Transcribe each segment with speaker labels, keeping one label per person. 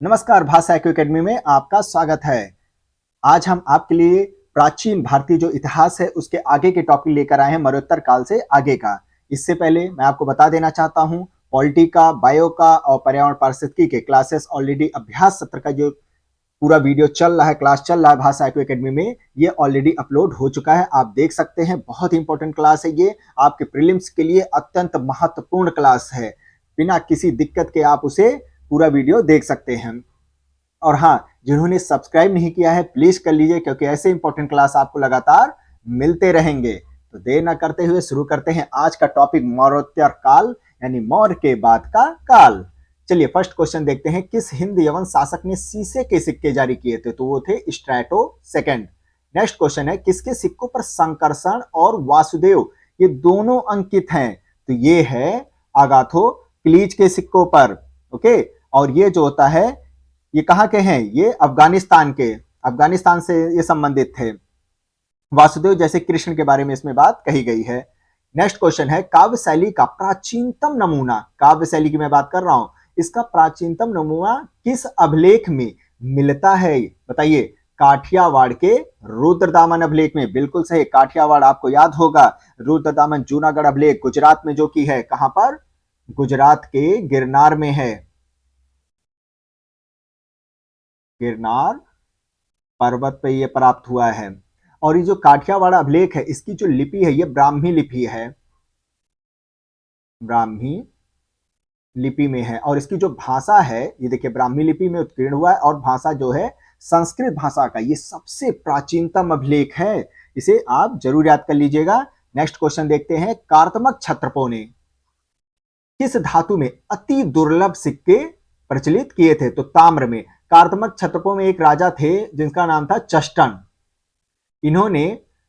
Speaker 1: नमस्कार, भाषा acute academy में आपका स्वागत है। आज हम आपके लिए प्राचीन भारतीय जो इतिहास है उसके आगे के टॉपिक लेकर आए हैं, मरणोत्तर काल से आगे का। इससे पहले मैं आपको बता देना चाहता हूं, पॉलिटी का, बायो का और पर्यावरण पारिस्थितिकी के क्लासेस ऑलरेडी अभ्यास सत्र का जो पूरा वीडियो चल रहा है, क्लास चल रहा है भाषा एक्यू अकेडमी में, ये ऑलरेडी अपलोड हो चुका है। आप देख सकते हैं, बहुत ही इंपॉर्टेंट क्लास है ये, आपके प्रीलिम्स के लिए अत्यंत महत्वपूर्ण क्लास है। बिना किसी दिक्कत के आप उसे पूरा वीडियो देख सकते हैं। और हाँ, जिन्होंने सब्सक्राइब नहीं किया है प्लीज कर लीजिए, क्योंकि ऐसे इंपॉर्टेंट क्लास आपको लगातार मिलते रहेंगे। तो देर न करते हुए शुरू करते हैं आज का टॉपिक, मौर्योत्तर काल यानी मौर्य के बाद का काल। चलिए फर्स्ट क्वेश्चन देखते हैं, किस हिंद यवन शासक ने शीशे के सिक्के जारी किए थे? तो वो थे स्ट्रैटो सेकंड। नेक्स्ट क्वेश्चन है, किसके सिक्कों पर संकर्षण और वासुदेव ये दोनों अंकित हैं? तो ये है आगाथो क्लीज के सिक्कों पर। ओके, और ये जो होता है ये कहां के हैं? ये अफगानिस्तान के, अफगानिस्तान से ये संबंधित थे। वासुदेव जैसे कृष्ण के बारे में इसमें बात कही गई है। नेक्स्ट क्वेश्चन है, काव्य शैली का प्राचीनतम नमूना, काव्य शैली की मैं बात कर रहा हूं, इसका प्राचीनतम नमूना किस अभिलेख में मिलता है? बताइए। काठियावाड़ के रुद्रदामन अभिलेख में। बिल्कुल सही, काठियावाड़ आपको याद होगा, रुद्रदामन जूनागढ़ अभिलेख गुजरात में जो की है। कहां पर? गुजरात के गिरनार में है। गिरनार पर्वत पे ये प्राप्त हुआ है। और ये जो काठियावाड़ अभिलेख है, इसकी जो लिपि है ये ब्राह्मी लिपि है, ब्राह्मी लिपि में है। और इसकी जो भाषा है ये देखिए ब्राह्मी लिपि में उत्कीर्ण हुआ है, और भाषा जो है संस्कृत भाषा का ये सबसे प्राचीनतम अभिलेख है। इसे आप जरूर याद कर लीजिएगा। नेक्स्ट क्वेश्चन देखते हैं, कार्तमक क्षत्रपों ने किस धातु में अति दुर्लभ सिक्के प्रचलित किए थे? तो ताम्र में। कार्तमक क्षत्रपों में एक राजा थे जिनका नाम था चष्टन। इन्होंने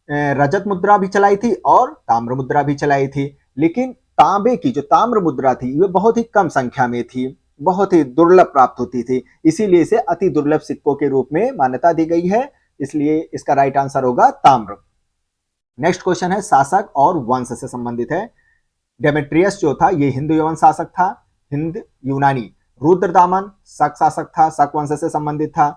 Speaker 1: रजत मुद्रा भी चलाई थी और ताम्र मुद्रा भी चलाई थी, लेकिन तांबे की जो ताम्र मुद्रा थी वह बहुत ही कम संख्या में थी, बहुत ही दुर्लभ प्राप्त होती थी, इसीलिए इसे अति दुर्लभ सिक्कों के रूप में मान्यता दी गई है। इसलिए इसका राइट आंसर होगा ताम्र। नेक्स्ट क्वेश्चन है, शासक और वंश से संबंधित है। डेमेट्रियस जो था ये हिंदू यवन शासक था, हिंद यूनानी। रुद्रदामन शक शासक था, शक वंश से संबंधित था।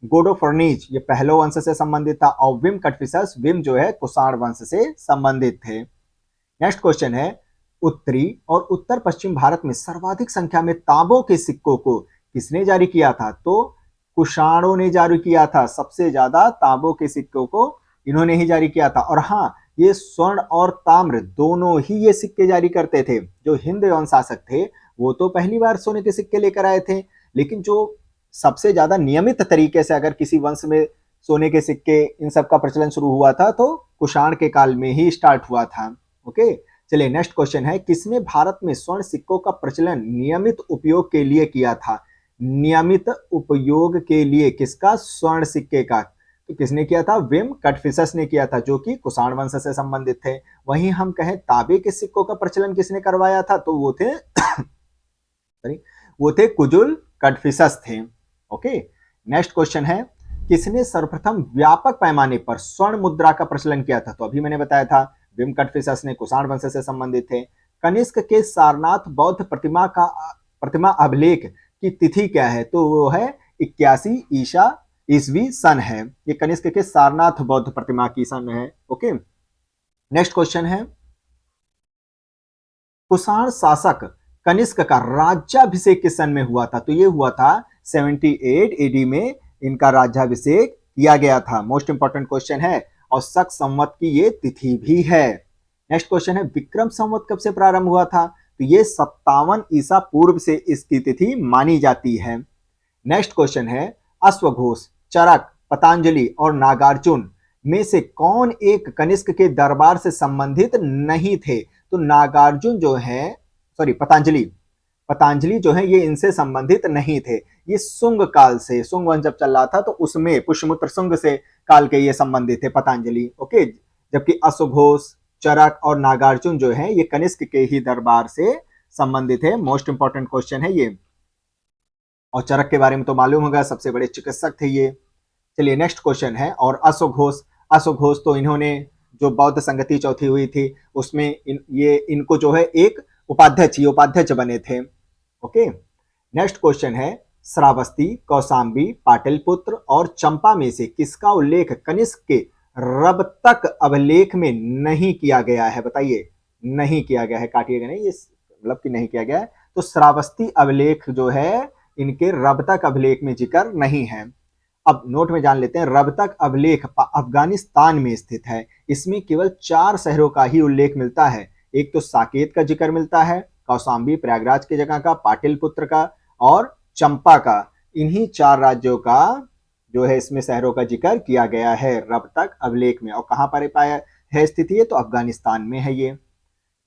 Speaker 1: गोडोफर्नीज ये पहलो वंश से संबंधित था, और विम कटफिसस, विम जो है कुषाण वंश से संबंधित थे। नेक्स्ट क्वेश्चन है, उत्तरी और उत्तर पश्चिम भारत में सर्वाधिक संख्या में तांबों के सिक्कों को किसने जारी किया था? तो कुषाणों ने जारी किया था। सबसे ज्यादा तांबों के सिक्कों को इन्होंने ही जारी किया था। और हाँ, ये स्वर्ण और ताम्र दोनों ही ये सिक्के जारी करते थे। जो हिंद यवन शासक थे वो तो पहली बार सोने के सिक्के लेकर आए थे, लेकिन जो सबसे ज्यादा नियमित तरीके से अगर किसी वंश में सोने के सिक्के इन सब का प्रचलन शुरू हुआ था तो कुषाण के काल में ही स्टार्ट हुआ था। ओके, चलिए नेक्स्ट क्वेश्चन है, किसने भारत में स्वर्ण सिक्कों का प्रचलन नियमित उपयोग के लिए किया था? नियमित उपयोग के लिए किसका? स्वर्ण सिक्के का। तो किसने किया था? विम कटफिसस ने किया था, जो कि कुषाण वंश से संबंधित थे। वहीं हम कहें तांबे के सिक्कों का प्रचलन किसने करवाया था? तो वो थे वो थे कुजुल कटफिसस थे। ओके, नेक्स्ट क्वेश्चन है, किसने सर्वप्रथम व्यापक पैमाने पर स्वर्ण मुद्रा का प्रचलन किया था? तो अभी मैंने बताया था विम कटफिसस ने, कुषाण वंश से संबंधित थे। कनिष्क के सारनाथ बौद्ध प्रतिमा अभिलेख की तिथि क्या है? तो वो है 81 ईसवी सन है। ये कनिष्क के सारनाथ बौद्ध प्रतिमा की सन है। ओके, नेक्स्ट क्वेश्चन है, कुषाण शासक कनिष्क का राज्याभिषेक किस सन में हुआ था? तो ये हुआ था 78 एडी में इनका राज्याभिषेक किया गया था। मोस्ट इंपॉर्टेंट क्वेश्चन है, और शक संवत की ये तिथि भी है। नेक्स्ट क्वेश्चन है, विक्रम संवत कब से प्रारंभ हुआ था? तो ये 57 ईसा पूर्व से इसकी तिथि मानी जाती है। नेक्स्ट क्वेश्चन है, अश्वघोष, चरक, पतंजलि और नागार्जुन में से कौन एक कनिष्क के दरबार से संबंधित नहीं थे? तो नागार्जुन जो है, सॉरी पतंजलि जो है ये इनसे संबंधित नहीं थे। ये सुंग काल से, सुंग वंश जब चल रहा था तो उसमें पुष्यमुत्र सुंग से काल के ये संबंधित थे पतंजलि। ओके, जबकि अश्वघोष, चरक और नागार्जुन जो है ये कनिष्क के ही दरबार से संबंधित है। मोस्ट इंपॉर्टेंट क्वेश्चन है ये। और चरक के बारे में तो मालूम होगा, सबसे बड़े चिकित्सक थे ये। चलिए नेक्स्ट क्वेश्चन है, और अश्वघोष तो इन्होंने जो बौद्ध संगति चौथी हुई थी उसमें इनको जो है एक उपाध्यक्ष बने थे। ओके, नेक्स्ट क्वेश्चन है, श्रावस्ती, कौशाम्बी, पाटलिपुत्र और चंपा में से किसका उल्लेख कनिष्क के रबतक अभिलेख में नहीं किया गया है? बताइए, नहीं किया गया है, काटिएगा नहीं, ये मतलब कि नहीं किया गया है। तो श्रावस्ती अभिलेख जो है इनके रबतक अभिलेख में जिक्र नहीं है। अब नोट में जान लेते हैं, रबतक अभिलेख अफगानिस्तान में स्थित है। इसमें केवल 4 शहरों का ही उल्लेख मिलता है। एक तो साकेत का जिक्र मिलता है, कौशाम्बी प्रयागराज की जगह का, पाटलिपुत्र का और चंपा का। इन्हीं 4 राज्यों का जो है इसमें शहरों का जिक्र किया गया है रबतक अभिलेख में। और कहां पर पाया है स्थिति है? तो अफगानिस्तान में है ये।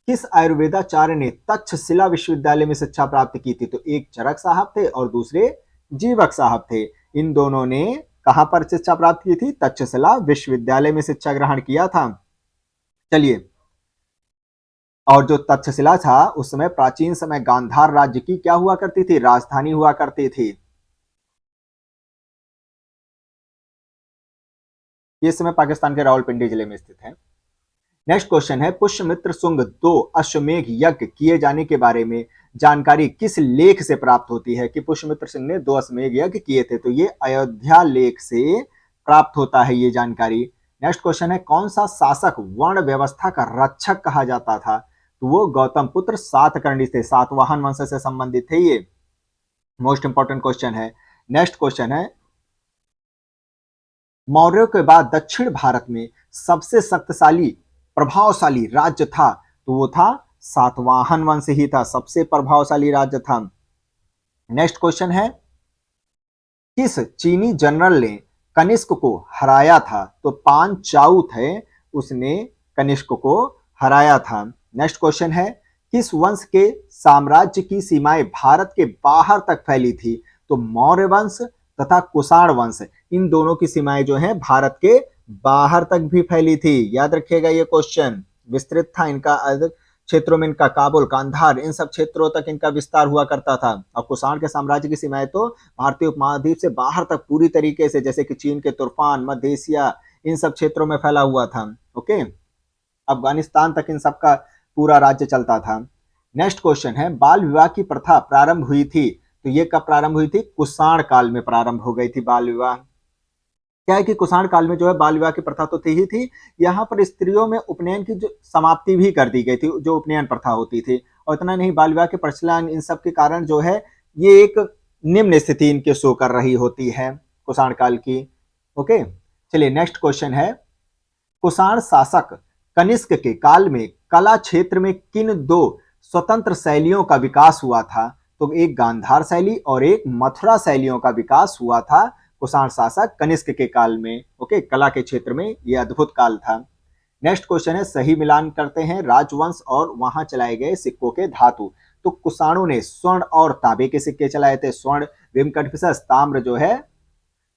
Speaker 1: किस आयुर्वेदाचार्य ने तक्षशिला विश्वविद्यालय में शिक्षा प्राप्त की थी? तो एक चरक साहब थे और दूसरे जीवक साहब थे। इन दोनों ने कहां पर शिक्षा प्राप्त की थी? तक्षशिला विश्वविद्यालय में शिक्षा ग्रहण किया था। चलिए, और जो तक्षशिला था उस समय प्राचीन समय गांधार राज्य की क्या हुआ करती थी? राजधानी हुआ करती थी। ये समय पाकिस्तान के रावलपिंडी जिले में स्थित है। नेक्स्ट क्वेश्चन है, पुष्यमित्र शुंग 2 अश्वमेघ यज्ञ किए जाने के बारे में जानकारी किस लेख से प्राप्त होती है? कि पुष्यमित्र सिंह ने 2 अश्वमेघ यज्ञ किए थे, तो ये अयोध्या लेख से प्राप्त होता है ये जानकारी। नेक्स्ट क्वेश्चन है, कौन सा शासक वर्ण व्यवस्था का रक्षक कहा जाता था? तो वो गौतम पुत्र सातकर्णी थे, सातवाहन वंश से संबंधित थे ये। मोस्ट इंपॉर्टेंट क्वेश्चन है। नेक्स्ट क्वेश्चन है, मौर्यों के बाद दक्षिण भारत में सबसे शक्तिशाली प्रभावशाली राज्य था? तो वो था सातवाहन वंश ही था, सबसे प्रभावशाली राज्य था। नेक्स्ट क्वेश्चन है, किस चीनी जनरल ने कनिष्क को हराया था? तो पान चाउ थे, उसने कनिष्क को हराया था। नेक्स्ट क्वेश्चन है, किस वंश के साम्राज्य की सीमाएं भारत के बाहर तक फैली थी? तो मौर्य वंश तथा कुषाण वंश, इन दोनों की सीमाएं जो है भारत के बाहर तक भी फैली थी। याद रखिएगा, ये क्वेश्चन विस्तृत था इनका, अधिक क्षेत्रों में इनका काबुल, कांधार, इन सब क्षेत्रों तक इनका विस्तार हुआ करता था। और कुषाण के साम्राज्य की सीमाएं तो भारतीय उपमहाद्वीप से बाहर तक पूरी तरीके से, जैसे कि चीन के तुर्फान, मध्य एशिया, इन सब क्षेत्रों में फैला हुआ था। ओके, अफगानिस्तान तक इन सब का पूरा राज्य चलता था। नेक्स्ट क्वेश्चन है, बाल विवाह की प्रथा प्रारंभ हुई थी? तो ये कब प्रारंभ हुई थी? कुषाण काल में प्रारंभ हो गई थी बाल विवाह। क्या है कि कुषाण काल में जो है बाल विवाह की प्रथा तो थी ही थी, यहाँ पर स्त्रियों में उपनयन की जो समाप्ति भी कर दी गई थी, जो उपनयन प्रथा होती थी। और इतना नहीं, बाल विवाह के प्रचलन इन सब के कारण जो है ये एक निम्न स्थिति इनके शो कर रही होती है कुषाण काल की। ओके, चलिए नेक्स्ट क्वेश्चन है, कुषाण शासक कनिष्क के काल में कला क्षेत्र में किन 2 स्वतंत्र शैलियों का विकास हुआ था? तो एक गांधार शैली और एक मथुरा शैलियों का विकास हुआ था कुषाण शासक कनिष्क के काल में। ओके, कला के क्षेत्र में यह अद्भुत काल था। नेक्स्ट क्वेश्चन है, सही मिलान करते हैं राजवंश और वहां चलाए गए सिक्कों के धातु। तो कुषाणों ने स्वर्ण और तांबे के सिक्के चलाए थे, स्वर्ण विम कटफिसस, ताम्र जो है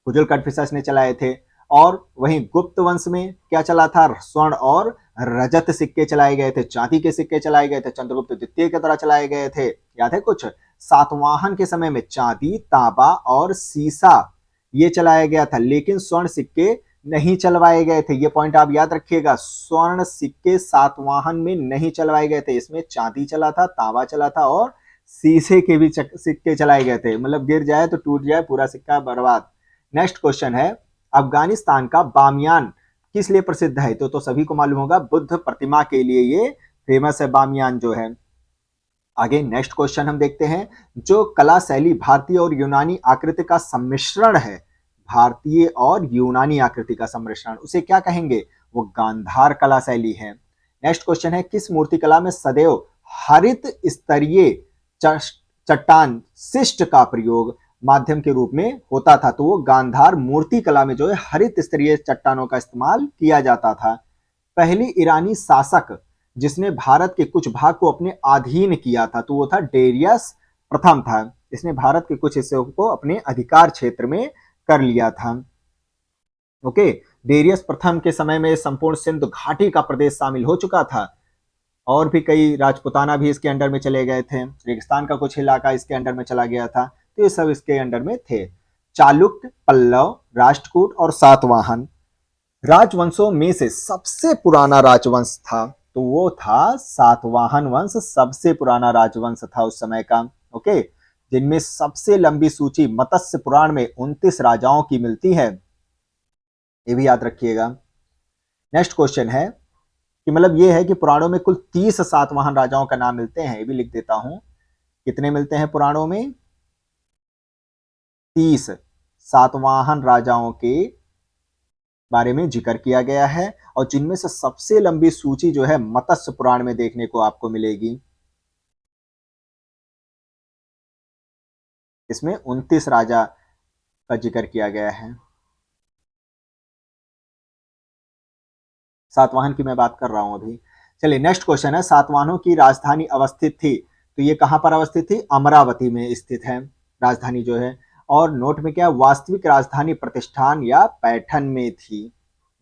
Speaker 1: कुजल कटफिसस ने चलाए थे। और वहीं गुप्त वंश में क्या चला था? स्वर्ण और रजत सिक्के चलाए गए थे, चांदी के सिक्के चलाए गए थे, चंद्रगुप्त द्वितीय के द्वारा चलाए गए थे। याद है कुछ? सातवाहन के समय में चांदी, तांबा और सीसा ये चलाया गया था, लेकिन स्वर्ण सिक्के नहीं चलवाए गए थे। ये पॉइंट आप याद रखिएगा, स्वर्ण सिक्के सातवाहन में नहीं चलवाए गए थे। इसमें चांदी चला था, तांबा चला था और शीशे के भी सिक्के चलाए गए थे। मतलब गिर जाए तो टूट जाए, पूरा सिक्का बर्बाद। नेक्स्ट क्वेश्चन है, अफगानिस्तान का बामियान किस लिए प्रसिद्ध है? तो सभी को मालूम होगा, बुद्ध प्रतिमा के लिए ये फेमस है बामियान जो है। आगे नेक्स्ट क्वेश्चन हम देखते हैं, जो कला शैली भारतीय और यूनानी आकृति का सम्मिश्रण है, भारतीय और यूनानी आकृति का सम्मिश्रण, उसे क्या कहेंगे? वो गांधार कला शैली है। नेक्स्ट क्वेश्चन है, किस मूर्तिकला में सदैव हरित स्तरीय चट्टान शिष्ट का प्रयोग माध्यम के रूप में होता था? तो वो गांधार मूर्ति कला में जो है हरित स्तरीय चट्टानों का इस्तेमाल किया जाता था। पहली ईरानी शासक जिसने भारत के कुछ भाग को अपने अधीन किया था, तो वो था डेरियस प्रथम था। इसने भारत के कुछ हिस्सों को अपने अधिकार क्षेत्र में कर लिया था। ओके, डेरियस प्रथम के समय में संपूर्ण सिंधु घाटी का प्रदेश शामिल हो चुका था, और भी कई राजपुताना भी इसके अंडर में चले गए थे, रेगिस्तान का कुछ इलाका इसके अंडर में चला गया था, तो ये सब इसके अंडर में थे। चालुक्य, पल्लव, राष्ट्रकूट और सातवाहन राजवंशों में से सबसे पुराना राजवंश था, तो वो था सातवाहन वंश, सबसे पुराना राजवंश था उस समय का। ओके, जिनमें सबसे लंबी सूची मत्स्य पुराण में 29 राजाओं की मिलती है, ये भी याद रखिएगा। नेक्स्ट क्वेश्चन है कि मतलब ये है कि पुराणों में कुल 30 सातवाहन राजाओं का नाम मिलते हैं, ये भी लिख देता हूं। कितने मिलते हैं पुराणों में? 30 सातवाहन राजाओं के बारे में जिक्र किया गया है, और जिनमें से सबसे लंबी सूची जो है मत्स्य पुराण में देखने को आपको मिलेगी। इसमें 29 राजा का जिक्र किया गया है। सातवाहन की मैं बात कर रहा हूं अभी। चलिए नेक्स्ट क्वेश्चन है, सातवाहनों की राजधानी अवस्थित थी, तो ये कहां पर अवस्थित थी? अमरावती में स्थित है राजधानी जो है। और नोट में क्या, वास्तविक राजधानी प्रतिष्ठान या पैठन में थी।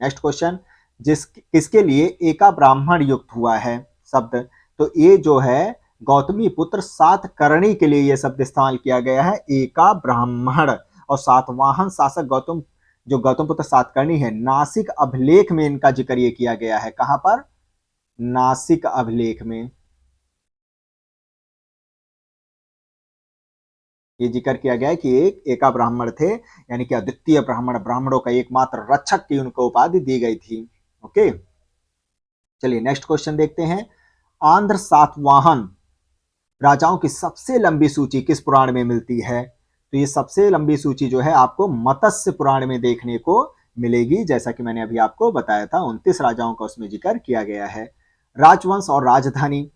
Speaker 1: नेक्स्ट क्वेश्चन, किसके लिए एका ब्राह्मण युक्त हुआ है शब्द? तो ये जो है गौतमी पुत्र सातकर्णी के लिए यह शब्द इस्तेमाल किया गया है, एका ब्राह्मण। और सातवाहन शासक गौतम पुत्र सातकर्णी है, नासिक अभिलेख में इनका जिक्र ये किया गया है। कहां पर? नासिक अभिलेख में ये जिक्र किया गया है कि एका ब्राह्मण थे, यानी कि अद्वितीय ब्राह्मण, ब्राह्मणों का एकमात्र रक्षक की उनको उपाधि दी गई थी। ओके, चलिए नेक्स्ट क्वेश्चन देखते हैं। आंध्र सातवाहन राजाओं की सबसे लंबी सूची किस पुराण में मिलती है? तो ये सबसे लंबी सूची जो है आपको मत्स्य पुराण में देखने को मिलेगी, जैसा कि मैंने अभी आपको बताया था। 29 राजाओं का उसमें जिक्र किया गया है। राजवंश और राजधानी,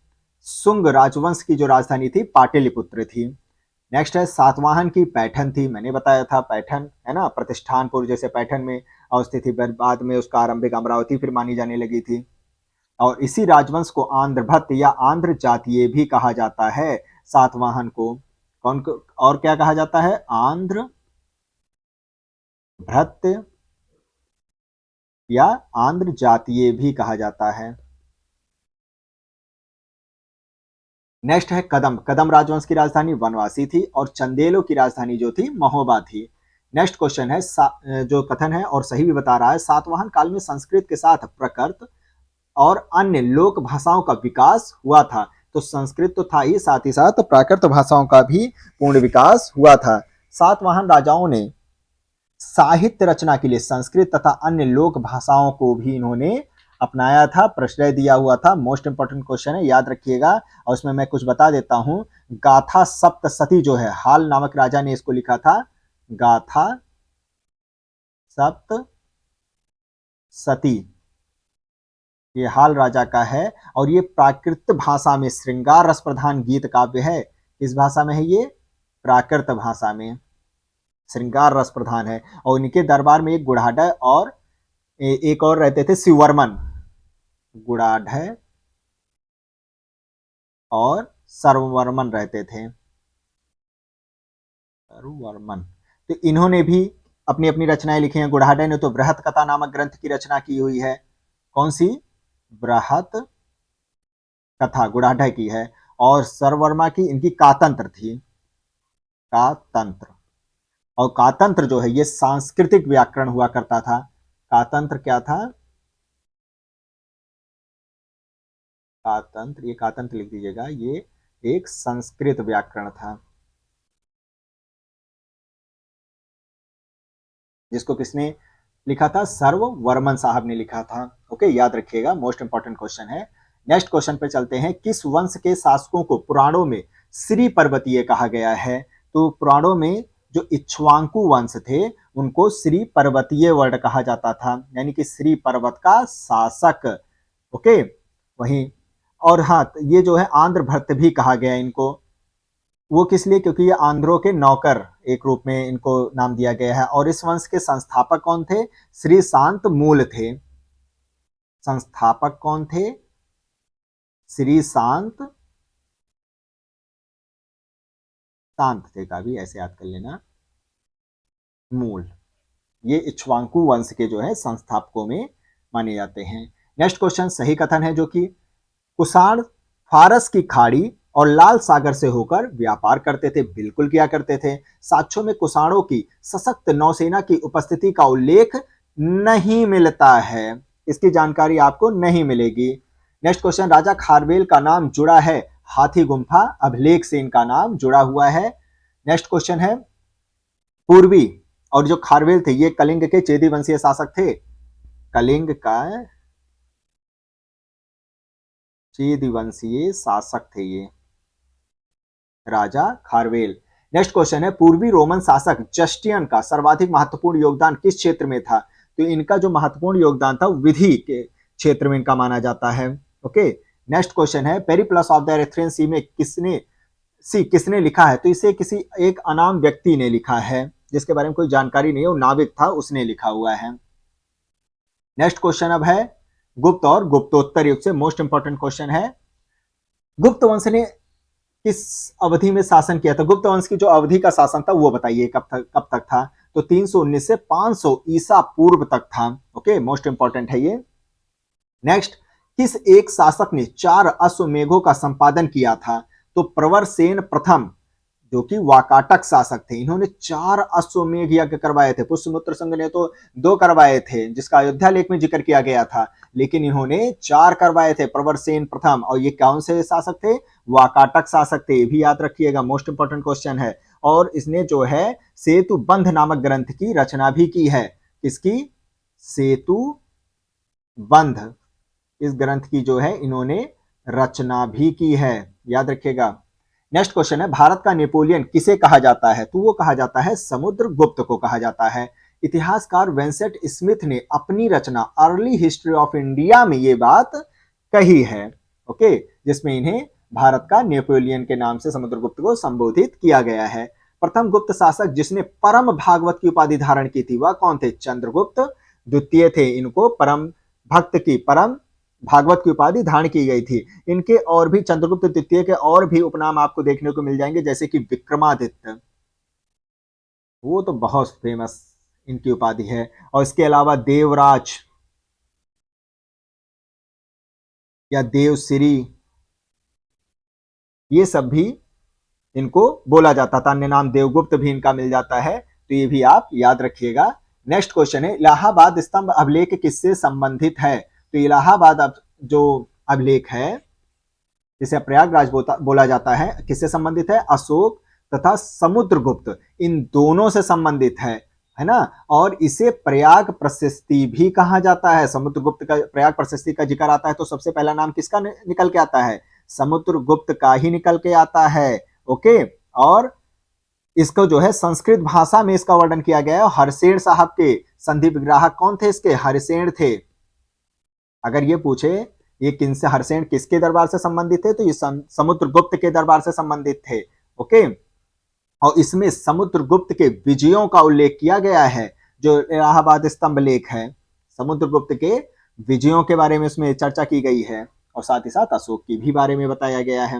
Speaker 1: सुंग राजवंश की जो राजधानी थी पाटलिपुत्र थी। नेक्स्ट है सातवाहन की पैठन थी, मैंने बताया था पैठन है ना, प्रतिष्ठानपुर जैसे पैठन में अवस्थित थी, बाद में उसका आरंभिक अमरावती फिर मानी जाने लगी थी। और इसी राजवंश को आंध्र भट्ट या आंध्र जातीय भी कहा जाता है। सातवाहन को कौन को और क्या कहा जाता है? आंध्र भट्ट या आंध्र जातीय भी कहा जाता है। नेक्स्ट है कदम राजवंश की राजधानी वनवासी थी, और चंदेलों की राजधानी जो थी महोबा थी। नेक्स्ट क्वेश्चन है जो कथन है और सही भी बता रहा है, सातवाहन काल में संस्कृत के साथ प्रकृत और अन्य लोक भाषाओं का विकास हुआ था। तो संस्कृत तो था ही, साथ ही साथ प्राकृत भाषाओं का भी पूर्ण विकास हुआ था। सातवाहन राजाओं ने साहित्य रचना के लिए संस्कृत तथा अन्य लोक भाषाओं को भी इन्होंने अपनाया था, प्रश्रय दिया हुआ था। मोस्ट इंपोर्टेंट क्वेश्चन है, याद रखिएगा। और उसमें मैं कुछ बता देता हूं। गाथा सप्तसती जो है, हाल नामक राजा ने इसको लिखा था। गाथा सप्तसती ये हाल राजा का है, और ये प्राकृत भाषा में श्रृंगार रस प्रधान गीत काव्य है। किस भाषा में है ये? प्राकृत भाषा में श्रृंगार रस प्रधान है। और इनके दरबार में एक गुड़ाढ़ और एक और रहते थे, शिववर्मन। गुड़ाढ़ और सर्ववर्मन रहते थे, सर्ववर्मन। तो इन्होंने भी अपनी अपनी रचनाएं लिखी हैं। गुड़ाढ़ ने तो बृहत कथा नामक ग्रंथ की रचना की हुई है। कौन सी? बृहत कथा गुड़ाढ़ की है। और सर्ववर्मा की इनकी कातंत्र थी, कातंत्र। और कातंत्र जो है ये सांस्कृतिक व्याकरण हुआ करता था। कातंत्र क्या था? कातंत्र, ये कातंत्र लिख दीजिएगा, ये एक संस्कृत व्याकरण था, जिसको किसने लिखा था? सर्ववर्मन साहब ने लिखा था। ओके, याद रखिएगा, मोस्ट इंपॉर्टेंट क्वेश्चन है। नेक्स्ट क्वेश्चन पे चलते हैं। किस वंश के शासकों को पुराणों में श्री पर्वतीय कहा गया है? तो पुराणों में जो इक्ष्वाकु वंश थे उनको श्री पर्वतीय वर्ड कहा जाता था, यानी कि श्री पर्वत का शासक। ओके, वही। और हाँ, ये जो है आंध्र भट्ट भी कहा गया इनको। वो किस लिए? क्योंकि ये आंध्रों के नौकर एक रूप में इनको नाम दिया गया है। और इस वंश के संस्थापक कौन थे? श्री शांत मूल थे। संस्थापक कौन थे? श्री शांत, शांत थे का भी ऐसे याद कर लेना, मूल। ये इक्ष्वाकु वंश के जो है संस्थापकों में माने जाते हैं। नेक्स्ट क्वेश्चन सही कथन है, जो कि कुषाण फारस की खाड़ी और लाल सागर से होकर व्यापार करते थे। बिल्कुल किया करते थे। साक्ष्यों में कुषाणों की सशक्त नौसेना की उपस्थिति का उल्लेख नहीं मिलता है, इसकी जानकारी आपको नहीं मिलेगी। नेक्स्ट क्वेश्चन, राजा खारवेल का नाम जुड़ा है हाथी गुम्फा अभिलेख से, इनका नाम जुड़ा हुआ है। नेक्स्ट क्वेश्चन है, पूर्वी और जो खारवेल थे ये कलिंग के चेदी वंशीय शासक थे। कलिंग का चेदी वंशीय शासक थे ये राजा खारवेल। नेक्स्ट क्वेश्चन है, पूर्वी रोमन शासक जस्टियन का सर्वाधिक महत्वपूर्ण योगदान किस क्षेत्र में था? तो इनका जो महत्वपूर्ण योगदान था विधि के क्षेत्र में इनका माना जाता है। ओके, नेक्स्ट क्वेश्चन है, पेरिप्लस ऑफ द एरिथ्रियन सी में किसने लिखा है? तो इसे किसी एक अनाम व्यक्ति ने लिखा है जिसके बारे में कोई जानकारी नहीं है, वो नाविक था, उसने लिखा हुआ है। नेक्स्ट क्वेश्चन अब है गुप्त और गुप्तोत्तर युग से मोस्ट इंपॉर्टेंट क्वेश्चन है, गुप्त वंश ने किस अवधि में शासन किया था? गुप्त वंश की जो अवधि का शासन था वो बताइए कब तक था? तो 319 से 500 ईसा पूर्व तक था। ओके, मोस्ट इंपॉर्टेंट है ये। नेक्स्ट, किस एक शासक ने 4 अश्वमेघों का संपादन किया था? तो प्रवर सेन प्रथम जो कि वाकाटक शासक थे, इन्होंने 4 अश्वमेघ यज्ञ करवाए थे। पुष्यमित्र संघ ने तो 2 करवाए थे जिसका अयोध्या लेख में जिक्र किया गया था, लेकिन इन्होंने 4 करवाए थे, प्रवर सेन प्रथम। और ये कौन से शासक थे? वाकाटक शासक थे, ये भी याद रखिएगा, मोस्ट इंपॉर्टेंट क्वेश्चन है। और इसने जो है सेतु बंध नामक ग्रंथ की रचना भी की है। किसकी? सेतु बंध, इस ग्रंथ की जो है इन्होंने रचना भी की है, याद रखिएगा। नेक्स्ट क्वेश्चन है, भारत का नेपोलियन किसे कहा जाता है? तो वो कहा जाता है समुद्रगुप्त को कहा जाता है। इतिहासकार वेंसेट स्मिथ ने अपनी रचना अर्ली हिस्ट्री ऑफ इंडिया में ये बात कही है। ओके, जिसमें इन्हें भारत का नेपोलियन के नाम से समुद्रगुप्त को संबोधित किया गया है। प्रथम गुप्त शासक जिसने परम भागवत की उपाधि धारण की थी वह कौन थे? चंद्रगुप्त द्वितीय थे। इनको परम भक्त की, परम भागवत की उपाधि धारण की गई थी। इनके और भी, चंद्रगुप्त द्वितीय के और भी उपनाम आपको देखने को मिल जाएंगे, जैसे कि विक्रमादित्य, वो तो बहुत फेमस इनकी उपाधि है। और इसके अलावा देवराज या देवश्री, ये सब भी इनको बोला जाता था। अन्य नाम देवगुप्त भी इनका मिल जाता है, तो ये भी आप याद रखिएगा। नेक्स्ट क्वेश्चन है, इलाहाबाद स्तंभ अभिलेख किससे संबंधित है? तो इलाहाबाद जो अभिलेख है जिसे प्रयागराज बोला जाता है, किससे संबंधित है? अशोक तथा समुद्रगुप्त, इन दोनों से संबंधित है ना। और इसे प्रयाग प्रशस्ति भी कहा जाता है। समुद्रगुप्त का प्रयाग प्रशस्ति का जिक्र आता है तो सबसे पहला नाम किसका निकल के आता है? समुद्रगुप्त का ही निकल के आता है। ओके, और इसको जो है संस्कृत भाषा में इसका वर्णन किया गया है। हरसेन साहब के संधि विग्राहक कौन थे इसके? हरसेन थे। अगर ये पूछे ये किनसे, हरसेन किसके दरबार से संबंधित थे? तो ये समुद्रगुप्त के दरबार से संबंधित थे। ओके, और इसमें समुद्रगुप्त के विजयों का उल्लेख किया गया है। जो इलाहाबाद स्तंभ लेख है, समुद्रगुप्त के विजयों के बारे में इसमें चर्चा की गई है, और साथ ही साथ अशोक की भी बारे में बताया गया है।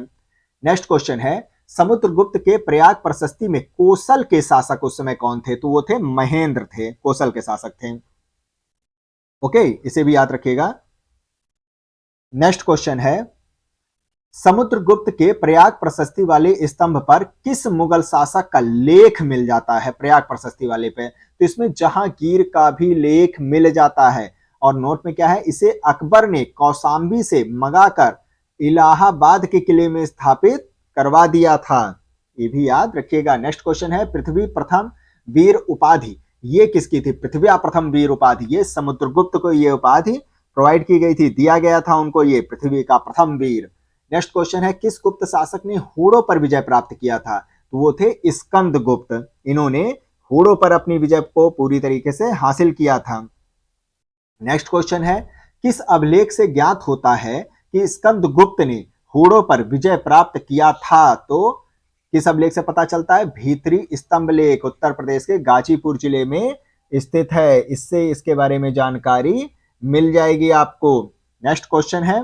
Speaker 1: नेक्स्ट क्वेश्चन है, समुद्रगुप्त के प्रयाग प्रशस्ति में कोसल के शासक उस समय कौन थे? तो वो थे महेंद्र थे, कोसल के शासक थे। ओके, इसे भी याद रखिएगा। नेक्स्ट क्वेश्चन है, समुद्रगुप्त के प्रयाग प्रशस्ति वाले स्तंभ पर किस मुगल शासक का लेख मिल जाता है? प्रयाग प्रशस्ति वाले पे तो इसमें जहांगीर का भी लेख मिल जाता है। और नोट में क्या है, इसे अकबर ने कौशांबी से मंगाकर इलाहाबाद के किले में स्थापित करवा दिया था, ये भी याद रखिएगा। नेक्स्ट क्वेश्चन है, पृथ्वी प्रथम वीर उपाधि ये किसकी थी? पृथ्वी प्रथम वीर उपाधि ये समुद्रगुप्त को ये उपाधि प्रोवाइड की गई थी, दिया गया था उनको ये पृथ्वी का प्रथम वीर। नेक्स्ट क्वेश्चन है, किस गुप्त शासक ने होड़ों पर विजय प्राप्त किया था? तो वो थे स्कंदगुप्त। इन्होंने होड़ों पर अपनी विजय को पूरी तरीके से हासिल किया था। नेक्स्ट क्वेश्चन है, किस अभिलेख से ज्ञात होता है कि स्कंदगुप्त ने होड़ों पर विजय प्राप्त किया था? तो किस अभिलेख से पता चलता है? भीतरी स्तंभ लेख, उत्तर प्रदेश के गाजीपुर जिले में स्थित है, इससे इसके बारे में जानकारी मिल जाएगी आपको। नेक्स्ट क्वेश्चन है,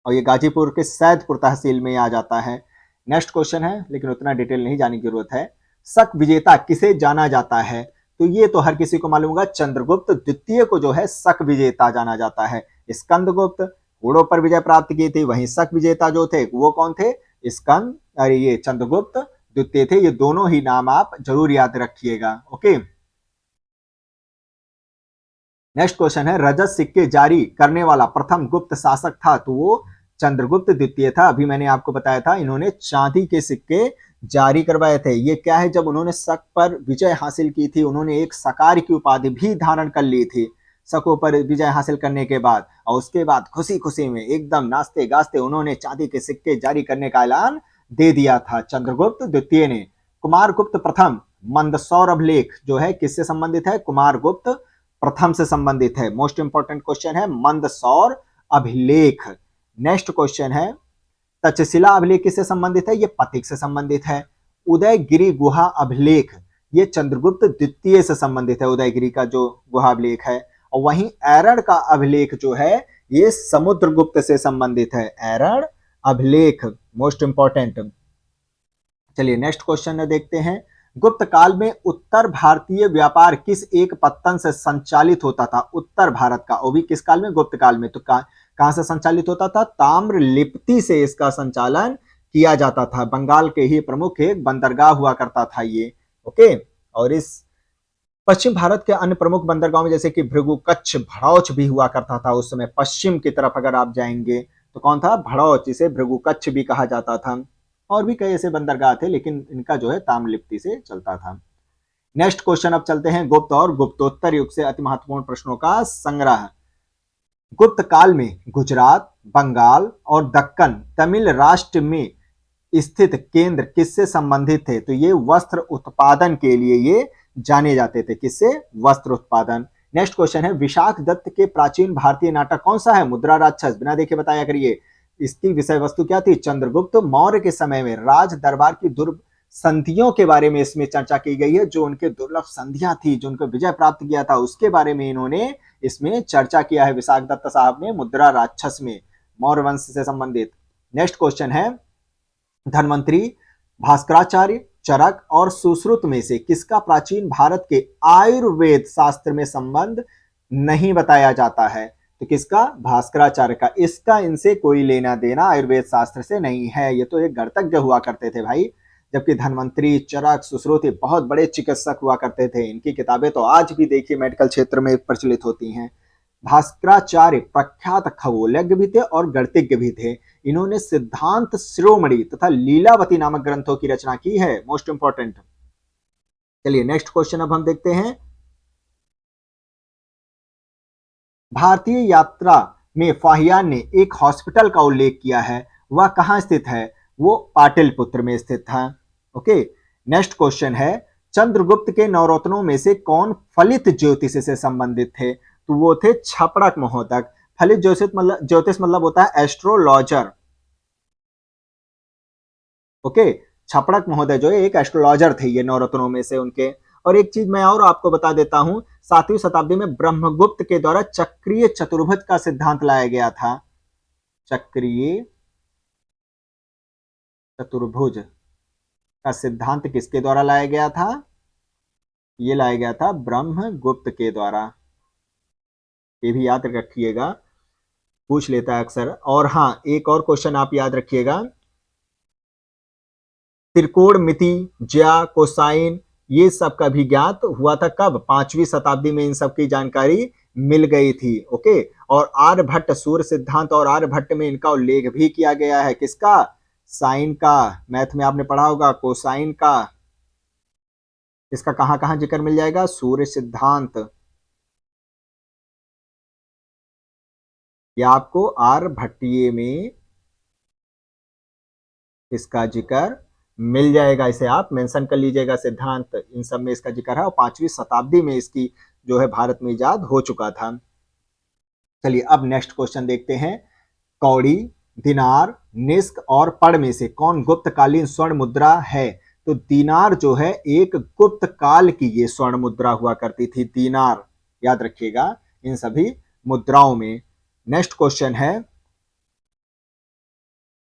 Speaker 1: और ये गाजीपुर के सैदपुर तहसील में आ जाता है। नेक्स्ट क्वेश्चन है, लेकिन उतना डिटेल नहीं जानने की जरूरत है। शक विजेता किसे जाना जाता है? तो ये तो हर किसी को मालूम होगा, चंद्रगुप्त द्वितीय को जो है शक विजेता जाना जाता है। स्कंदगुप्त घोड़ों पर विजय प्राप्त की थी, वहीं शक विजेता जो थे वो कौन थे? ये चंद्रगुप्त द्वितीय थे। ये दोनों ही नाम आप जरूर याद रखिएगा। ओके, नेक्स्ट क्वेश्चन है, रजत सिक्के जारी करने वाला प्रथम गुप्त शासक था? तो वो चंद्रगुप्त द्वितीय था। अभी मैंने आपको बताया था इन्होंने चांदी के सिक्के जारी करवाए थे। ये क्या है, जब उन्होंने शक पर विजय हासिल की थी, उन्होंने एक सकार की उपाधि भी धारण कर ली थी शकों पर विजय हासिल करने के बाद, और उसके बाद खुशी खुशी में एकदम नाचते गाजते उन्होंने चांदी के सिक्के जारी करने का ऐलान दे दिया था चंद्रगुप्त द्वितीय ने। कुमारगुप्त प्रथम मंदसौर अभिलेख जो है किससे संबंधित है, कुमारगुप्त प्रथम से संबंधित है। मोस्ट इंपोर्टेंट क्वेश्चन है मंदसौर अभिलेख। नेक्स्ट क्वेश्चन है तक्षशिला अभिलेख किससे संबंधित है, ये पथिक से संबंधित है। उदयगिरी गुहा अभिलेख ये चंद्रगुप्त द्वितीय से संबंधित है, उदयगिरी का जो गुहा अभिलेख है। और वहीं ऐरण का अभिलेख जो है ये समुद्रगुप्त से संबंधित है, ऐरण अभिलेख मोस्ट इंपॉर्टेंट। चलिए नेक्स्ट क्वेश्चन देखते हैं। गुप्त काल में उत्तर भारतीय व्यापार किस एक पत्तन से संचालित होता था, उत्तर भारत का, वो भी किस काल में, गुप्त काल में। तो कहां से संचालित होता था, ताम्र लिप्ति से इसका संचालन किया जाता था। बंगाल के ही प्रमुख एक बंदरगाह हुआ करता था ये। ओके, और इस पश्चिम भारत के अन्य प्रमुख बंदरगाहों में जैसे कि भृगु, कच्छ, भड़ौच भी हुआ करता था उस समय। पश्चिम की तरफ अगर आप जाएंगे तो कौन था, भड़ौच, इसे भृगु कच्छ भी कहा जाता था। और भी कई ऐसे बंदरगाह थे, लेकिन इनका जो है ताम्रलिप्ति से चलता था। नेक्स्ट क्वेश्चन अब चलते हैं गुप्त और गुप्तोत्तर युग से अति महत्वपूर्ण प्रश्नों का संग्रह। गुप्त काल में गुजरात, बंगाल और दक्कन तमिल राष्ट्र में स्थित केंद्र किससे संबंधित थे, तो ये वस्त्र उत्पादन के लिए ये जाने जाते थे, किससे, वस्त्र उत्पादन। नेक्स्ट क्वेश्चन है विशाख दत्त के प्राचीन भारतीय नाटक कौन सा है, मुद्रा राक्षस, बिना देखे बताया करिए। इसकी विषय वस्तु क्या थी, चंद्रगुप्त मौर्य के समय में राज दरबार की दुर्लभ संधियों के बारे में इसमें चर्चा की गई है। जो उनके दुर्लभ संधियां थी, जो उनको विजय प्राप्त किया था, उसके बारे में इन्होंने इसमें चर्चा किया है विशाख दत्त साहब ने मुद्रा राक्षस में, मौर्य वंश से संबंधित। नेक्स्ट क्वेश्चन है धन्वंतरी, भास्कराचार्य, चरक और सुश्रुत में से किसका प्राचीन भारत के आयुर्वेद शास्त्र में संबंध नहीं बताया जाता है, तो किसका, भास्कराचार्य का। इसका इनसे कोई लेना देना आयुर्वेद शास्त्र से नहीं है, ये तो एक गणतज्ञ हुआ करते थे भाई। जबकि धन्वंतरी, चरक, सुश्रुत बहुत बड़े चिकित्सक हुआ करते थे। इनकी किताबें तो आज भी देखिए मेडिकल क्षेत्र में प्रचलित होती हैं। भास्कराचार्य प्रख्यात खगोलज्ञ भी थे और गणितज्ञ भी थे। इन्होंने सिद्धांत शिरोमणि तथा लीलावती नामक ग्रंथों की रचना की है, मोस्ट इंपॉर्टेंट। चलिए नेक्स्ट क्वेश्चन अब हम देखते हैं। भारतीय यात्रा में फाहियान ने एक हॉस्पिटल का उल्लेख किया है, वह कहां स्थित है, वो पाटलिपुत्र में स्थित था। ओके, नेक्स्ट क्वेश्चन है चंद्रगुप्त के नवरत्नों में से कौन फलित ज्योतिष से संबंधित थे, तो वो थे छपड़क महोदक। फलित ज्योतिष मतलब होता है एस्ट्रोलॉजर। ओके, छपड़क महोदय जो है एक एस्ट्रोलॉजर थे, ये नवरत्नों में से उनके। और एक चीज मैं और आपको बता देता हूं, 7वीं शताब्दी में ब्रह्मगुप्त के द्वारा चक्रीय चतुर्भुज का सिद्धांत लाया गया था। चक्रीय चतुर्भुज का सिद्धांत किसके द्वारा लाया गया था, ये लाया गया था ब्रह्मगुप्त के द्वारा। ये भी याद रखिएगा, पूछ लेता है अक्सर। और हाँ, एक और क्वेश्चन आप याद रखिएगा, त्रिकोणमिति, ज्या, कोसाइन, ये सब का भी ज्ञात हुआ था कब, 5वीं शताब्दी में इन सब की जानकारी मिल गई थी। ओके, और आर्यभट्ट, सूर्य सिद्धांत और आर्यभट्ट में इनका उल्लेख भी किया गया है, किसका, साइन का। मैथ में आपने पढ़ा होगा कोसाइन का, इसका कहां कहां जिक्र मिल जाएगा, सूर्य सिद्धांत, या आपको आर्यभट्टीय में इसका जिक्र मिल जाएगा, इसे आप मेंशन कर लीजिएगा। सिद्धांत इन सब में इसका जिक्र है, और 5वीं शताब्दी में इसकी जो है भारत में इजाद हो चुका था। चलिए अब नेक्स्ट क्वेश्चन देखते हैं। कौड़ी, दिनार, निस्क और पड़ में से कौन गुप्तकालीन स्वर्ण मुद्रा है, तो दीनार जो है एक गुप्त काल की ये स्वर्ण मुद्रा हुआ करती थी, दीनार, याद रखिएगा इन सभी मुद्राओं में। नेक्स्ट क्वेश्चन है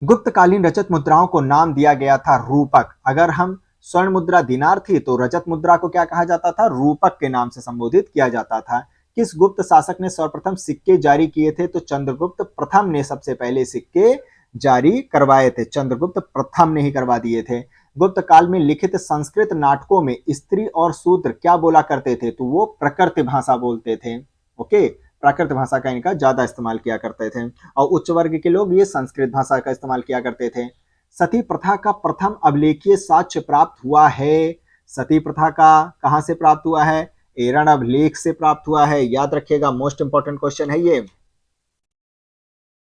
Speaker 1: गुप्तकालीन रजत मुद्राओं को नाम दिया गया था रूपक। अगर हम स्वर्ण मुद्रा दिनार थी तो रजत मुद्रा को क्या कहा जाता था, रूपक के नाम से संबोधित किया जाता था। किस गुप्त शासक ने सर्वप्रथम सिक्के जारी किए थे, तो चंद्रगुप्त प्रथम ने सबसे पहले सिक्के जारी करवाए थे, चंद्रगुप्त प्रथम ने ही करवा दिए थे। गुप्त काल में लिखित संस्कृत नाटकों में स्त्री और शूद्र क्या बोला करते थे, तो वो प्रकृत भाषा बोलते थे। ओके, प्राकृत भाषा का इनका ज्यादा इस्तेमाल किया करते थे, और उच्च वर्ग के लोग ये संस्कृत भाषा का इस्तेमाल किया करते थे। सती प्रथा का प्रथम अभिलेखीय साक्ष्य प्राप्त हुआ है? सती प्रथा का कहां से प्राप्त हुआ है? एरण अभिलेख से प्राप्त हुआ है। याद रखिएगा, मोस्ट इंपॉर्टेंट क्वेश्चन है ये।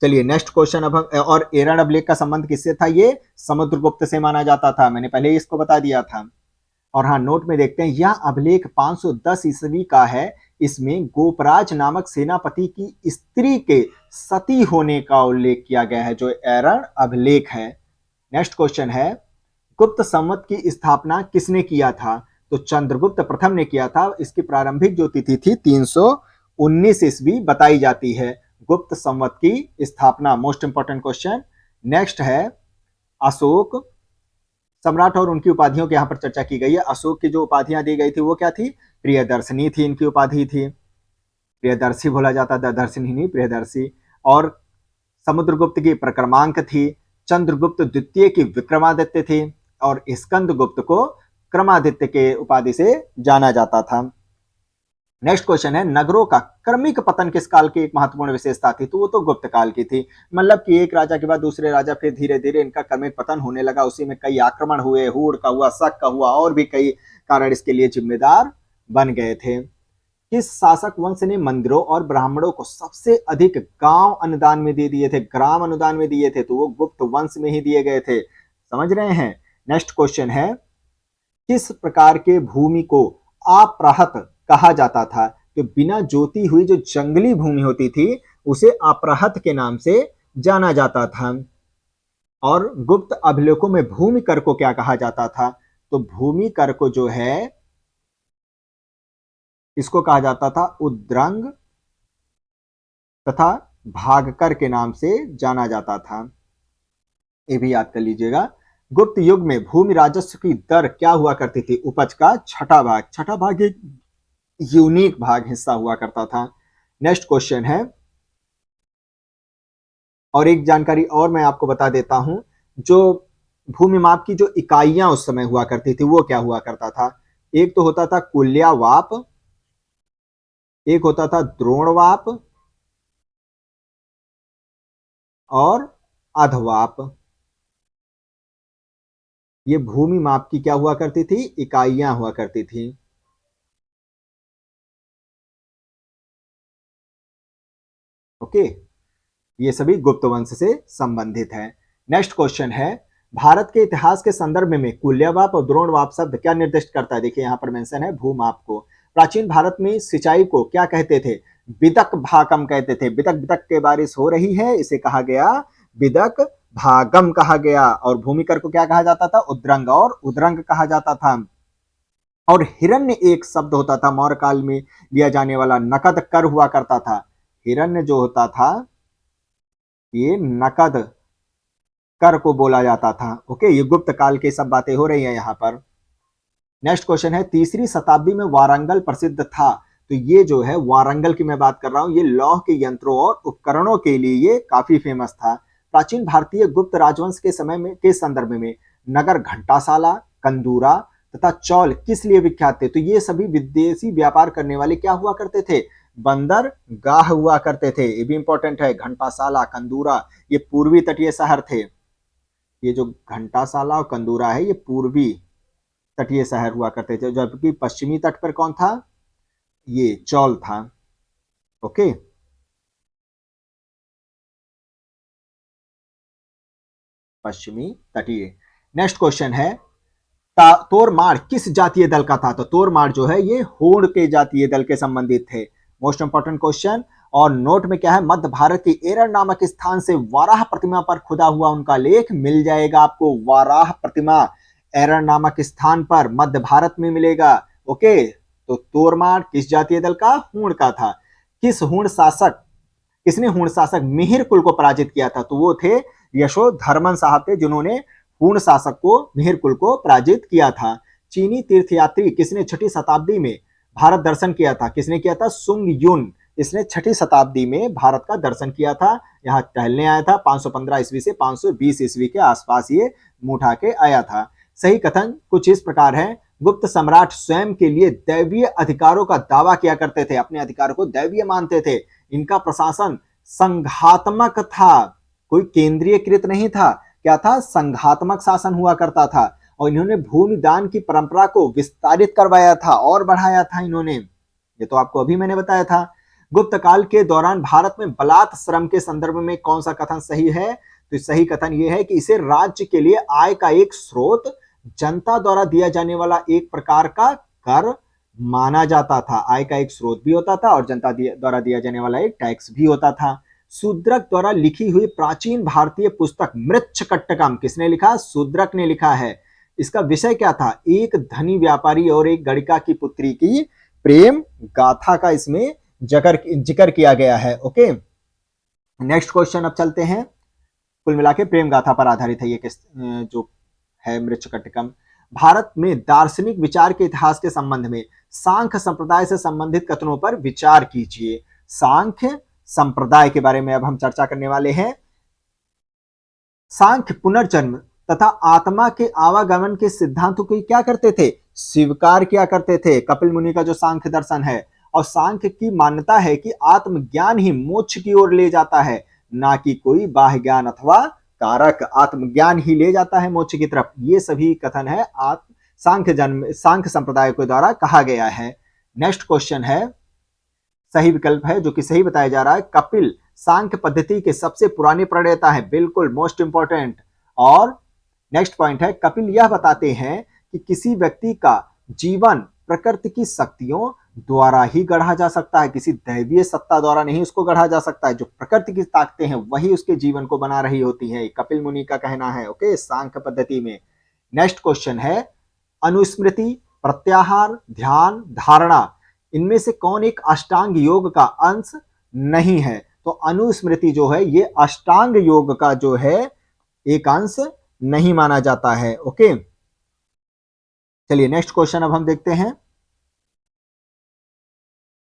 Speaker 1: चलिए नेक्स्ट क्वेश्चन अब हम, और एरण अभिलेख का संबंध किससे था? ये समुद्रगुप्त से माना जाता था, मैंने पहले ही इसको बता दिया था। और हाँ, नोट में देखते हैं, यह अभिलेख 510 ईस्वी का है। इसमें गोपराज नामक सेनापति की स्त्री के सती होने का उल्लेख किया गया है, जो एरण अभिलेख है। नेक्स्ट क्वेश्चन है, गुप्त संवत की स्थापना किसने किया था? तो चंद्रगुप्त प्रथम ने किया था। इसकी प्रारंभिक जो तिथि थी 319 ईस्वी बताई जाती है। गुप्त संवत की स्थापना, मोस्ट इंपॉर्टेंट क्वेश्चन। नेक्स्ट है, अशोक सम्राट और उनकी उपाधियों की यहाँ पर चर्चा की गई है। अशोक की जो उपाधियां दी गई थी वो क्या थी? प्रियदर्शनी थी, इनकी उपाधि थी। प्रियदर्शी बोला जाता था, दर्शनी नहीं, प्रियदर्शी। और समुद्रगुप्त की प्रक्रमांक थी। चंद्रगुप्त द्वितीय की विक्रमादित्य थी। और स्कंदगुप्त को क्रमादित्य के उपाधि से जाना जाता था। नेक्स्ट क्वेश्चन है, नगरों का क्रमिक पतन किस काल की एक महत्वपूर्ण विशेषता थी? तो वो तो गुप्त काल की थी। मतलब कि एक राजा के बाद दूसरे राजा, फिर धीरे धीरे इनका क्रमिक पतन होने लगा। उसी में कई आक्रमण हुए, हूड़ का हुआ, शक का हुआ, और भी कई कारण इसके लिए जिम्मेदार बन गए थे। किस शासक वंश ने मंदिरों और ब्राह्मणों को सबसे अधिक गांव अनुदान में दे दिए थे, ग्राम अनुदान में दिए थे? तो वो गुप्त वंश में ही दिए गए थे। समझ रहे हैं? नेक्स्ट क्वेश्चन है, किस प्रकार के भूमि को अप्रहत कहा जाता था? तो बिना जोती हुई जो जंगली भूमि होती थी उसे अप्रहत के नाम से जाना जाता था। और गुप्त अभिलेखों में भूमि कर को क्या कहा जाता था? तो भूमि कर को जो है इसको कहा जाता था उद्रंग तथा भागकर के नाम से जाना जाता था। ये भी याद कर लीजिएगा। गुप्त युग में भूमि राजस्व की दर क्या हुआ करती थी? उपज का छठा भाग। छठा भाग एक यूनिक भाग हिस्सा हुआ करता था। नेक्स्ट क्वेश्चन है, और एक जानकारी और मैं आपको बता देता हूं, जो भूमि माप की जो इकाइयां उस समय हुआ करती थी वो क्या हुआ करता था? एक तो होता था कुल्यावाप, एक होता था द्रोणवाप, और अधवाप। ये भूमि माप की क्या हुआ करती थी? इकाइयां हुआ करती थी। ओके, ये सभी गुप्त वंश से संबंधित है। नेक्स्ट क्वेश्चन है, भारत के इतिहास के संदर्भ में कुल्यावाप और द्रोणवाप शब्द क्या निर्दिष्ट करता है? देखिए यहां पर मेंशन है भूमाप को। प्राचीन भारत में सिंचाई को क्या कहते थे? विदक भाकम कहते थे। बिदक बिदक के बारिश हो रही है, इसे कहा गया विदक भागम कहा गया। और भूमिकर को क्या कहा जाता था? उद्रंग और उद्रंग कहा जाता था। और हिरण्य एक शब्द होता था, मौर्य काल में लिया जाने वाला, नकद कर हुआ करता था। हिरण्य जो होता था ये नकद कर को बोला जाता था। ओके, ये गुप्त काल की सब बातें हो रही हैं यहां पर। नेक्स्ट क्वेश्चन है, तीसरी शताब्दी में वारंगल प्रसिद्ध था। तो ये जो है वारंगल की मैं बात कर रहा हूं, ये लौह के यंत्रों और उपकरणों के लिए ये काफी फेमस था। प्राचीन भारतीय गुप्त राजवंश के समय में के संदर्भ में नगर घंटाशाला, कंदूरा तथा चौल किस लिए विख्यात थे? तो ये सभी विदेशी व्यापार करने वाले क्या हुआ करते थे? बंदरगाह हुआ करते थे। ये भी इंपॉर्टेंट है। घंटाशाला, कंदूरा ये पूर्वी तटीय शहर थे। ये जो घंटाशाला और कंदूरा है ये पूर्वी तटीय शहर हुआ करते थे, जबकि पश्चिमी तट पर कौन था? ये चौल था। ओके, पश्चिमी तटीय। नेक्स्ट क्वेश्चन है, तोरमाड़ किस जातीय दल का था? तो तोरमाड़ जो है ये होड़ के जातीय दल के संबंधित थे। Most important question. और नोट में क्या है, मध्य भारत की एरर नामक स्थान से वाराह प्रतिमा पर खुदा हुआ उनका लेख मिल जाएगा आपको। वाराह प्रतिमा एरर नामक स्थान पर मध्य भारत में मिलेगा। ओके, तो तोरमाड़ किस जातीय दल का? हूण का था। किसने हूण शासक मिहिर कुल को पराजित किया था? तो वो थे यशोधर्मन साहब थे, जिन्होंने हूण शासक को मिहिर कुल को पराजित किया था। चीनी तीर्थयात्री किसने छठी शताब्दी में भारत दर्शन किया था? किसने किया था? सुंग युन। इसने छठी शताब्दी में भारत का दर्शन किया था, यहाँ टहलने आया था। 515 ईस्वी से 520 ईस्वी के आसपास ये मुंह उठा के आया था। सही कथन कुछ इस प्रकार है, गुप्त सम्राट स्वयं के लिए दैवीय अधिकारों का दावा किया करते थे, अपने अधिकारों को दैवीय मानते थे। इनका प्रशासन संघात्मक था, कोई केंद्रीयकृत नहीं था। क्या था, संघात्मक शासन हुआ करता था, और इन्होंने भूमि दान की परंपरा को विस्तारित करवाया था और बढ़ाया था इन्होंने। ये तो आपको अभी मैंने बताया था। गुप्त काल के दौरान भारत में बलात् श्रम के संदर्भ में कौन सा कथन सही है? तो सही कथन यह है कि इसे राज्य के लिए आय का एक स्रोत, जनता द्वारा दिया जाने वाला एक प्रकार का कर माना जाता था। आय का एक स्रोत भी होता था और जनता द्वारा दिया जाने वाला एक टैक्स भी होता था। शूद्रक द्वारा लिखी हुई प्राचीन भारतीय पुस्तक मृच्छकट्टकम किसने लिखा? शूद्रक ने लिखा है। इसका विषय क्या था? एक धनी व्यापारी और एक गणिका की पुत्री की प्रेम गाथा का इसमें जिक्र किया गया है। ओके, नेक्स्ट क्वेश्चन अब चलते हैं। कुल मिला के प्रेम गाथा पर आधारित है ये जो है मृच्छकट्टकम। भारत में दार्शनिक विचार के इतिहास के संबंध में सांख्य संप्रदाय से संबंधित कथनों पर विचार कीजिए। सांख्य संप्रदाय के बारे में अब हम चर्चा करने वाले हैं। सांख्य पुनर्जन्म तथा आत्मा के आवागमन के सिद्धांतों को क्या करते थे? स्वीकार किया करते थे। कपिल मुनि का जो सांख्य दर्शन है, और सांख्य की मान्यता है कि आत्मज्ञान ही मोक्ष की ओर ले जाता है, ना कि कोई बाह्य ज्ञान अथवा कारक। आत्मज्ञान ही ले जाता है मोक्ष की तरफ। ये सभी कथन है सांख्य संप्रदाय के द्वारा कहा गया है। नेक्स्ट क्वेश्चन है, सही विकल्प है जो कि सही बताया जा रहा है। कपिल सांख्य पद्धति के सबसे पुराने प्रणेता है, बिल्कुल मोस्ट इंपॉर्टेंट। और नेक्स्ट पॉइंट है, कपिल यह बताते हैं कि किसी व्यक्ति का जीवन प्रकृति की शक्तियों द्वारा ही गढ़ा जा सकता है, किसी दैवीय सत्ता द्वारा नहीं उसको गढ़ा जा सकता है। जो प्रकृति की ताकतें हैं वही उसके जीवन को बना रही होती है, कपिल मुनि का कहना है। ओके, सांख्य पद्धति में। नेक्स्ट क्वेश्चन है, अनुस्मृति, प्रत्याहार, ध्यान, धारणा, इनमें से कौन एक अष्टांग योग का अंश नहीं है? तो अनुस्मृति जो है ये अष्टांग योग का जो है एक अंश नहीं माना जाता है। ओके, चलिए नेक्स्ट क्वेश्चन अब हम देखते हैं।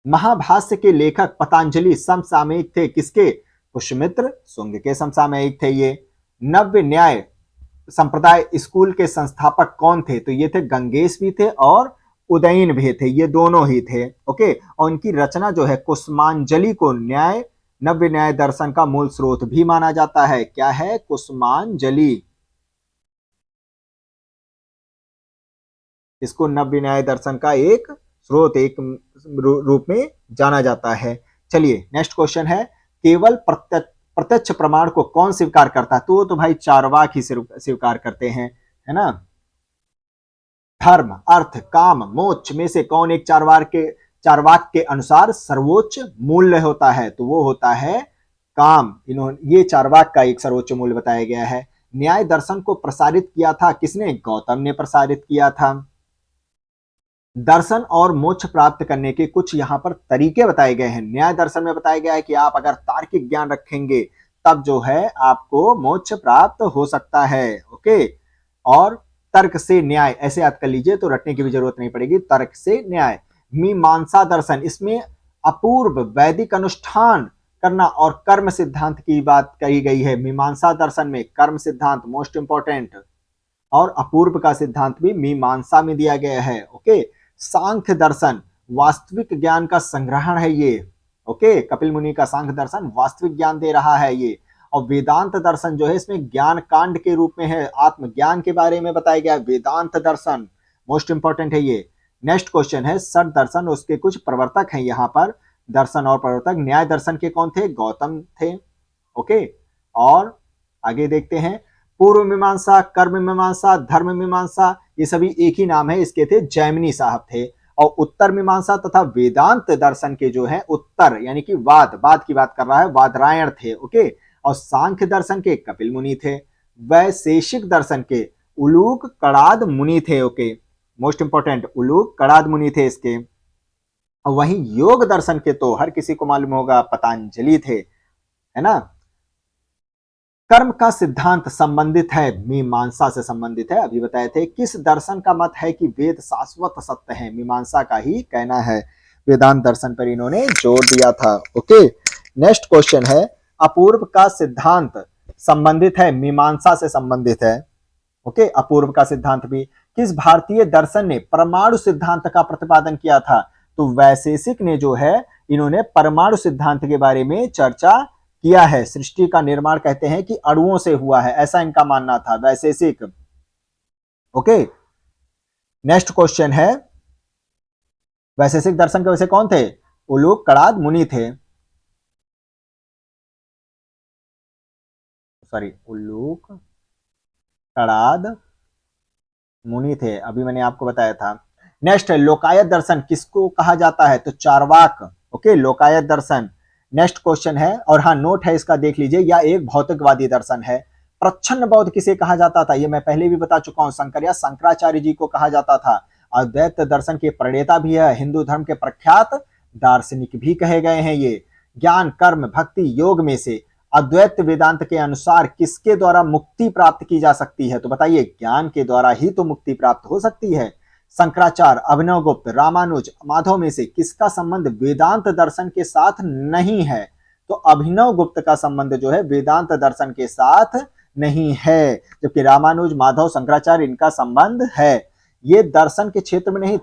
Speaker 1: महाभाष्य के लेखक पतंजलि समसामयिक थे किसके? पुष्यमित्र शुंग के समसामयिक थे ये। नव्य न्याय संप्रदाय स्कूल के संस्थापक कौन थे? तो ये थे गंगेश भी थे और उदयन भी थे, ये दोनों ही थे। ओके, और उनकी रचना जो है कुसुमांजलि को नव्य न्याय दर्शन का मूल स्रोत भी माना जाता है। क्या है? कुसुमांजलि। इसको नव्य न्याय दर्शन का एक स्रोत, एक रूप में जाना जाता है। चलिए नेक्स्ट क्वेश्चन है, केवल प्रत्यक्ष प्रमाण को कौन स्वीकार करता है? तो भाई चारवाक ही स्वीकार करते हैं, है ना। धर्म, अर्थ, काम, मोक्ष में से कौन एक चारवाक के अनुसार सर्वोच्च मूल्य होता है? तो वो होता है काम। ये चारवाक का एक सर्वोच्च मूल्य बताया गया है। न्याय दर्शन को प्रसारित किया था किसने? गौतम ने प्रसारित किया था। दर्शन और मोक्ष प्राप्त करने के कुछ यहाँ पर तरीके बताए गए हैं। न्याय दर्शन में बताया गया है कि आप अगर तार्किक ज्ञान रखेंगे तब जो है आपको मोक्ष प्राप्त हो सकता है। ओके, और तर्क से न्याय, ऐसे याद कर लीजिए तो रटने की भी जरूरत नहीं पड़ेगी। तर्क से न्याय। मीमांसा दर्शन, इसमें अपूर्व वैदिक अनुष्ठान करना और कर्म सिद्धांत की बात कही गई है। मीमांसा दर्शन में कर्म सिद्धांत मोस्ट इंपॉर्टेंट, और अपूर्व का सिद्धांत भी मीमांसा में दिया गया है। ओके, सांख्य दर्शन वास्तविक ज्ञान का संग्रहण है ये। ओके, कपिल मुनि का सांख्य दर्शन वास्तविक ज्ञान दे रहा है ये। और वेदांत दर्शन जो है इसमें ज्ञान कांड के रूप में है, आत्मज्ञान के बारे में बताया गया। वेदांत दर्शन मोस्ट इंपॉर्टेंट है ये। नेक्स्ट क्वेश्चन है, षट दर्शन, उसके कुछ प्रवर्तक हैं यहाँ पर। दर्शन और प्रवर्तक, न्याय दर्शन के कौन थे? गौतम थे। ओके, और आगे देखते हैं, पूर्व मीमांसा, कर्म मीमांसा, धर्म मीमांसा, ये सभी एक ही नाम है इसके, थे जैमिनी साहब थे। और उत्तर मीमांसा तथा वेदांत दर्शन के जो है उत्तर यानी कि वाद की बात कर रहा है, वादरायण थे। ओके, और सांख्य दर्शन के कपिल मुनि थे। वैशेषिक दर्शन के उलूक कड़ाद मुनि थे। ओके, मोस्ट इंपॉर्टेंट, उलूक कड़ाद मुनि थे इसके। वहीं योग दर्शन के तो हर किसी को मालूम होगा पतंजलि थे, है ना। कर्म का सिद्धांत संबंधित है, मीमांसा से संबंधित है, अभी बताए थे। किस दर्शन का मत है कि वेद शाश्वत सत्य है? मीमांसा का ही कहना है। वेदांत दर्शन पर इन्होंने जोर दिया था। ओके, नेक्स्ट क्वेश्चन है, अपूर्व का सिद्धांत संबंधित है, मीमांसा से संबंधित है। ओके, अपूर्व का सिद्धांत भी। किस भारतीय दर्शन ने परमाणु सिद्धांत का प्रतिपादन किया था? तो वैशेषिक ने जो है इन्होंने परमाणु सिद्धांत के बारे में चर्चा किया है। सृष्टि का निर्माण कहते हैं कि अणुओं से हुआ है, ऐसा इनका मानना था, वैशेषिक। ओके, नेक्स्ट क्वेश्चन है, वैशेषिक दर्शन के वैसे कौन थे? उलूक कड़ाद मुनि थे। सॉरी, उल्लूक कड़ाद मुनि थे, अभी मैंने आपको बताया था। नेक्स्ट है लोकायत दर्शन, किसको कहा जाता है? तो चारवाक। ओके, लोकायत दर्शन। नेक्स्ट क्वेश्चन है, और हाँ नोट है इसका, देख लीजिए, यह एक भौतिकवादी दर्शन है। प्रच्छन्न बौद्ध किसे कहा जाता था? ये मैं पहले भी बता चुका हूं, शंकराचार्य जी को कहा जाता था। अद्वैत दर्शन के प्रणेता भी है, हिंदू धर्म के प्रख्यात दार्शनिक भी कहे गए हैं ये। ज्ञान कर्म भक्ति योग में से अद्वैत वेदांत के अनुसार किसके द्वारा मुक्ति प्राप्त की जा सकती है? तो बताइए, ज्ञान के द्वारा ही तो मुक्ति प्राप्त हो सकती है। शंकराचार्य, अभिनवगुप्त, रामानुज, माधव में से किसका संबंध वेदांत दर्शन के साथ नहीं है? तो अभिनवगुप्त का संबंध जो है वेदांत दर्शन के साथ नहीं है, जबकि रामानुज, माधव, शंकराचार्य इनका संबंध है। ये दर्शन के क्षेत्र में नहीं,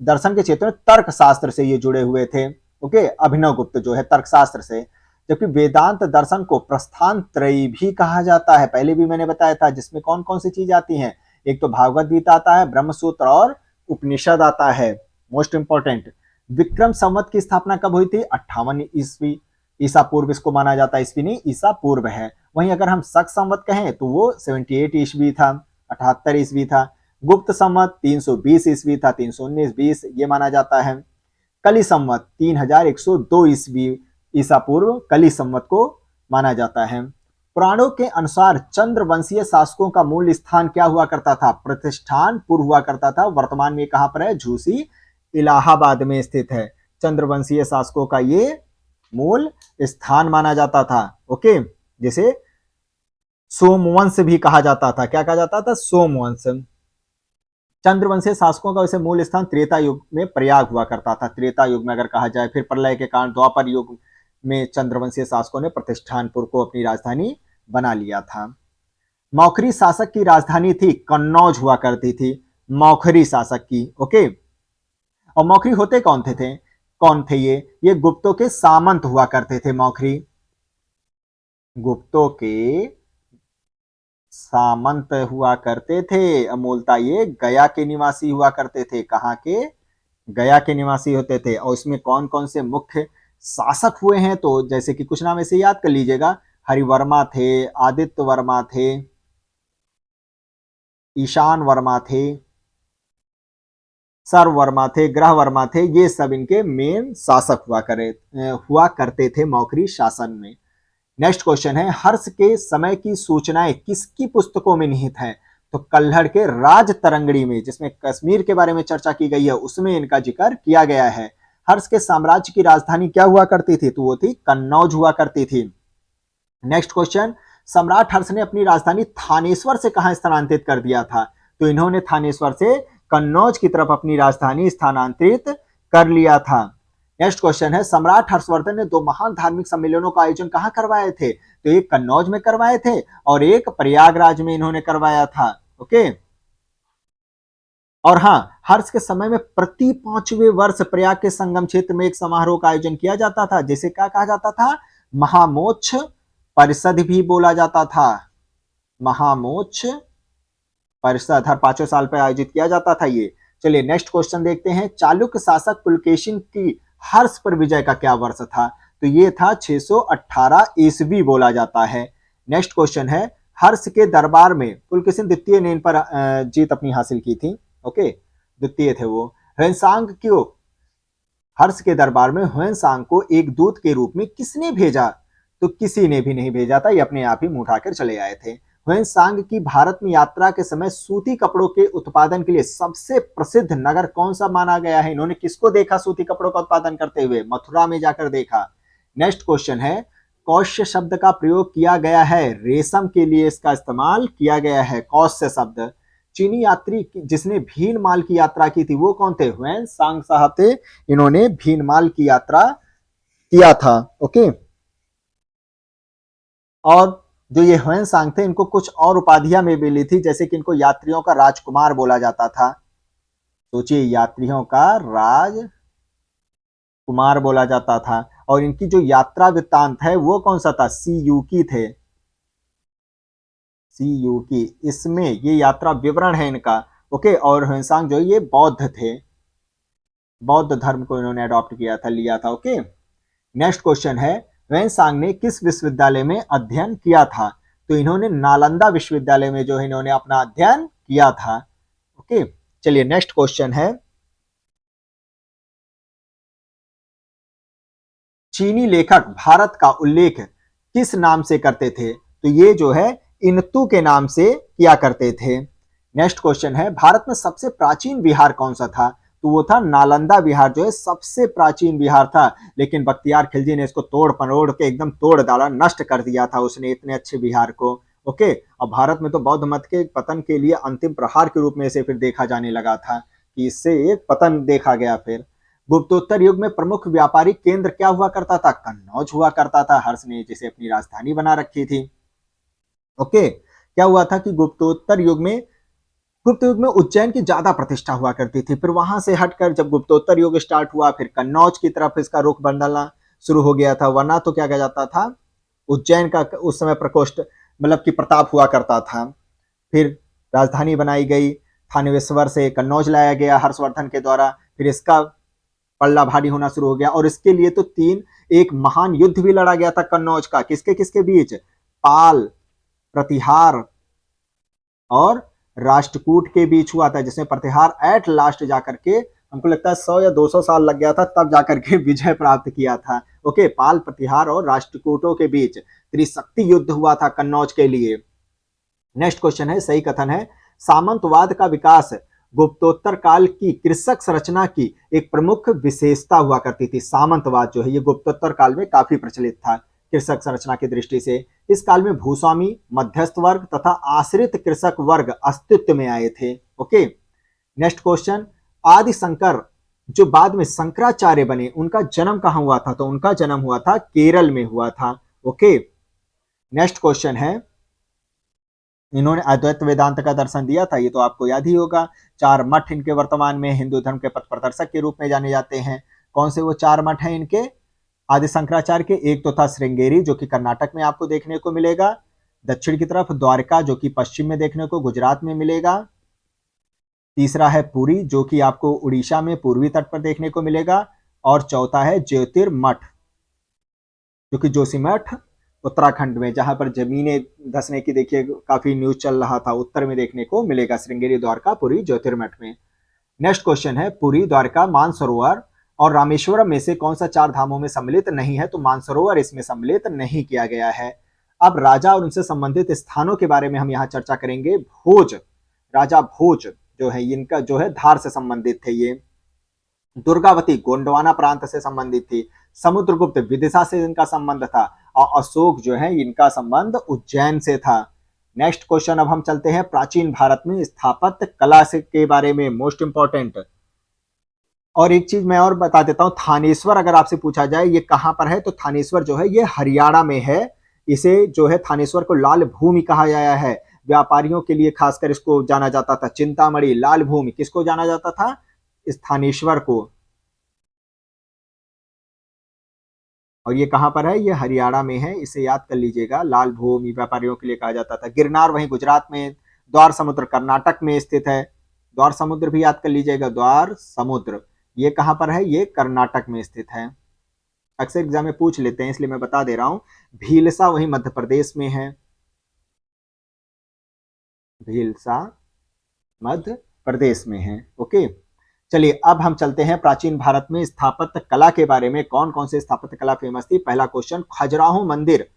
Speaker 1: दर्शन के क्षेत्र में तर्क शास्त्र से ये जुड़े हुए थे। ओके, अभिनवगुप्त जो है तर्क शास्त्र से, जबकि वेदांत दर्शन को प्रस्थान त्रयी भी कहा जाता है, पहले भी मैंने बताया था, जिसमें कौन कौन सी चीज आती हैं? एक तो भागवत गीता आता है, ब्रह्मसूत्र और उपनिषद आता है। मोस्ट इंपॉर्टेंट, विक्रम संवत की स्थापना कब हुई थी? 58 ईस्वी, ईसा पूर्व इसको माना जाता है, ईस्वी नहीं, ईसा पूर्व है। वहीं अगर हम शक संवत कहें तो वो 78 ईस्वी था, 78 ईस्वी था। गुप्त संवत 320 ईस्वी था, 319 20 ये माना जाता है। कली संवत 3102 ईस्वी ईसा पूर्व कली संवत को माना जाता है। पुराणों के अनुसार चंद्रवंशीय शासकों का मूल स्थान क्या हुआ करता था? प्रतिष्ठानपुर हुआ करता था। वर्तमान में कहां पर है? झूसी, इलाहाबाद में स्थित है। चंद्रवंशीय शासकों का ये मूल स्थान माना जाता था। ओके, जिसे सोमवंश भी कहा जाता था। क्या कहा जाता था? सोमवंश। चंद्रवंशीय शासकों का वैसे मूल स्थान त्रेता युग में प्रयाग हुआ करता था, त्रेता युग में अगर कहा जाए। फिर प्रलय के कारण द्वापर युग में चंद्रवंशीय शासकों ने प्रतिष्ठानपुर को अपनी राजधानी बना लिया था। मौखरी शासक की राजधानी थी कन्नौज हुआ करती थी, मौखरी शासक की। ओके, और मौखरी होते कौन थे ये गुप्तों के सामंत हुआ करते थे। मौखरी गुप्तों के सामंत हुआ करते थे। अमूलता ये गया के निवासी हुआ करते थे। कहां के? गया के निवासी होते थे। और इसमें कौन कौन से मुख्य शासक हुए हैं? तो जैसे कि कुछ नाम ऐसे याद कर लीजिएगा, हरिवर्मा थे, आदित्य वर्मा थे, ईशान वर्मा थे, सर्व वर्मा थे, ग्रह वर्मा थे। ये सब इनके मेन शासक हुआ करते थे मौखरी शासन में। नेक्स्ट क्वेश्चन है, हर्ष के समय की सूचनाएं किसकी पुस्तकों में निहित हैं? तो कल्हड़ के राज तरंगड़ी में, जिसमें कश्मीर के बारे में चर्चा की गई है, उसमें इनका जिक्र किया गया है। हर्ष के साम्राज्य की राजधानी क्या हुआ करती थी? तो वो थी कन्नौज हुआ करती थी। नेक्स्ट क्वेश्चन, सम्राट हर्ष ने अपनी राजधानी थानेश्वर से कहां स्थानांतरित कर दिया था? तो इन्होंने थानेश्वर से कन्नौज की तरफ अपनी राजधानी स्थानांतरित कर लिया था। नेक्स्ट क्वेश्चन है, सम्राट हर्षवर्धन ने दो महान धार्मिक सम्मेलनों का आयोजन कहां करवाए थे? तो एक कन्नौज में करवाए थे और एक प्रयागराज में इन्होंने करवाया था। ओके, और हाँ, हर्ष के समय में प्रति 5वें वर्ष प्रयाग के संगम क्षेत्र में एक समारोह का आयोजन किया जाता था, जिसे क्या कहा जाता था? महामोक्ष परिषद भी बोला जाता था। महामोक्ष परिषद हर 5 साल पर आयोजित किया जाता था ये। चलिए नेक्स्ट क्वेश्चन देखते हैं, चालुक्य शासक पुलकेशिन की हर्ष पर विजय का क्या वर्ष था? तो ये था 618 ईस्वी बोला जाता है। नेक्स्ट क्वेश्चन है, हर्ष के दरबार में पुलकेशिन द्वितीय ने इन पर जीत अपनी हासिल की थी। ओके, द्वितीय थे वो। ह्वेनसांग क्यों हर्ष के दरबार में ह्वेनसांग को एक दूत के रूप में किसने भेजा? तो किसी ने भी नहीं भेजा था, ये अपने आप ही मुंह उठाकर चले आए थे। ह्वेनसांग की भारत में यात्रा के समय सूती कपड़ों के उत्पादन के लिए सबसे प्रसिद्ध नगर कौन सा माना गया है? इन्होंने किसको देखा सूती कपड़ों का उत्पादन करते हुए? मथुरा में जाकर देखा। नेक्स्ट क्वेश्चन है, कौश्य शब्द का प्रयोग किया गया है, रेशम के लिए इसका इस्तेमाल किया गया है, कौश्य शब्द। चीनी यात्री जिसने भीनमाल की यात्रा की थी वो कौन थे? ह्वेनसांग साहब थे, इन्होंने भीनमाल की यात्रा किया था। ओके, और जो ये ह्वेनसांग थे, इनको कुछ और उपाधियां में मिली थी, जैसे कि इनको यात्रियों का राजकुमार बोला जाता था। सोचिए, यात्रियों का राजकुमार बोला जाता था। और इनकी जो यात्रा वृत्तांत है वो कौन सा था, सी यू की थे, सी यू की, इसमें ये यात्रा विवरण है इनका। ओके, और ह्वेनसांग जो ये बौद्ध थे, बौद्ध धर्म को इन्होंने अडॉप्ट किया था, लिया था। ओके, नेक्स्ट क्वेश्चन है, ह्वेनसांग ने किस विश्वविद्यालय में अध्ययन किया था? तो इन्होंने नालंदा विश्वविद्यालय में जो है इन्होंने अपना अध्ययन किया था। ओके, चलिए नेक्स्ट क्वेश्चन है, चीनी लेखक भारत का उल्लेख किस नाम से करते थे? तो ये जो है इनतू के नाम से किया करते थे। नेक्स्ट क्वेश्चन है, भारत में सबसे प्राचीन विहार कौन सा था? तो वो था नालंदा विहार, जो है सबसे प्राचीन विहार था, लेकिन बख्तियार खिलजी ने इसको तोड़ मरोड़ के एकदम तोड़ डाला, नष्ट कर दिया था उसने इतने अच्छे विहार को। ओके, अब भारत में तो बौद्ध मत के पतन के लिए अंतिम प्रहार के रूप में इसे फिर देखा जाने लगा था, कि इससे एक पतन देखा गया। फिर गुप्तोत्तर युग में प्रमुख व्यापारिक केंद्र क्या हुआ करता था? कन्नौज हुआ करता था, हर्ष ने जिसे अपनी राजधानी बना रखी थी। ओके, क्या हुआ था कि गुप्त युग में उज्जैन की ज्यादा प्रतिष्ठा हुआ करती थी, फिर वहां से हटकर जब गुप्तोत्तर युग स्टार्ट हुआ, फिर कन्नौज की तरफ इसका रुख बदलना शुरू हो गया था, वरना तो क्या कहा जाता था, उज्जैन का उस समय प्रकोष्ठ मतलब कि प्रताप हुआ करता था। फिर राजधानी बनाई गई, थानेश्वर से कन्नौज लाया गया हर्षवर्धन के द्वारा, फिर इसका पल्ला भारी होना शुरू हो गया, और इसके लिए तो एक महान युद्ध भी लड़ा गया था कन्नौज का, किसके किसके बीच, पाल, प्रतिहार और राष्ट्रकूट के बीच हुआ था, जिसमें प्रतिहार एट लास्ट जाकर के, हमको लगता है 100 या 200 साल लग गया था, तब जाकर के विजय प्राप्त किया था। ओके, पाल, प्रतिहार और राष्ट्रकूटों के बीच त्रिशक्ति युद्ध हुआ था कन्नौज के लिए। नेक्स्ट क्वेश्चन है, सही कथन है, सामंतवाद का विकास गुप्तोत्तर काल की कृषक संरचना की एक प्रमुख विशेषता हुआ करती थी। सामंतवाद जो है ये गुप्तोत्तर काल में काफी प्रचलित था कृषक संरचना की दृष्टि से। इस काल में भूस्वामी, मध्यस्थ वर्ग तथा आश्रित कृषक वर्ग अस्तित्व में आए थे। ओके, नेक्स्ट क्वेश्चन, आदि शंकर जो बाद में शंकराचार्य बने, उनका जन्म कहां हुआ था? तो उनका जन्म हुआ था केरल में हुआ था। ओके, नेक्स्ट क्वेश्चन है, इन्होंने अद्वैत वेदांत का दर्शन दिया था, ये तो आपको याद ही होगा। 4 मठ इनके वर्तमान में हिंदू धर्म के पथ प्रदर्शक के रूप में जाने जाते हैं। कौन से वो 4 मठ हैं इनके आदि शंकराचार्य के? एक तो था श्रृंगेरी, जो कि कर्नाटक में आपको देखने को मिलेगा, दक्षिण की तरफ द्वारका, जो कि पश्चिम में देखने को गुजरात में मिलेगा, तीसरा है पुरी, जो कि आपको उड़ीसा में पूर्वी तट पर देखने को मिलेगा, और चौथा है ज्योतिर्मठ, जो कि जोशीमठ उत्तराखंड में, जहां पर जमीनें धंसने की देखिए काफी न्यूज चल रहा था, उत्तर में देखने को मिलेगा, श्रृंगेरी, द्वारका, पुरी, ज्योतिर्मठ में। नेक्स्ट क्वेश्चन है, पुरी, द्वारका, मानसरोवर और रामेश्वरम में से कौन सा 4 धामों में सम्मिलित नहीं है? तो मानसरोवर इसमें सम्मिलित नहीं किया गया है। अब राजा और उनसे संबंधित स्थानों के बारे में हम यहाँ चर्चा करेंगे। भोज, राजा भोज जो है इनका जो है धार से संबंधित थे ये। दुर्गावती गोंडवाना प्रांत से संबंधित थी। समुद्रगुप्त विदिशा से इनका संबंध था, और अशोक जो है इनका संबंध उज्जैन से था। नेक्स्ट क्वेश्चन, अब हम चलते हैं प्राचीन भारत में स्थापत्य कला से के बारे में, मोस्ट इंपॉर्टेंट। और एक चीज मैं और बता देता हूं, थानेश्वर अगर आपसे पूछा जाए ये कहां पर है, तो थानेश्वर जो है ये हरियाणा में है। इसे जो है थानेश्वर को लाल भूमि कहा गया है। व्यापारियों के लिए खासकर इसको जाना जाता था, चिंतामणि, लाल भूमि, किसको जाना जाता था? इस थानेश्वर को। और ये कहां पर है? ये हरियाणा में है, इसे याद कर लीजिएगा, लाल भूमि व्यापारियों के लिए कहा जाता था। गिरनार वहीं गुजरात में, द्वार समुद्र कर्नाटक में स्थित है। द्वार समुद्र भी याद कर लीजिएगा, द्वार समुद्र ये कहां पर है? ये कर्नाटक में स्थित है। अक्सर एग्जाम में पूछ लेते हैं, इसलिए मैं बता दे रहा हूं। भीलसा वहीं मध्य प्रदेश में है, भीलसा मध्य प्रदेश में है। ओके, चलिए अब हम चलते हैं प्राचीन भारत में स्थापत्य कला के बारे में। कौन कौन से स्थापत्य कला फेमस थी? पहला क्वेश्चन, खजुराहो मंदिर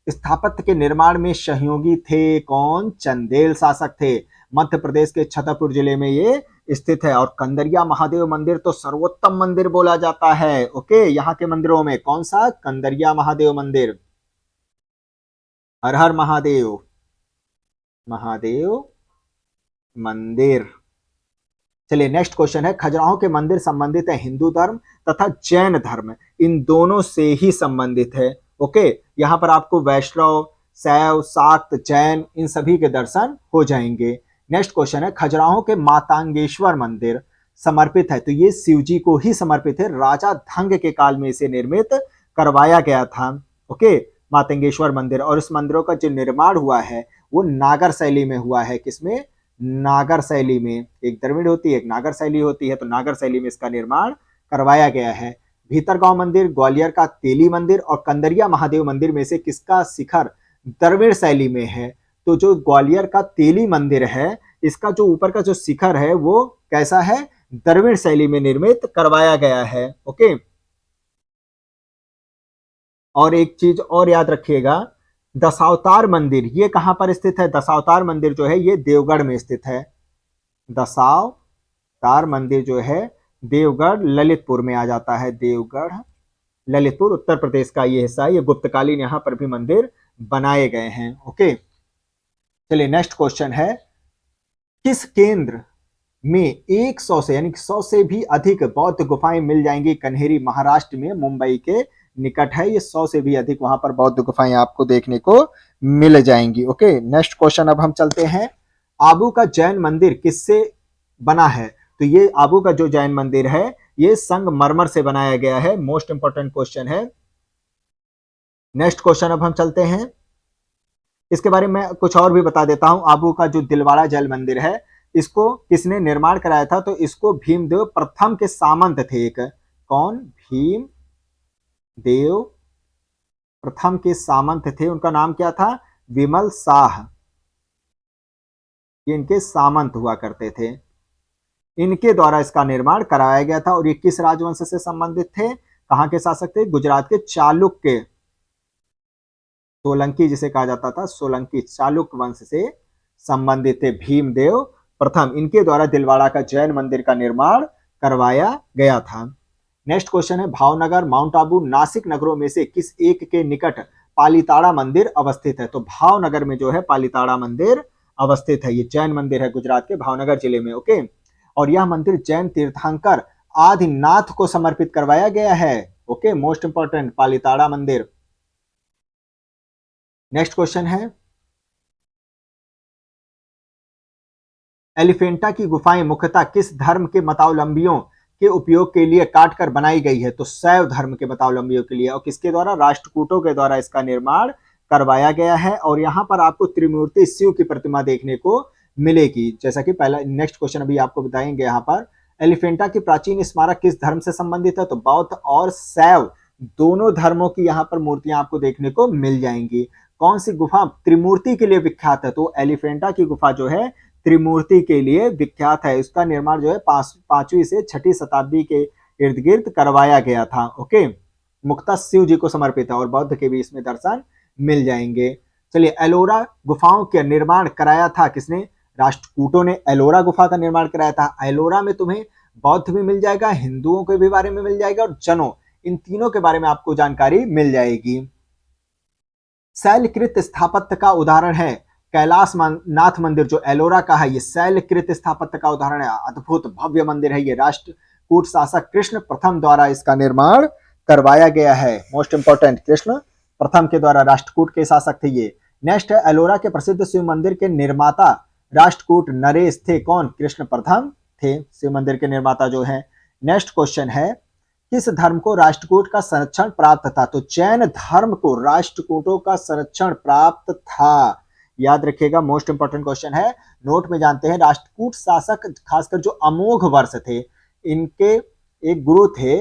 Speaker 1: स्थापत्य के निर्माण में सहयोगी थे कौन? चंदेल शासक थे। मध्य प्रदेश के छतरपुर जिले में ये स्थित है। और कंदरिया महादेव मंदिर तो सर्वोत्तम मंदिर बोला जाता है। ओके, यहाँ के मंदिरों में कौन सा? कंदरिया महादेव मंदिर। हर हर महादेव, महादेव मंदिर। चलिए नेक्स्ट क्वेश्चन है, खजुराहो के मंदिर संबंधित है हिंदू धर्म तथा जैन धर्म, इन दोनों से ही संबंधित है। ओके, यहाँ पर आपको वैष्णव, शैव, शाक्त, जैन इन सभी के दर्शन हो जाएंगे। नेक्स्ट क्वेश्चन है, खजुराहो के मातंगेश्वर मंदिर समर्पित है, तो ये शिव जी को ही समर्पित है। राजा धंग के काल में इसे निर्मित करवाया गया था। ओके, मातंगेश्वर मंदिर, और इस मंदिरों का जो निर्माण हुआ है वो नागर शैली में हुआ है। किसमें? नागर शैली में। एक द्रविड़ होती है, एक नागर शैली होती है, तो नागर शैली में इसका निर्माण करवाया गया है। भीतरगांव मंदिर, ग्वालियर का तेली मंदिर और कंदरिया महादेव मंदिर में से किसका शिखर द्रविड़ शैली में है? तो जो ग्वालियर का तेली मंदिर है, इसका जो ऊपर का जो शिखर है वो कैसा है? द्रविड़ शैली में निर्मित करवाया गया है। ओके, और एक चीज और याद रखिएगा, दशावतार मंदिर ये कहां पर स्थित है? दशावतार मंदिर जो है ये देवगढ़ में स्थित है। दशावतार मंदिर जो है देवगढ़ ललितपुर में आ जाता है। देवगढ़ ललितपुर उत्तर प्रदेश का ये हिस्सा है। ये गुप्तकालीन यहां पर भी मंदिर बनाए गए हैं। ओके, चलिए नेक्स्ट क्वेश्चन है, किस केंद्र में 100 से यानी 100 से भी अधिक बौद्ध गुफाएं मिल जाएंगी? कन्हेरी महाराष्ट्र में, मुंबई के निकट है ये। 100 से भी अधिक वहां पर बौद्ध गुफाएं आपको देखने को मिल जाएंगी। ओके, नेक्स्ट क्वेश्चन अब हम चलते हैं, आबू का जैन मंदिर किससे बना है? तो ये आबू का जो जैन मंदिर है ये संगमरमर से बनाया गया है। मोस्ट इंपोर्टेंट क्वेश्चन है। नेक्स्ट क्वेश्चन अब हम चलते हैं, इसके बारे में कुछ और भी बता देता हूं। आबू का जो दिलवाड़ा जल मंदिर है इसको किसने निर्माण कराया था? तो इसको भीमदेव प्रथम के सामंत थे। एक कौन? भीम देव प्रथम के सामंत थे, उनका नाम क्या था? विमल शाह। ये इनके सामंत हुआ करते थे, इनके द्वारा इसका निर्माण कराया गया था। और ये किस राजवंश से संबंधित थे? कहां के शासक थे? गुजरात के चालुक्य, सोलंकी जिसे कहा जाता था, सोलंकी चालुक्य वंश से संबंधित थे भीमदेव प्रथम। इनके द्वारा दिलवाड़ा का जैन मंदिर का निर्माण करवाया गया था। नेक्स्ट क्वेश्चन है, भावनगर, माउंट आबू, नासिक नगरों में से किस एक के निकट पालीताड़ा मंदिर अवस्थित है? तो भावनगर में जो है पालीताड़ा मंदिर अवस्थित है। ये जैन मंदिर है गुजरात के भावनगर जिले में। ओके, और यह मंदिर जैन तीर्थंकर आदिनाथ को समर्पित करवाया गया है। ओके, मोस्ट इंपोर्टेंट पालीताड़ा मंदिर। नेक्स्ट क्वेश्चन है, एलिफेंटा की गुफाएं मुख्यतः किस धर्म के मतावलंबियों के उपयोग के लिए काटकर बनाई गई है? तो शैव धर्म के मतावलंबियों के लिए। और किसके द्वारा? राष्ट्रकूटों के द्वारा इसका निर्माण करवाया गया है। और यहां पर आपको त्रिमूर्ति शिव की प्रतिमा देखने को मिलेगी, जैसा कि पहला नेक्स्ट क्वेश्चन अभी आपको बताएंगे। यहाँ पर एलिफेंटा की प्राचीन स्मारक किस धर्म से संबंधित है? तो बौद्ध और शैव दोनों धर्मों की यहाँ पर मूर्तियां आपको देखने को मिल जाएंगी। कौन सी गुफा त्रिमूर्ति के लिए विख्यात है? तो एलिफेंटा की गुफा जो है त्रिमूर्ति के लिए विख्यात है। इसका निर्माण जो है 5वीं से 6वीं शताब्दी के इर्द गिर्द करवाया गया था। ओके, मुख्यतः शिव जी को समर्पित है और बौद्ध के भी इसमें दर्शन मिल जाएंगे। चलिए, एलोरा गुफाओं का निर्माण कराया था किसने? राष्ट्रकूटों ने एलोरा गुफा का निर्माण कराया था। एलोरा में तुम्हें बौद्ध भी मिल जाएगा, हिंदुओं के भी बारे में मिल जाएगा और जैनों, इन तीनों के बारे में आपको जानकारी मिल जाएगी। शैलकृत स्थापत्य का उदाहरण है कैलाश नाथ मंदिर, जो एलोरा का है, ये शैलकृत स्थापत्य का उदाहरण है। अद्भुत भव्य मंदिर है ये। राष्ट्रकूट शासक कृष्ण प्रथम द्वारा इसका निर्माण करवाया गया है। मोस्ट इंपोर्टेंट, कृष्ण प्रथम के द्वारा, राष्ट्रकूट के शासक थे ये। नेक्स्ट है, एलोरा के प्रसिद्ध शिव मंदिर के निर्माता राष्ट्रकूट नरेश थे। कौन? कृष्ण प्रथम थे शिव मंदिर के निर्माता जो है। नेक्स्ट क्वेश्चन है, किस धर्म को राष्ट्रकूट का संरक्षण प्राप्त था? तो जैन धर्म को राष्ट्रकूटों का संरक्षण प्राप्त था। याद रखिएगा, मोस्ट इंपोर्टेंट क्वेश्चन है, नोट में जानते हैं। राष्ट्रकूट शासक खासकर जो अमोघ वर्ष थे, इनके एक गुरु थे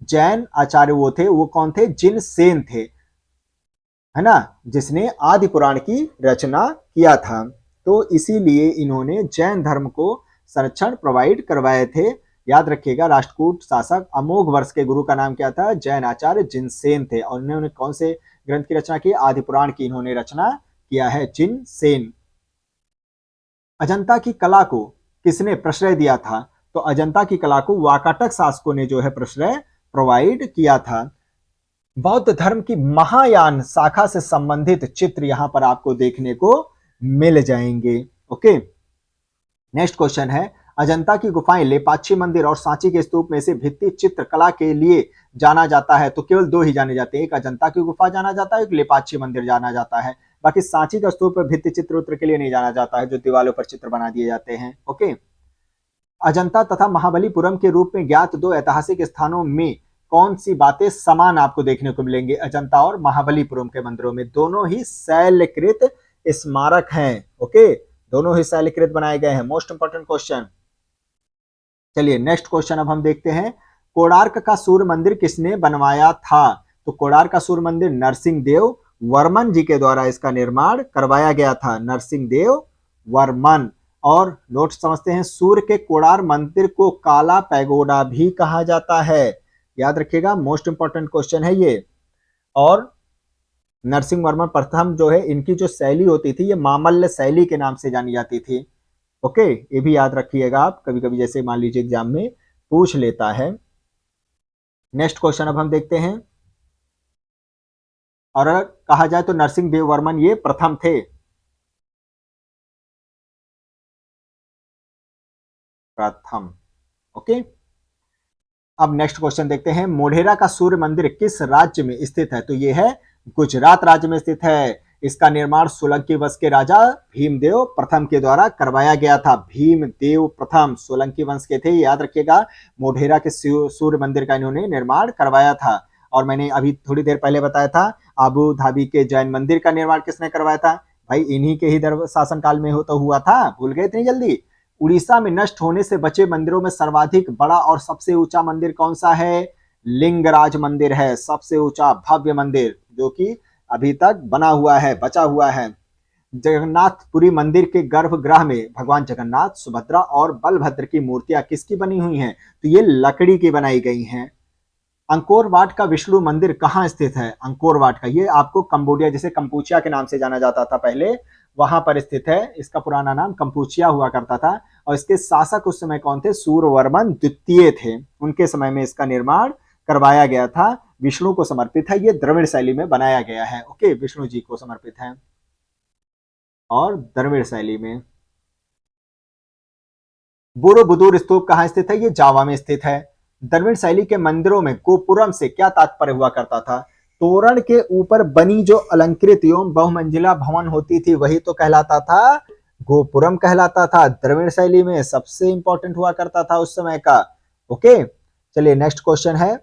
Speaker 1: जैन आचार्य, वो थे, वो कौन थे? जिनसेन थे, है ना, जिसने आदि पुराण की रचना किया था। तो इसीलिए इन्होंने जैन धर्म को संरक्षण प्रोवाइड करवाए थे। याद रखिएगा, राष्ट्रकूट शासक अमोघ वर्ष के गुरु का नाम क्या था? जैन आचार्य जिनसेन थे। और इन्होंने कौन से ग्रंथ की रचना की? आदि पुराण की इन्होंने रचना किया है, जिनसेन। अजंता की कला को किसने प्रश्रय दिया था? तो अजंता की कला को वाकाटक शासकों ने जो है प्रश्रय प्रोवाइड किया था। बौद्ध धर्म की महायान शाखा से संबंधित चित्र यहां पर आपको देखने को मिल जाएंगे। ओके, नेक्स्ट क्वेश्चन है, अजंता की गुफाएं लेपाक्षी मंदिर और सांची के स्तूप में से भित्ति चित्र कला के लिए जाना जाता है। तो केवल दो ही जाने जाते हैं, एक अजंता की गुफा जाना जाता है, एक लेपाक्षी मंदिर जाना जाता है। बाकी सांची का स्तूप भित्ति चित्र उत्र के लिए नहीं जाना जाता है, जो दीवालों पर चित्र बना दिए जाते हैं। ओके, अजंता तथा महाबलीपुरम के रूप में ज्ञात दो ऐतिहासिक स्थानों में कौन सी बातें समान आपको देखने को मिलेंगी अजंता और महाबलीपुरम के मंदिरों में? दोनों ही शैलकृत स्मारक हैं। ओके, दोनों ही शैलकृत बनाए गए हैं। Most important question. चलिए नेक्स्ट क्वेश्चन अब हम देखते हैं, कोणार्क का सूर्य मंदिर किसने बनवाया था? तो कोणार्क का सूर्य मंदिर नरसिंह देव वर्मन जी के द्वारा इसका निर्माण करवाया गया था। नरसिंह देव वर्मन। और नोट समझते हैं, सूर्य के कोणार्क मंदिर को काला पैगोडा भी कहा जाता है। याद रखिएगा, मोस्ट इंपॉर्टेंट क्वेश्चन है ये। और नरसिंह वर्मन प्रथम जो है, इनकी जो शैली होती थी ये मामल्य शैली के नाम से जानी जाती थी। ओके, ये भी याद रखिएगा आप, कभी कभी जैसे मान लीजिए एग्जाम में पूछ लेता है। नेक्स्ट क्वेश्चन अब हम देखते हैं, और अगर कहा जाए तो नरसिंह देव वर्मन ये प्रथम थे। प्रथम। ओके, अब नेक्स्ट क्वेश्चन देखते हैं, मोढेरा का सूर्य मंदिर किस राज्य में स्थित है? तो ये है गुजरात राज्य में स्थित है। इसका निर्माण सोलंकी वंश के राजा भीमदेव प्रथम के द्वारा करवाया गया था। भीमदेव प्रथम सोलंकी वंश के थे, याद रखिएगा। मोढेरा के सूर्य मंदिर का इन्होंने निर्माण करवाया था। और मैंने अभी थोड़ी देर पहले बताया था, अबू धाबी के जैन मंदिर का निर्माण किसने करवाया था? भाई इन्हीं के ही शासन काल में हो तो हुआ था, भूल गए इतनी जल्दी? उड़ीसा में नष्ट होने से बचे मंदिरों में सर्वाधिक बड़ा और सबसे ऊंचा मंदिर कौन सा है? लिंगराज मंदिर है, सबसे ऊंचा भव्य मंदिर जो कि अभी तक बना हुआ है, बचा हुआ है। जगन्नाथपुरी मंदिर के गर्भगृह में भगवान जगन्नाथ, सुभद्रा और बलभद्र की मूर्तियां किसकी बनी हुई हैं? तो ये लकड़ी की बनाई गई हैं। अंकोर वाट का विष्णु मंदिर कहाँ स्थित है? अंकोर वाट का, ये आपको कंबोडिया, जैसे कंपूचिया के नाम से जाना जाता था पहले, वहां पर स्थित है। इसका पुराना नाम कंपूचिया हुआ करता था। और इसके शासक उस समय कौन थे? सूर्यवर्मन द्वितीय थे। उनके समय में इसका निर्माण करवाया गया था। विष्णु को समर्पित है, ये द्रविड़ शैली में बनाया गया है। ओके, विष्णु जी को समर्पित है और द्रविड़ शैली में। बोरोबुदुर स्तूप कहाँ स्थित है? ये जावा में स्थित है। द्रविड़ शैली के मंदिरों में गोपुरम से क्या तात्पर्य हुआ करता था? तोरण के ऊपर बनी जो अलंकृत एवं बहुमंजिला भवन होती थी वही तो कहलाता था गोपुरम कहलाता था। द्रविड़ शैली में सबसे इंपॉर्टेंट हुआ करता था उस समय का। ओके, चलिए नेक्स्ट क्वेश्चन है,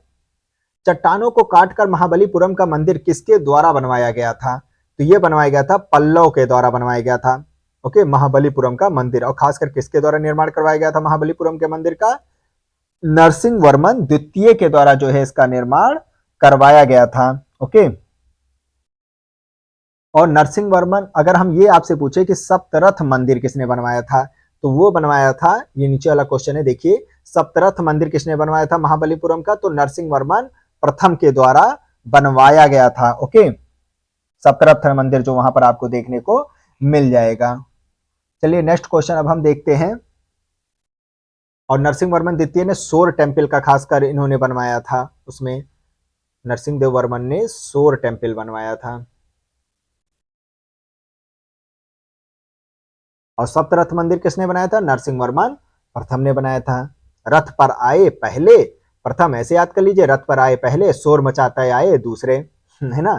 Speaker 1: चट्टानों को काटकर महाबलीपुरम का मंदिर किसके द्वारा बनवाया गया था? तो यह बनवाया गया था पल्लव के द्वारा बनवाया गया था। ओके, महाबलीपुरम का मंदिर। और खासकर किसके द्वारा निर्माण करवाया गया था महाबलीपुरम के मंदिर का? नरसिंह वर्मन द्वितीय के द्वारा जो है इसका निर्माण करवाया गया था। ओके, और नरसिंह वर्मन, अगर हम ये आपसे पूछे कि सप्तरथ मंदिर किसने बनवाया था, तो वो बनवाया था, ये नीचे वाला क्वेश्चन है देखिए, सप्तरथ मंदिर किसने बनवाया था महाबलीपुरम का? तो नरसिंह वर्मन प्रथम के द्वारा बनवाया गया था। ओके, सप्तरथ मंदिर जो वहां पर आपको देखने को मिल जाएगा। चलिए नेक्स्ट क्वेश्चन अब हम देखते हैं, और नरसिंह वर्मन द्वितीय ने सोर टेम्पल का खासकर इन्होंने बनवाया था। उसमें नरसिंह देव वर्मन ने सोर टेम्पल बनवाया था। और सप्तरथ मंदिर किसने बनाया था? नरसिंह वर्मन प्रथम ने बनाया था। रथ पर आए पहले प्रथम, ऐसे याद कर लीजिए, रथ पर आए पहले, शोर मचाते आए दूसरे, है ना।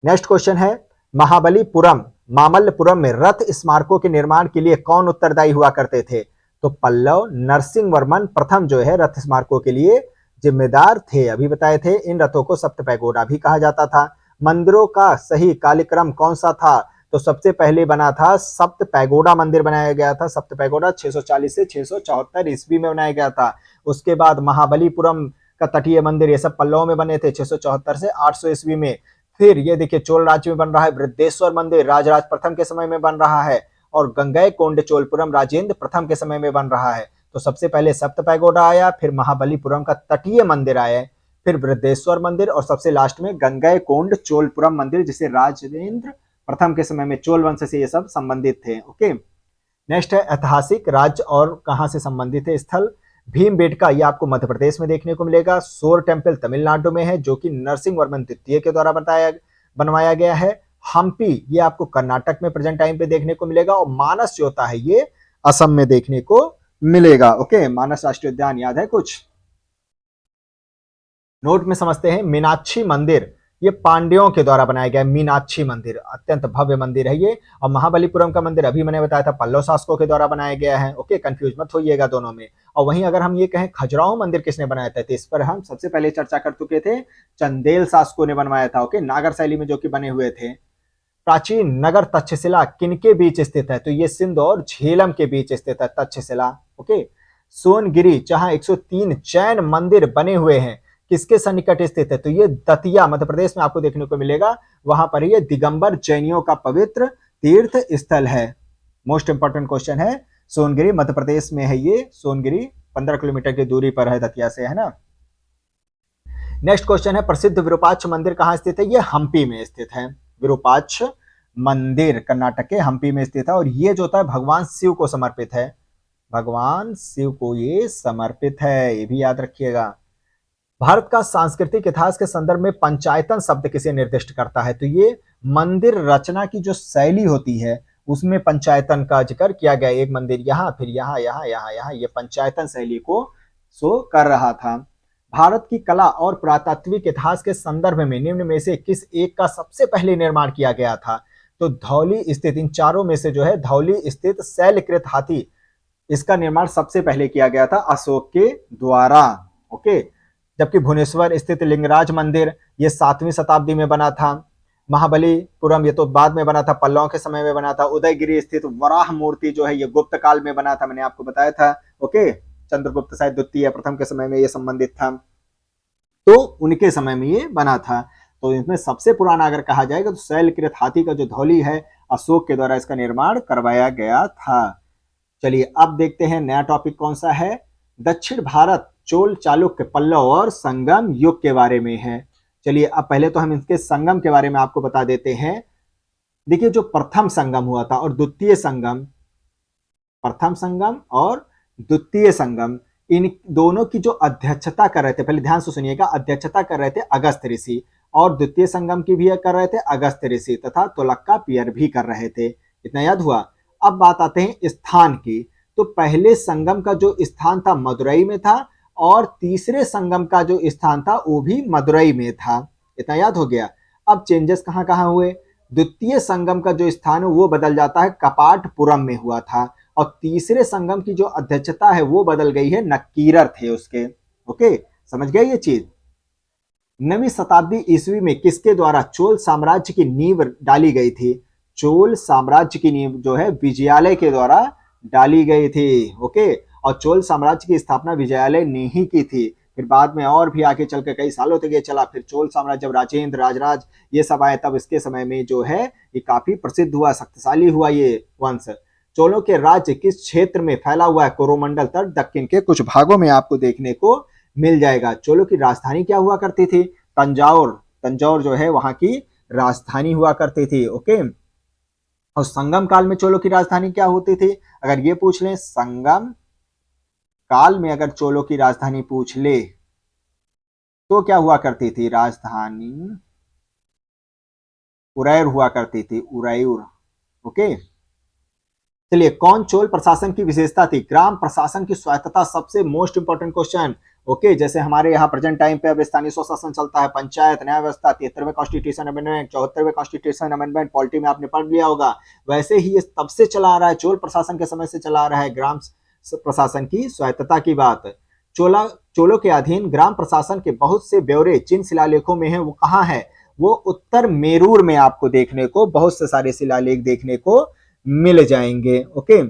Speaker 1: नेक्स्ट क्वेश्चन है, महाबलीपुरम मामल्लपुरम में रथ स्मारकों के निर्माण के लिए कौन उत्तरदायी हुआ करते थे? तो पल्लव। नरसिंह वर्मन प्रथम जो है रथ स्मारकों के लिए जिम्मेदार थे, अभी बताए थे। इन रथों को सप्त पैगोडा भी कहा जाता था। मंदिरों का सही कालक्रम कौन सा था? तो सबसे पहले बना था सप्त पैगोडा मंदिर बनाया गया था। सप्त पैगोडा 640 से 674 ईस्वी में बनाया गया था। उसके बाद महाबलीपुरम का तटीय मंदिर, ये सब पल्लव में बने थे 674 से 800 ईस्वी में। फिर ये देखिए चोल राज्य में बन रहा है वृद्धेश्वर मंदिर, राजराज प्रथम के समय में बन रहा है। और गंगई कोंड चोलपुरम राजेंद्र प्रथम के समय में बन रहा है। तो सबसे पहले सप्त पैगोडा आया, फिर महाबलीपुरम का तटीय मंदिर आया, फिर वृद्धेश्वर मंदिर, और सबसे लास्ट में गंगई कोंड चोलपुरम मंदिर, जिसे राजेंद्र प्रथम के समय में चोल वंश से ये सब संबंधित थे। ओके, नेक्स्ट है ऐतिहासिक राज्य और कहां से संबंधित है स्थल। भीमबेटका, ये आपको मध्य प्रदेश में देखने को मिलेगा। सोर टेम्पल तमिलनाडु में है, जो कि नरसिंह वर्मन द्वितीय के द्वारा बनवाया गया है। हम्पी, ये आपको कर्नाटक में प्रेजेंट टाइम पे देखने को मिलेगा। और मानस जो होता है ये असम में देखने को मिलेगा। ओके, मानस राष्ट्रीय उद्यान याद है कुछ? नोट में समझते हैं, मीनाक्षी मंदिर ये पांड्यों के द्वारा बनाया गया मीनाक्षी मंदिर, अत्यंत भव्य मंदिर है ये। और महाबलीपुरम का मंदिर अभी मैंने बताया था पल्लव शासकों के द्वारा बनाया गया है। ओके, कंफ्यूज मत होइएगा दोनों में। और वहीं अगर हम ये कहें खजुराहो मंदिर किसने बनाया था, तो इस पर हम सबसे पहले चर्चा कर चुके थे, चंदेल शासकों ने बनवाया था। ओके, नागर शैली में जो कि बने हुए थे। प्राचीन नगर तक्षशिला किनके बीच स्थित है, तो ये सिंध और झेलम के बीच स्थित है तक्षशिला। ओके, सोनगिरी जहां 103 जैन मंदिर बने हुए हैं, किसके सन्निकट स्थित है, तो ये दतिया मध्य प्रदेश में आपको देखने को मिलेगा। वहां पर ये दिगंबर जैनियों का पवित्र तीर्थ स्थल है। मोस्ट इंपॉर्टेंट क्वेश्चन है, सोनगिरी मध्य प्रदेश में है ये। सोनगिरी 15 किलोमीटर की दूरी पर है दतिया से, है ना। नेक्स्ट क्वेश्चन है, प्रसिद्ध विरूपाक्ष मंदिर कहां स्थित है, ये हम्पी में स्थित है। विरूपाक्ष मंदिर कर्नाटक के हम्पी में स्थित है। और ये जो होता है भगवान शिव को समर्पित है, भगवान शिव को ये समर्पित है, ये भी याद रखिएगा। भारत का सांस्कृतिक इतिहास के संदर्भ में पंचायतन शब्द किसे निर्दिष्ट करता है, तो ये मंदिर रचना की जो शैली होती है उसमें पंचायतन का जिक्र किया गया। एक मंदिर यहाँ, फिर यहाँ, यहाँ, यहाँ, यहाँ, ये पंचायतन शैली को शो कर रहा था। भारत की कला और पुरातात्विक इतिहास के संदर्भ में निम्न में से किस एक का सबसे पहले निर्माण किया गया था, तो धौली स्थित, इन चारों में से जो है धौली स्थित शैलकृत हाथी, इसका निर्माण सबसे पहले किया गया था अशोक के द्वारा। ओके, जबकि भुवनेश्वर स्थित लिंगराज मंदिर ये 7वीं शताब्दी में बना था। महाबलीपुरम ये तो बाद में बना था, पल्लवों के समय में बना था। उदयगिरी स्थित वराह मूर्ति जो है ये गुप्त काल में बना था, मैंने आपको बताया था। ओके, चंद्रगुप्त शायद द्वितीय या प्रथम के समय में ये संबंधित था, तो उनके समय में ये बना था। तो इसमें सबसे पुराना अगर कहा जाएगा तो शैलकृत हाथी का जो धौली है अशोक के द्वारा इसका निर्माण करवाया गया था। चलिए अब देखते हैं नया टॉपिक कौन सा है। दक्षिण भारत चोल चालुक्य पल्लव और संगम युग के बारे में है। चलिए अब पहले तो हम इसके संगम के बारे में आपको बता देते हैं। देखिए जो प्रथम संगम हुआ था और द्वितीय संगम, प्रथम संगम और द्वितीय संगम, इन दोनों की जो अध्यक्षता कर रहे थे, पहले ध्यान से सुनिएगा, अध्यक्षता कर रहे थे अगस्त्य ऋषि, और द्वितीय संगम की भी कर रहे थे अगस्त्य ऋषि तथा तोलक्कापियर भी कर रहे थे। इतना याद हुआ। अब बात आते हैं स्थान की। तो पहले संगम का जो स्थान था मदुरई में था, और तीसरे संगम का जो स्थान था वो भी मदुरई में था। इतना याद हो गया। अब चेंजेस कहां कहां हुए, द्वितीय संगम का जो स्थान है वो बदल जाता है कपाटपुरम में हुआ था, और तीसरे संगम की जो अध्यक्षता है वो बदल गई है, नक्कीरर थे उसके। ओके, समझ गए ये चीज। 9वीं शताब्दी ईस्वी में किसके द्वारा चोल साम्राज्य की नींव डाली गई थी, चोल साम्राज्य की नींव जो है विजयालय के द्वारा डाली गई थी। ओके, और चोल साम्राज्य की स्थापना विजयालय ने ही की थी। फिर बाद में और भी आगे चलकर कई सालों तक ये चला। फिर चोल साम्राज्य जब राजेंद्र राजराज ये सब आए तब इसके समय में जो है ये काफी प्रसिद्ध हुआ, शक्तिशाली हुआ ये वंश। चोलों के राज्य किस क्षेत्र में फैला हुआ है, कोरोमंडल तट दक्षिण के कुछ भागों में आपको देखने को मिल जाएगा। चोलों की राजधानी क्या हुआ करती थी, तंजौर, तंजौर जो है वहां की राजधानी हुआ करती थी। ओके, और संगम काल में चोलों की राजधानी क्या होती थी, अगर ये पूछ लें संगम काल में अगर चोलों की राजधानी पूछ ले तो क्या हुआ करती थी, राजधानी उरैर हुआ करती थी, उरैर। ओके, चलिए कौन चोल प्रशासन की विशेषता थी, ग्राम प्रशासन की स्वायत्तता, सबसे मोस्ट इंपॉर्टेंट क्वेश्चन। ओके, जैसे हमारे यहाँ प्रेजेंट टाइम पे अब स्थानीय स्वशासन चलता है, पंचायत, न्याय व्यवस्था, 73वें कॉन्स्टिट्यूशन अमेंडमेंट, 74वें कॉन्स्टिट्यूशन अमेंडमेंट, पॉलिटी में आपने पढ़ लिया होगा। वैसे ही ये तब से चला आ रहा है, चोल प्रशासन के समय से चला आ रहा है, ग्राम प्रशासन की स्वायत्तता की बात। चोलों के अधीन ग्राम प्रशासन के बहुत से ब्यौरे जिन शिलालेखों में है वो कहाँ है, वो उत्तर मेरूर में आपको देखने को बहुत से सारे शिलालेख देखने को मिल जाएंगे। ओके,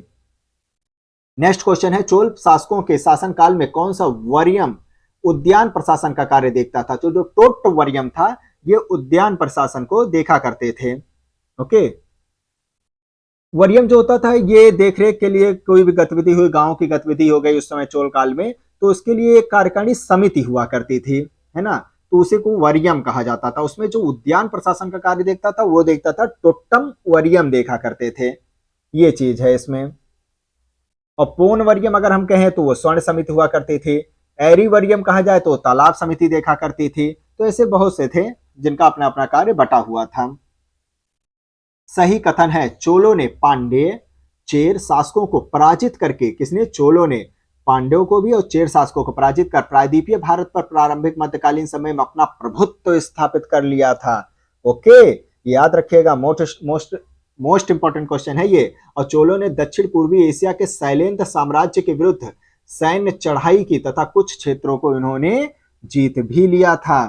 Speaker 1: नेक्स्ट क्वेश्चन है, चोल शासकों के शासनकाल में कौन सा वरियम उद्यान प्रशासन का कार्य देखता था, तो जो टोट वरियम था ये उद्यान प्रशासन को देखा करते थे। ओके, वरियम जो होता था ये देखरेख के लिए, कोई भी गतिविधि हुई, गांव की गतिविधि हो गई उस समय चोल काल में, तो उसके लिए एक कार्यकारिणी समिति हुआ करती थी, है ना, तो उसे को वरियम कहा जाता था। उसमें जो उद्यान प्रशासन का कार्य देखता था वो देखता था टोट्टम वरियम देखा करते थे, ये चीज है इसमें। और पोन वरियम अगर हम कहें तो वो स्वर्ण समिति हुआ करती थी। एरी वरियम कहा जाए तो तालाब समिति देखा करती थी। तो ऐसे बहुत से थे जिनका अपना अपना कार्य बटा हुआ था। सही कथन है, चोलों ने पांड्य चेर शासकों को पराजित करके, किसने, चोलों ने पांड्यों को भी और चेर शासकों को पराजित कर प्रायद्वीपीय भारत पर प्रारंभिक मध्यकालीन समय में अपना प्रभुत्व स्थापित कर लिया था। ओके, याद रखिएगा, most most most important question है ये। और चोलों ने दक्षिण पूर्वी एशिया के शैलेंद्र साम्राज्य के विरुद्ध सैन्य चढ़ाई की तथा कुछ क्षेत्रों को इन्होंने जीत भी लिया था।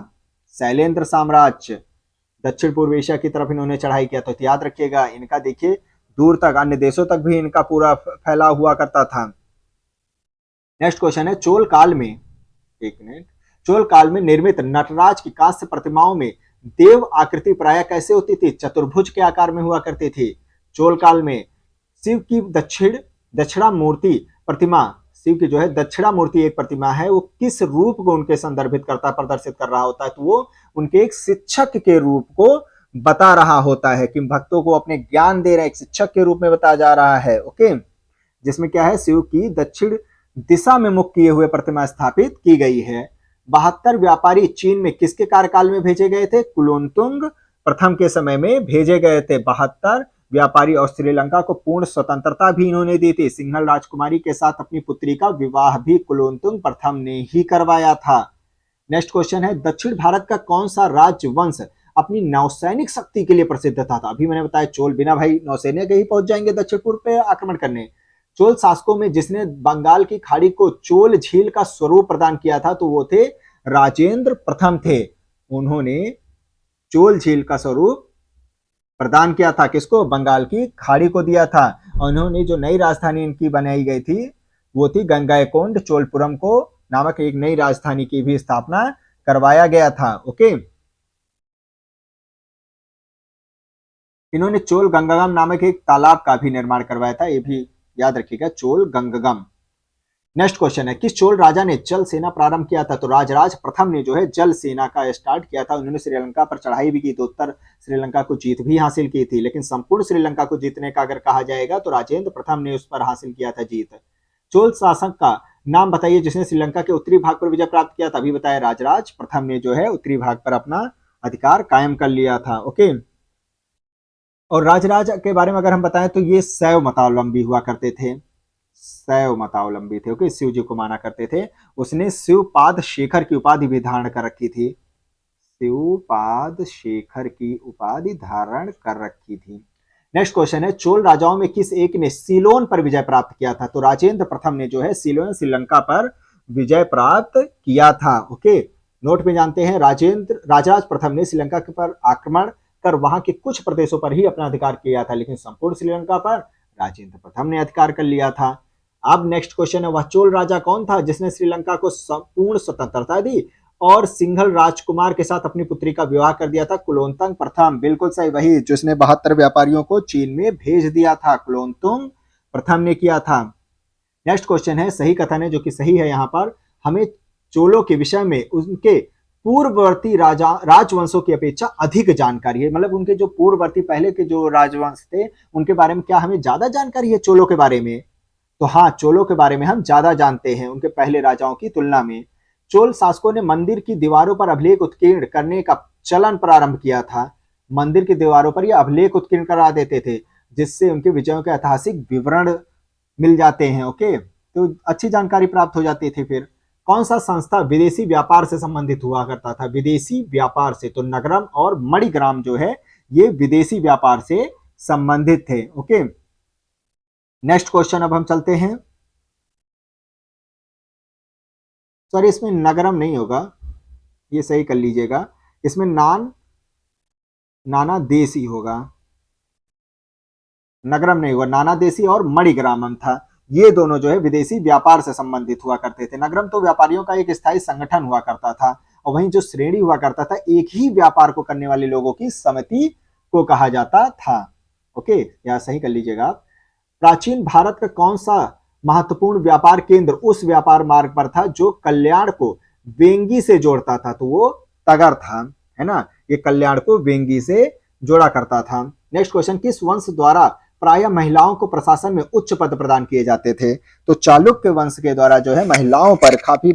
Speaker 1: शैलेंद्र साम्राज्य, दक्षिण पूर्व एशिया की तरफ इन्होंने चढ़ाई किया। तो याद रखिएगा, इनका देखिए दूर तक अन्य देशों तक भी इनका पूरा फैला हुआ करता था। नेक्स्ट क्वेश्चन है, चोल काल में, एक मिनट, चोल काल में निर्मित नटराज की कांस्य प्रतिमाओं में देव आकृति प्राय कैसे होती थी? चतुर्भुज के आकार में हुआ करती थी। चोल काल में शिव की दक्षिणामूर्ति प्रतिमा, शिव की जो है दक्षिणामूर्ति एक प्रतिमा है, वो किस रूप को उनके संदर्भित करता, प्रदर्शित कर रहा होता है? तो वो उनके एक शिक्षक के रूप को बता रहा होता है कि भक्तों को अपने ज्ञान दे रहे एक शिक्षक के रूप में बताया जा रहा है। ओके, जिसमें क्या है, शिव की दक्षिण दिशा में मुख किए हुए प्रतिमा स्थापित की गई है। 72 व्यापारी चीन में किसके कार्यकाल में भेजे गए थे? कुलोत्तुंग प्रथम के समय में भेजे गए थे 72 व्यापारी। और श्रीलंका को पूर्ण स्वतंत्रता भी इन्होंने दी थी। सिंघल राजकुमारी के साथ अपनी पुत्री का विवाह भी कुलोत्तुंग प्रथम ने ही करवाया था। नेक्स्ट क्वेश्चन है, दक्षिण भारत का कौन सा राजवंश अपनी नौसैनिक शक्ति के लिए प्रसिद्ध था? अभी मैंने बताया चोल बिना भाई नौसेना के ही पहुंच जाएंगे दक्षिण पूर्व पे आक्रमण करने। चोल शासकों में जिसने बंगाल की खाड़ी को चोल झील का स्वरूप प्रदान किया था तो वो थे राजेंद्र प्रथम थे। उन्होंने चोल झील का स्वरूप प्रदान किया था, किसको? बंगाल की खाड़ी को दिया था। उन्होंने जो नई राजधानी इनकी बनाई गई थी वो थी गंगाईकोंड चोलपुरम को नामक एक नई राजधानी की भी स्थापना करवाया गया था। ओके, इन्होंने चोल गंगागम नामक एक तालाब का भी निर्माण करवाया था, ये भी याद रखिएगा, चोल गंगागम। नेक्स्ट क्वेश्चन है, किस चोल राजा ने जल सेना प्रारंभ किया था? तो राजराज प्रथम ने जो है जल सेना का स्टार्ट किया था। उन्होंने श्रीलंका पर चढ़ाई भी की थी, उत्तर श्रीलंका को जीत भी हासिल की थी। लेकिन संपूर्ण श्रीलंका को जीतने का अगर कहा जाएगा तो राजेंद्र प्रथम ने उस पर हासिल किया था जीत। चोल शासक का नाम बताइए जिसने श्रीलंका के उत्तरी भाग पर विजय प्राप्त किया था। अभी बताया राजराज प्रथम ने जो है उत्तरी भाग पर अपना अधिकार कायम कर लिया था। ओके, और राजराज के बारे में अगर हम बताएं तो ये शैव मतावलंबी हुआ करते थे, शैव मतावलंबी थे। ओके, शिव जी को माना करते थे। उसने शिवपाद शेखर की उपाधि भी धारण कर रखी थी, शिवपाद शेखर की उपाधि धारण कर रखी थी। नेक्स्ट क्वेश्चन है, चोल राजाओं में किस एक ने सीलोन पर विजय प्राप्त किया था? तो राजेंद्र प्रथम ने जो है सीलोन श्रीलंका पर विजय प्राप्त किया था। ओके, नोट में जानते हैं, राजराज प्रथम ने श्रीलंका पर आक्रमण कर वहां के कुछ प्रदेशों पर ही अपना अधिकार किया था, लेकिन संपूर्ण श्रीलंका पर राजेंद्र प्रथम ने अधिकार कर लिया था। अब नेक्स्ट क्वेश्चन है, वह चोल राजा कौन था जिसने श्रीलंका को संपूर्ण स्वतंत्रता दी और सिंघल राजकुमार के साथ अपनी पुत्री का विवाह कर दिया था? कुलोत्तुंग प्रथम, बिल्कुल सही, वही जिसने 72 व्यापारियों को चीन में भेज दिया था, कुलोत्तुंग प्रथम ने किया था। नेक्स्ट क्वेश्चन है, सही कथन है जो कि सही है, यहाँ पर हमें चोलों के विषय में उनके पूर्ववर्ती राजवंशों की अपेक्षा अधिक जानकारी है। मतलब उनके जो पूर्ववर्ती पहले के जो राजवंश थे उनके बारे में क्या हमें ज्यादा जानकारी है चोलों के बारे में? तो हाँ, चोलों के बारे में हम ज्यादा जानते हैं उनके पहले राजाओं की तुलना में। चोल शासकों ने मंदिर की दीवारों पर अभिलेख उत्कीर्ण करने का चलन प्रारंभ किया था। मंदिर की दीवारों पर ये अभिलेख उत्कीर्ण करा देते थे जिससे उनके विजयों के ऐतिहासिक विवरण मिल जाते हैं। ओके, तो अच्छी जानकारी प्राप्त हो जाती थी। फिर कौन सा संस्था विदेशी व्यापार से संबंधित हुआ करता था? विदेशी व्यापार से, तो नगरम और मणिग्राम जो है ये विदेशी व्यापार से संबंधित थे। ओके, नेक्स्ट क्वेश्चन अब हम चलते हैं। सॉरी, इसमें नगरम नहीं होगा, ये सही कर लीजिएगा, इसमें नाना देशी होगा, नगरम नहीं होगा, नाना देशी और मणिग्रामम था। ये दोनों जो है विदेशी व्यापार से संबंधित हुआ करते थे। नगरम तो व्यापारियों का एक स्थायी संगठन हुआ करता था और वहीं जो श्रेणी हुआ करता था एक ही व्यापार को करने वाले लोगों की समिति को कहा जाता था। ओके, यह सही कर लीजिएगा। प्राचीन भारत का कौन सा महत्वपूर्ण व्यापार केंद्र उस व्यापार मार्ग पर था जो कल्याण को वेंगी से जोड़ता था? तो वो तगर था, है ना, ये कल्याण को वेंगी से जोड़ा करता था। नेक्स्ट क्वेश्चन, किस वंश द्वारा प्राय महिलाओं को प्रशासन में उच्च पद प्रदान किए जाते थे? तो चालुक्य वंश के द्वारा जो है महिलाओं पर काफी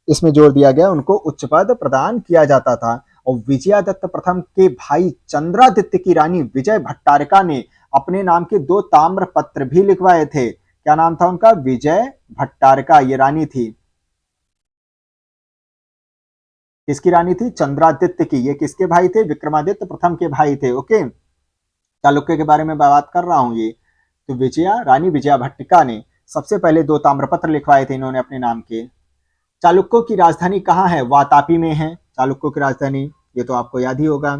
Speaker 1: इसमें जोर दिया गया, उनको उच्च पद प्रदान किया जाता था। और विजयादत्त प्रथम के भाई चंद्रादित्य की रानी विजय भट्टारिका ने अपने नाम के 2 ताम्र पत्र भी लिखवाए थे। क्या नाम था उनका? विजय भट्टारका, ये रानी थी। किसकी रानी थी? चंद्रादित्य की। ये किसके भाई थे? विक्रमादित्य प्रथम के भाई थे। ओके, चालुक्य के बारे में बात कर रहा हूं ये। तो विजया, रानी विजया भट्टिका ने सबसे पहले 2 ताम्रपत्र लिखवाए थे इन्होंने अपने नाम के। चालुक्यों की राजधानी कहाँ है? वातापी में है चालुक्यों की राजधानी, ये तो आपको याद ही होगा।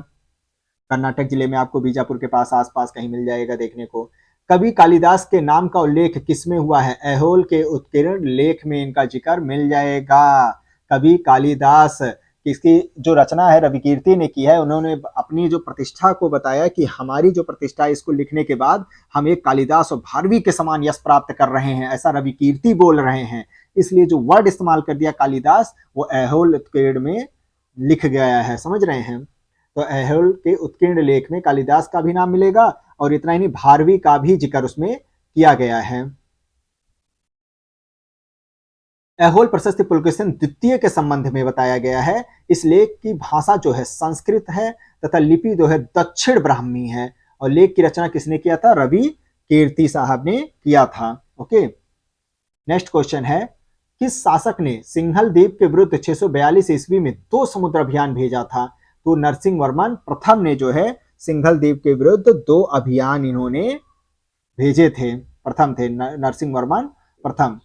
Speaker 1: कर्नाटक जिले में आपको बीजापुर के पास आसपास कहीं मिल जाएगा देखने को। कवि कालिदास के नाम का उल्लेख किसमें हुआ है? ऐहोल के उत्कीर्ण लेख में इनका जिक्र मिल जाएगा। कवि कालिदास, किसकी जो रचना है रवि कीर्ति ने की है, उन्होंने अपनी जो प्रतिष्ठा को बताया कि हमारी जो प्रतिष्ठा है इसको लिखने के बाद हम एक कालिदास और भारवी के समान यश प्राप्त कर रहे हैं, ऐसा रवि कीर्ति बोल रहे हैं। इसलिए जो वर्ड इस्तेमाल कर दिया कालिदास, वो ऐहोल उत्कीर्ण में लिख गया है, समझ रहे हैं। तो ऐहोल के उत्कीर्ण लेख में कालिदास का भी नाम मिलेगा, और इतना ही नहीं, भारवी का भी जिक्र उसमें किया गया है। ऐहोल प्रशस्ति पुलकेशिन द्वितीय के संबंध में बताया गया है। इस लेख की भाषा जो है संस्कृत है, तथा लिपि जो है दक्षिण ब्राह्मी है। और लेख की रचना किसने किया था? रवि कीर्ति साहब ने किया था। ओके, नेक्स्ट क्वेश्चन है, किस शासक ने सिंघल द्वीप के विरुद्ध 642 ईस्वी में 2 समुद्र अभियान भेजा था? तो नरसिंह वर्मन प्रथम ने जो है सिंघल द्वीप के विरुद्ध 2 अभियान इन्होंने भेजे थे, प्रथम थे नरसिंह वर्मन प्रथम।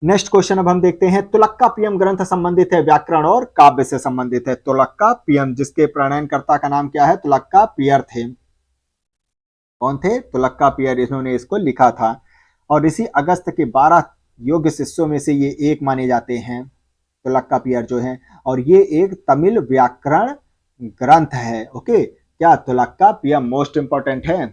Speaker 1: नेक्स्ट क्वेश्चन अब हम देखते हैं, तुलक्कापियम ग्रंथ संबंधित है व्याकरण और काव्य से संबंधित है। तुलक्कापियम, जिसके प्रणयनकर्ता का नाम क्या है? तुलक्कापियर थे। कौन थे? तुलक्कापियर, इन्होंने इसको लिखा था। और ऋषि अगस्त के 12 योग्य शिष्यों में से ये एक माने जाते हैं, तुलक्कापियर जो है। और ये एक तमिल व्याकरण ग्रंथ है। ओके, क्या? तुलक्कापियम मोस्ट इंपॉर्टेंट है।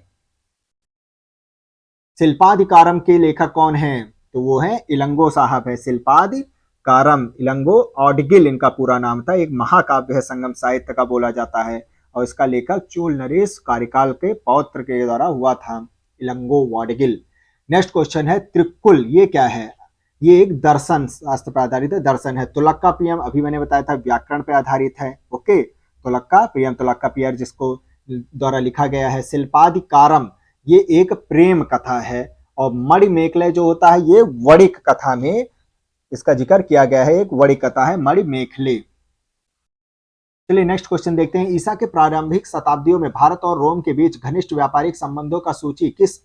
Speaker 1: शिल्पाधिकारम के लेखक कौन है? तो वो है इलंगो साहब है। शिल्पाधिकारम, इलंगो ओडगिल इनका पूरा नाम था। एक महाकाव्य है, संगम साहित्य का बोला जाता है, और इसका लेखक चोल नरेश कार्यकाल के पौत्र के द्वारा हुआ था, इलंगो ओडगिल। नेक्स्ट क्वेश्चन है, त्रिकुल ये क्या है? ये एक दर्शन शास्त्र पर आधारित है, दर्शन है। तुलक्कापियम अभी मैंने बताया था व्याकरण पर आधारित है। ओके, तुलक्कापियम, तुलक्कापियर जिसको द्वारा लिखा गया है। शिल्पाधिकारम ये एक प्रेम कथा है। और मणिमेखले जो होता है, ये वणिक कथा में इसका जिक्र किया गया है, एक वणिक कथा है मणिमेखले। चलिए नेक्स्ट क्वेश्चन देखते हैं, ईसा के प्रारंभिक शताब्दियों में भारत और रोम के बीच घनिष्ठ व्यापारिक संबंधों का सूची किस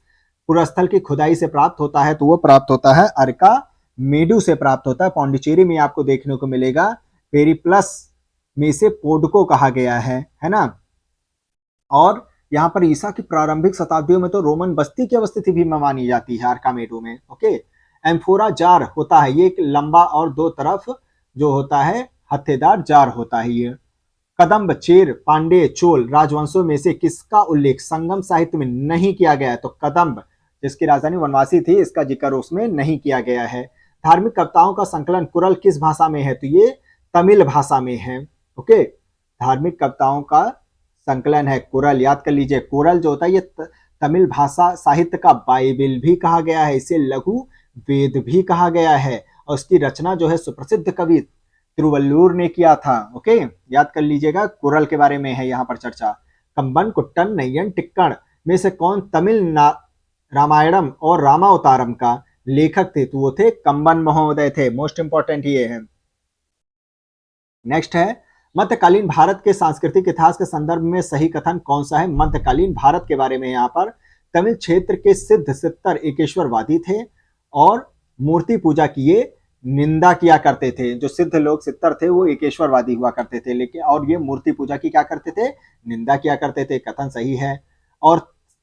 Speaker 1: पुरस्थल की खुदाई से प्राप्त होता है? तो वो प्राप्त होता है अर्का मेडू से प्राप्त होता है। पौंडीचेरी में आपको देखने को मिलेगा। पेरिप्लस में से पोडको कहा गया है ना। और यहाँ पर ईसा की प्रारंभिक शताब्दियों में तो रोमन बस्ती की अवस्थिति भी मानी जाती है आर्कामेडो में। ओके, एम्फोरा जार होता है, ये एक लंबा और 2 तरफ जो होता है हत्थेदार जार होता है ये। कदम्ब, चेर, पांडे, चोल राजवंशों में से किसका उल्लेख संगम साहित्य में नहीं किया गया है? तो कदम्ब, जिसकी राजधानी वनवासी थी, इसका जिक्र उसमें नहीं किया गया है। धार्मिक कविताओं का संकलन कुरल किस भाषा में है? तो ये तमिल भाषा में है। ओके, धार्मिक कविताओं का संकलन है कुरल, याद कर लीजिए। कुरल जो होता है ये तमिल भाषा साहित्य का बाइबिल भी कहा गया है, इसे लघु वेद भी कहा गया है। और उसकी रचना जो है सुप्रसिद्ध कवि तिरुवल्लुर ने किया था। ओके, याद कर लीजिएगा, कुरल के बारे में है यहाँ पर चर्चा। कंबन, कुट्टन, नय्यन, टिक्कण में से कौन तमिल रामायणम और रामावतारम का लेखक थे? तो वो थे कंबन महोदय थे। मोस्ट इंपॉर्टेंट ये है। नेक्स्ट है, मध्यकालीन भारत के सांस्कृतिक इतिहास के संदर्भ में सही कथन कौन सा है? मध्यकालीन भारत के बारे में यहाँ पर तमिल क्षेत्र के सिद्ध सित्तर एकेश्वरवादी थे और मूर्ति पूजा की ये निंदा किया करते थे। जो सिद्ध लोग सित्तर थे वो एकेश्वरवादी हुआ करते थे, लेकिन और ये मूर्ति पूजा की क्या करते थे? निंदा किया करते थे। कथन सही है। और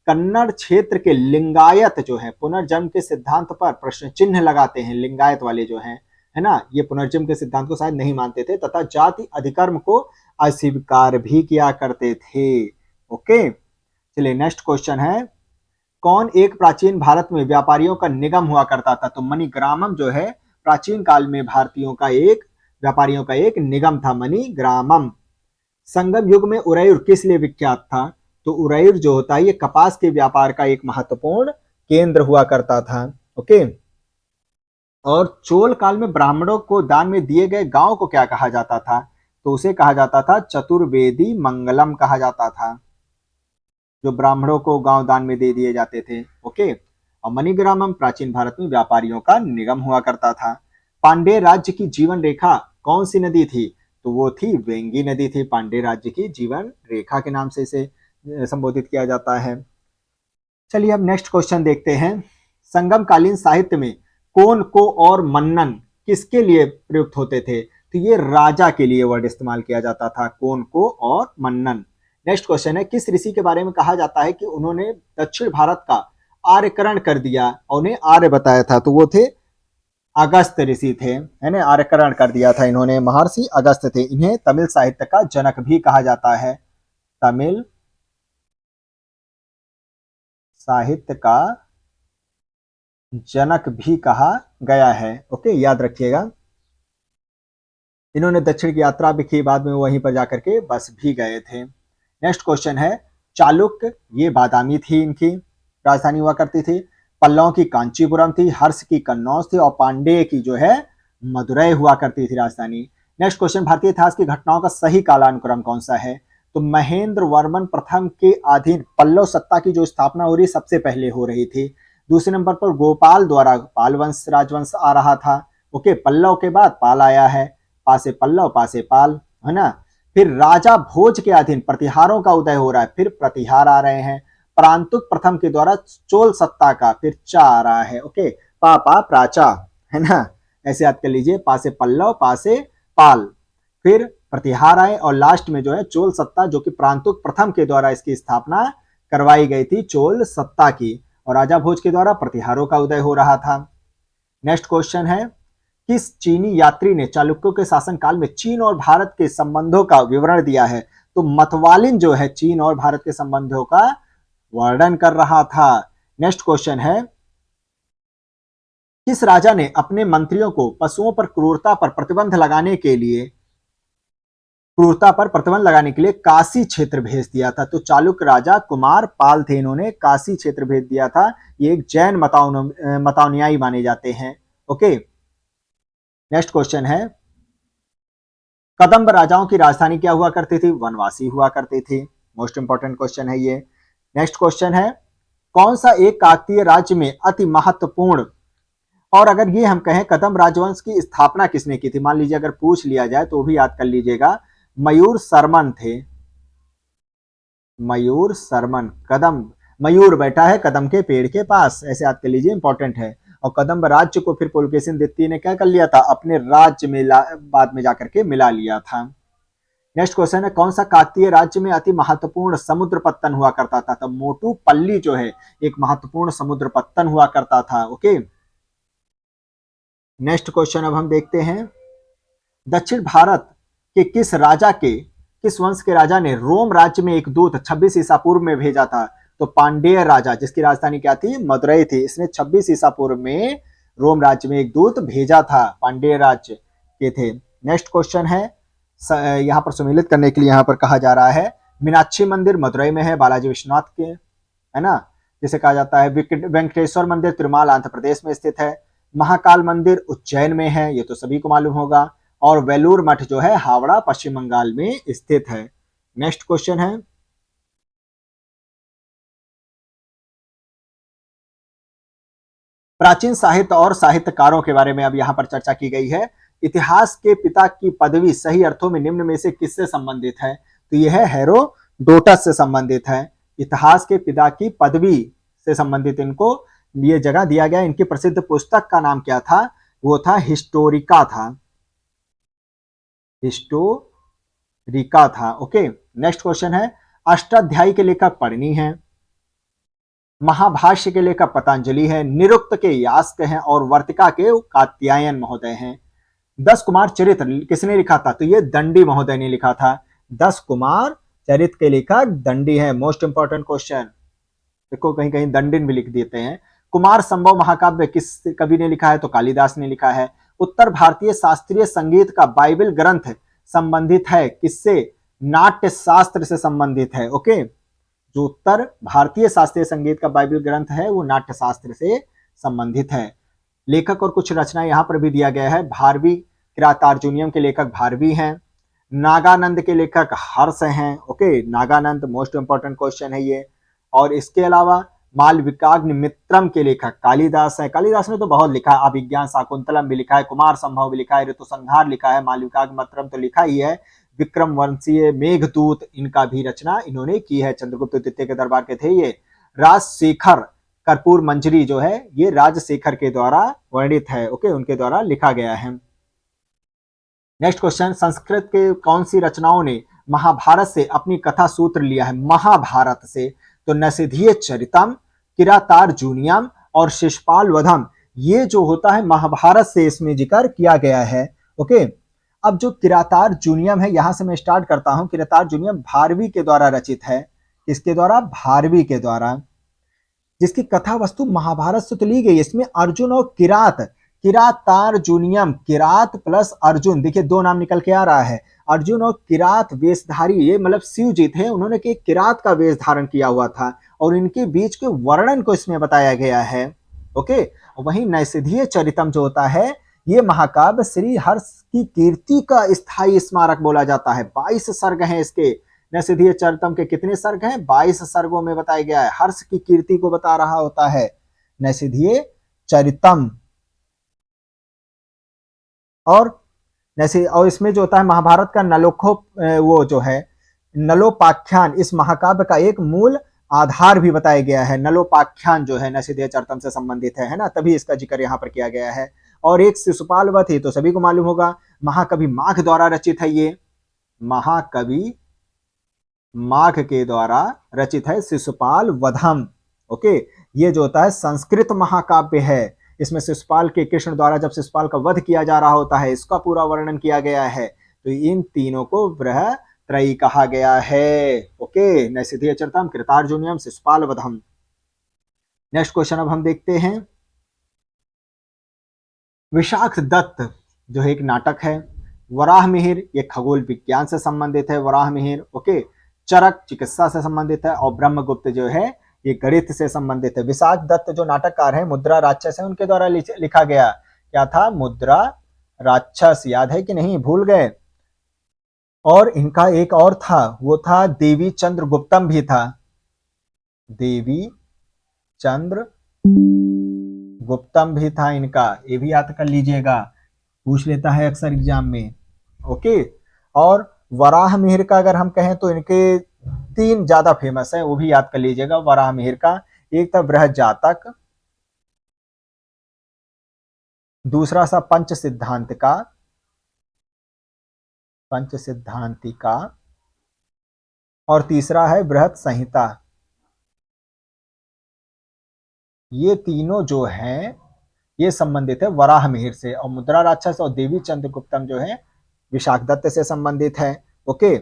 Speaker 1: कन्नड़ क्षेत्र के लिंगायत जो है पुनर्जन्म के सिद्धांत पर प्रश्न चिन्ह लगाते हैं। लिंगायत वाले जो हैं, है ना, ये पुनर्जन्म के सिद्धांत को शायद नहीं मानते थे तथा जाति अधिकर्म को अस्वीकार भी किया करते थे। ओके, चलिए नेक्स्ट क्वेश्चन है, कौन एक प्राचीन भारत में व्यापारियों का निगम हुआ करता था? तो मणिग्रामम जो है प्राचीन काल में भारतीयों का एक व्यापारियों का एक निगम था, मणिग्रामम। संगम युग में उरैर किस लिए विख्यात था? तो उरैर जो होता है ये कपास के व्यापार का एक महत्वपूर्ण केंद्र हुआ करता था। ओके, और चोल काल में ब्राह्मणों को दान में दिए गए गांव को क्या कहा जाता था? तो उसे कहा जाता था चतुर्वेदी मंगलम कहा जाता था, जो ब्राह्मणों को गांव दान में दे दिए जाते थे। ओके, और मणिग्रामम प्राचीन भारत में व्यापारियों का निगम हुआ करता था। पांड्य राज्य की जीवन रेखा कौन सी नदी थी? तो वो थी वेंगी नदी थी। पांड्य राज्य की जीवन रेखा के नाम से इसे संबोधित किया जाता है। चलिए अब नेक्स्ट क्वेश्चन देखते हैं। संगम कालीन साहित्य में कोन को और मन्नन किसके लिए प्रयुक्त होते थे? तो ये राजा के लिए वर्ड इस्तेमाल किया जाता था, कोन को और मन्नन। नेक्स्ट क्वेश्चन है, किस ऋषि के बारे में कहा जाता है कि उन्होंने दक्षिण भारत का आर्यकरण कर दिया और उन्हें आर्य बताया था? तो वो थे अगस्त ऋषि थे, है ना। आर्यकरण कर दिया था इन्होंने, महर्षि अगस्त थे। इन्हें तमिल साहित्य का जनक भी कहा जाता है, तमिल साहित्य का जनक भी कहा गया है। ओके, याद रखिएगा। इन्होंने दक्षिण की यात्रा भी की, बाद में वहीं पर जाकर के बस भी गए थे। नेक्स्ट क्वेश्चन है, चालुक्य ये बादामी थी, इनकी राजधानी हुआ करती थी। पल्लव की कांचीपुरम थी, हर्ष की कन्नौज थी और पांडेय की जो है मदुरै हुआ करती थी राजधानी। नेक्स्ट क्वेश्चन, भारतीय इतिहास की घटनाओं का सही कालानुक्रम कौन सा है? तो महेंद्र वर्मन प्रथम के अधीन पल्लव सत्ता की जो स्थापना हो रही सबसे पहले हो रही थी। दूसरे नंबर पर गोपाल द्वारा पाल वंश राजवंश आ रहा था। ओके, पल्लव के बाद पाल आया है, पासे पल्लव पासे पाल, है ना। फिर राजा भोज के अधीन प्रतिहारों का उदय हो रहा है, फिर प्रतिहार आ रहे हैं। प्रांतुक प्रथम के द्वारा चोल सत्ता का फिर चा आ रहा है। ओके, पा पा प्राचा, है ना। ऐसे याद कर लीजिए, पासे पल्लव पासे पाल, फिर प्रतिहार आए और लास्ट में जो है चोल सत्ता, जो कि प्रांतुक प्रथम के द्वारा इसकी स्थापना करवाई गई थी, चोल सत्ता की, और राजा भोज के द्वारा प्रतिहारों का उदय हो रहा था। नेक्स्ट क्वेश्चन है, किस चीनी यात्री ने चालुक्यों के शासनकाल में चीन और भारत के संबंधों का विवरण दिया है? तो मतवालिन जो है चीन और भारत के संबंधों का वर्णन कर रहा था। नेक्स्ट क्वेश्चन है, किस राजा ने अपने मंत्रियों को पशुओं पर क्रूरता पर प्रतिबंध लगाने के लिए काशी क्षेत्र भेज दिया था? तो चालुक्य राजा कुमार पाल थे, इन्होंने काशी क्षेत्र भेज दिया था। ये एक जैन मतानुयायी माने जाते हैं। ओके, नेक्स्ट क्वेश्चन है, कदम्ब राजाओं की राजधानी क्या हुआ करती थी? वनवासी हुआ करती थी। मोस्ट इंपॉर्टेंट क्वेश्चन है ये। नेक्स्ट क्वेश्चन है, कौन सा एक काकतीय राज्य में अति महत्वपूर्ण, और अगर ये हम कहें कदम्ब राजवंश की स्थापना किसने की थी, मान लीजिए अगर पूछ लिया जाए तो भी याद कर लीजिएगा, मयूर शर्मन थे। मयूर शर्मन, कदम, मयूर बैठा है कदम के पेड़ के पास, ऐसे याद कर लीजिए, इंपॉर्टेंट है। और कदम्ब राज्य को फिर पुलकेशिन द्वितीय ने क्या कर लिया था? अपने राज्य में बाद में जाकर के मिला लिया था। नेक्स्ट क्वेश्चन है, कौन सा काकतीय राज्य में अति महत्वपूर्ण समुद्र पत्तन हुआ करता था? तो मोटू पल्ली जो है एक महत्वपूर्ण समुद्र पत्तन हुआ करता था। ओके, नेक्स्ट क्वेश्चन अब हम देखते हैं, दक्षिण भारत के किस वंश के राजा ने रोम राज्य में एक दूत 26 ईसा पूर्व में भेजा था? तो पांडेय राजा, जिसकी राजधानी क्या थी? मदुरै थी। इसने 26 ईसा पूर्व में रोम राज्य में एक दूत भेजा था, पांडेय राज्य के थे। नेक्स्ट क्वेश्चन है, यहाँ पर सम्मिलित करने के लिए यहाँ पर कहा जा रहा है, मीनाक्षी मंदिर मदुरै में है, बालाजी विश्वनाथ के, है ना, जिसे कहा जाता है। वेंकटेश्वर मंदिर तिरुमाल आंध्र प्रदेश में स्थित है। महाकाल मंदिर उज्जैन में है, ये तो सभी को मालूम होगा। और वेलूर मठ जो है हावड़ा पश्चिम बंगाल में स्थित है। नेक्स्ट क्वेश्चन है, प्राचीन साहित्य और साहित्यकारों के बारे में अब यहां पर चर्चा की गई है। इतिहास के पिता की पदवी सही अर्थों में निम्न में से किससे संबंधित है? तो यह है हेरोडोटस से संबंधित है। इतिहास के पिता की पदवी से संबंधित इनको ये जगह दिया गया। इनकी प्रसिद्ध पुस्तक का नाम क्या था? वो था हिस्टोरिका था, हिस्टोरिका था। ओके, नेक्स्ट क्वेश्चन है, अष्टाध्यायी के लेखक पढ़नी है, महाभाष्य के लेखक पतंजलि है, निरुक्त के यास्क हैं और वर्तिका के कात्यायन महोदय हैं। 10 कुमार चरित्र किसने लिखा था? तो ये दंडी महोदय ने लिखा था। 10 कुमार चरित्र के लेखक दंडी है। मोस्ट इंपॉर्टेंट क्वेश्चन, देखो कहीं कहीं दंडिन भी लिख देते हैं। कुमार संभव महाकाव्य किस कवि ने लिखा है? तो कालिदास ने लिखा है। उत्तर भारतीय शास्त्रीय संगीत का बाइबल ग्रंथ संबंधित है किससे? नाट्य शास्त्र से संबंधित है। ओके, जो उत्तर भारतीय शास्त्रीय संगीत का बाइबल ग्रंथ है वो नाट्य शास्त्र से संबंधित है। लेखक और कुछ रचना यहाँ पर भी दिया गया है। भारवी किरातार्जुनियम के लेखक भारवी हैं। नागानंद के लेखक हर्ष हैं। Okay, Naganand most important question है ये। और इसके अलावा मालविकाग्नि मित्रम के लेखक कालिदास है। कालिदास ने तो बहुत लिखा है, अभिज्ञान शाकुंतलम भी लिखा है, कुमार संभव भी लिखा है, ऋतुसंहार लिखा है, मालविकाग्नि मित्रम तो लिखा ही है, विक्रम वंशीय मेघदूत इनका भी रचना इन्होंने की है। चंद्रगुप्त द्वितीय के दरबार के थे ये। राजशेखर कर्पूर मंजरी जो है ये राजशेखर के द्वारा वर्णित है, ओके, उनके द्वारा लिखा गया है। नेक्स्ट क्वेश्चन, संस्कृत के कौन सी रचनाओं ने महाभारत से अपनी कथा सूत्र लिया है? महाभारत से तो नैषधीय चरितम, किरातार्जुनीयम और शिशुपाल वधम, ये जो होता है महाभारत से इसमें जिक्र किया गया है, ओके। अब जो किरातार्जुनीयम है, यहां से मैं स्टार्ट करता हूं। किरातार्जुनीयम भारवी के द्वारा रचित है। किसके द्वारा? भारवी के द्वारा, जिसकी कथा वस्तु महाभारत से तो ली गई। इसमें अर्जुन और किरात, किरातार्जुनीयम, किरात प्लस अर्जुन, देखिए दो नाम निकल के आ रहा है। अर्जुन और किरात वेशधारी, ये मतलब शिव जी थे, उन्होंने कि किरात का वेश धारण किया हुआ था और इनके बीच के वर्णन को इसमें बताया गया है, ओके। वहीं नैषधीय चरितम जो होता है, ये महाकाव्य श्री हर्ष की कीर्ति का स्थायी स्मारक बोला जाता है। 22 सर्ग हैं इसके। नैषधीय चरितम के कितने सर्ग हैं? 22 सर्गों में बताया गया है। हर्ष की कीर्ति को बता रहा होता है नैषधीय चरितम। और इसमें जो होता है महाभारत का नलोखो, वो जो है नलोपाख्यान, इस महाकाव्य का एक मूल आधार भी बताया गया है। नलोपाख्यान जो है नैषधीय चरितम से संबंधित है ना, तभी इसका जिक्र यहाँ पर किया गया है। और एक शिशुपाल वध, ये तो सभी को मालूम होगा, महाकवि माघ द्वारा रचित है। ये महाकवि माघ के द्वारा रचित है शिशुपाल वधम, ओके। ये जो होता है संस्कृत महाकाव्य है। इसमें शिशुपाल के कृष्ण द्वारा जब शिशुपाल का वध किया जा रहा होता है, इसका पूरा वर्णन किया गया है। तो इन तीनों को बृहत्रयी कहा गया है, okay. Naishadhiya चरितम, किरातार्जुनीयम, Shishupal वधम। Next question अब हम देखते हैं। विशाख दत्त जो है एक नाटक है। वराह मिहिर ये खगोल विज्ञान से संबंधित है, वराह मिहिर, ओके। चरक चिकित्सा से संबंधित है और ब्रह्मगुप्त जो है ये गणित से संबंधित है। विशाख दत्त जो नाटककार है, मुद्रा राक्षस है, उनके द्वारा लिखा गया। क्या था? मुद्रा राक्षस, याद है कि नहीं? भूल गए। और इनका एक और था, वो था देवी चंद्रगुप्तम भी था। देवी चंद्र गुप्तम भी था इनका, ये भी याद कर लीजिएगा, पूछ लेता है अक्सर एग्जाम में, ओके। और वराह मिहिर का अगर हम कहें तो इनके 3 ज्यादा फेमस है, वो भी याद कर लीजिएगा वराह मिहिर का। एक था बृहज्जातक, दूसरा सा पंच सिद्धांतिका, और तीसरा है बृहत संहिता। ये तीनों जो हैं ये संबंधित है वराह मिहिर से, और मुद्रा राक्षस और देवी चंद्रगुप्तम जो है विशाख दत्त से संबंधित है, ओके।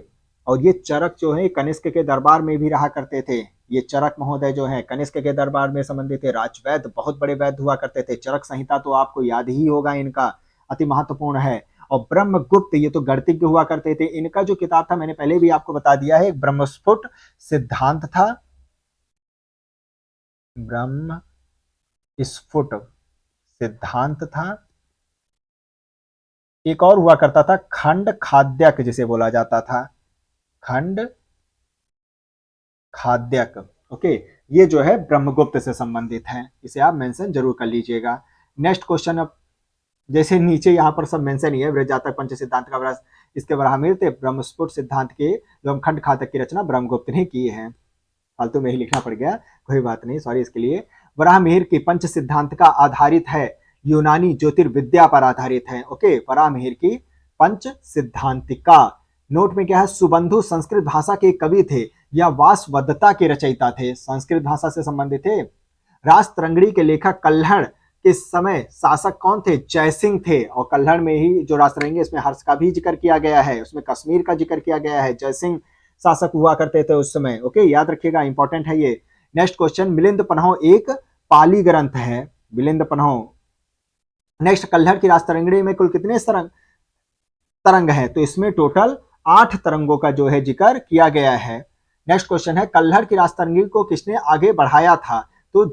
Speaker 1: और ये चरक जो है कनिष्क के दरबार में भी रहा करते थे। ये चरक महोदय जो है कनिष्क के दरबार में संबंधित थे। राजवैद्य, बहुत बड़े वैद्य हुआ करते थे। चरक संहिता तो आपको याद ही होगा, इनका अति महत्वपूर्ण है। और ब्रह्मगुप्त ये तो गणितज्ञ हुआ करते थे। इनका जो किताब था मैंने पहले भी आपको बता दिया है, ब्रह्मस्फुट सिद्धांत था, ब्रह्म स्फुट सिद्धांत था। एक और हुआ करता था खंड खाद्यक, जिसे बोला जाता था खंड खाद्यक, ओके। ये जो है ब्रह्मगुप्त से संबंधित है, इसे आप मेंशन जरूर कर लीजिएगा। नेक्स्ट क्वेश्चन, अब जैसे नीचे यहाँ पर सब मेंशन ही है, बृहज्जातक, पंच सिद्धांत का, इसके वराहमिहिर थे। ब्रह्मस्फुट सिद्धांत के एवं खंड खाद्यक की रचना ब्रह्मगुप्त ने की है। फालतू में ही लिखना पड़ गया, कोई बात नहीं, सॉरी इसके लिए। वराहमिहिर की पंच सिद्धांत का आधारित है, यूनानी ज्योतिर्विद्या पर आधारित है, ओके। वराहमिहिर की पंच सिद्धांतिका। नोट में क्या है? सुबंधु संस्कृत भाषा के कवि थे या वासवदत्ता के रचयिता थे? संस्कृत भाषा से संबंधित थे। रासतरंगिणी के लेखक कल्हड़ के समय शासक कौन थे? जयसिंह थे। और कल्हड़ में ही जो रासतरंगी, इसमें हर्ष का भी जिक्र किया गया है, उसमें कश्मीर का जिक्र किया गया है। जयसिंह शासक हुआ करते थे उस समय, ओके, याद रखिएगा, इंपॉर्टेंट है ये। नेक्स्ट क्वेश्चन, मिलिंद पन्हो एक पाली ग्रंथ है, मिलिंद पन्हो। नेक्स्ट, कल्हड़ की रासतरंगिणी में कुल कितने तरंग है? तो इसमें टोटल 8 तरंगों का जो है जिक्र किया गया है। नेक्स्ट क्वेश्चन है, कल्हड़ की रासतरंगिणी को किसने आगे बढ़ाया था? तो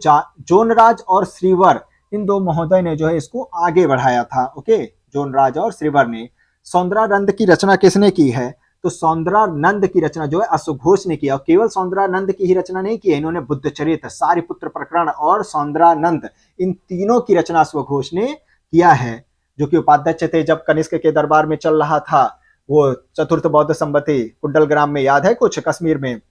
Speaker 1: जोनराज और श्रीवर, इन दो महोदय ने जो है इसको आगे बढ़ाया था, ओके, जोनराज और श्रीवर ने। सौंदरानंद की रचना किसने की है? तो तो सौंदरानंद की रचना जो है अश्वघोष ने किया। और केवल सौंदरानंद की ही रचना नहीं की है, इन्होंने बुद्धचरित, सारिपुत्र प्रकरण और सौंदरानंद, इन तीनों की रचना अश्वघोष ने किया है, जो कि उपाध्यक्ष थे जब कनिष्क के दरबार में चल रहा था वो चतुर्थ बौद्ध संवति कुंडलग्राम में, याद है कुछ, कश्मीर में।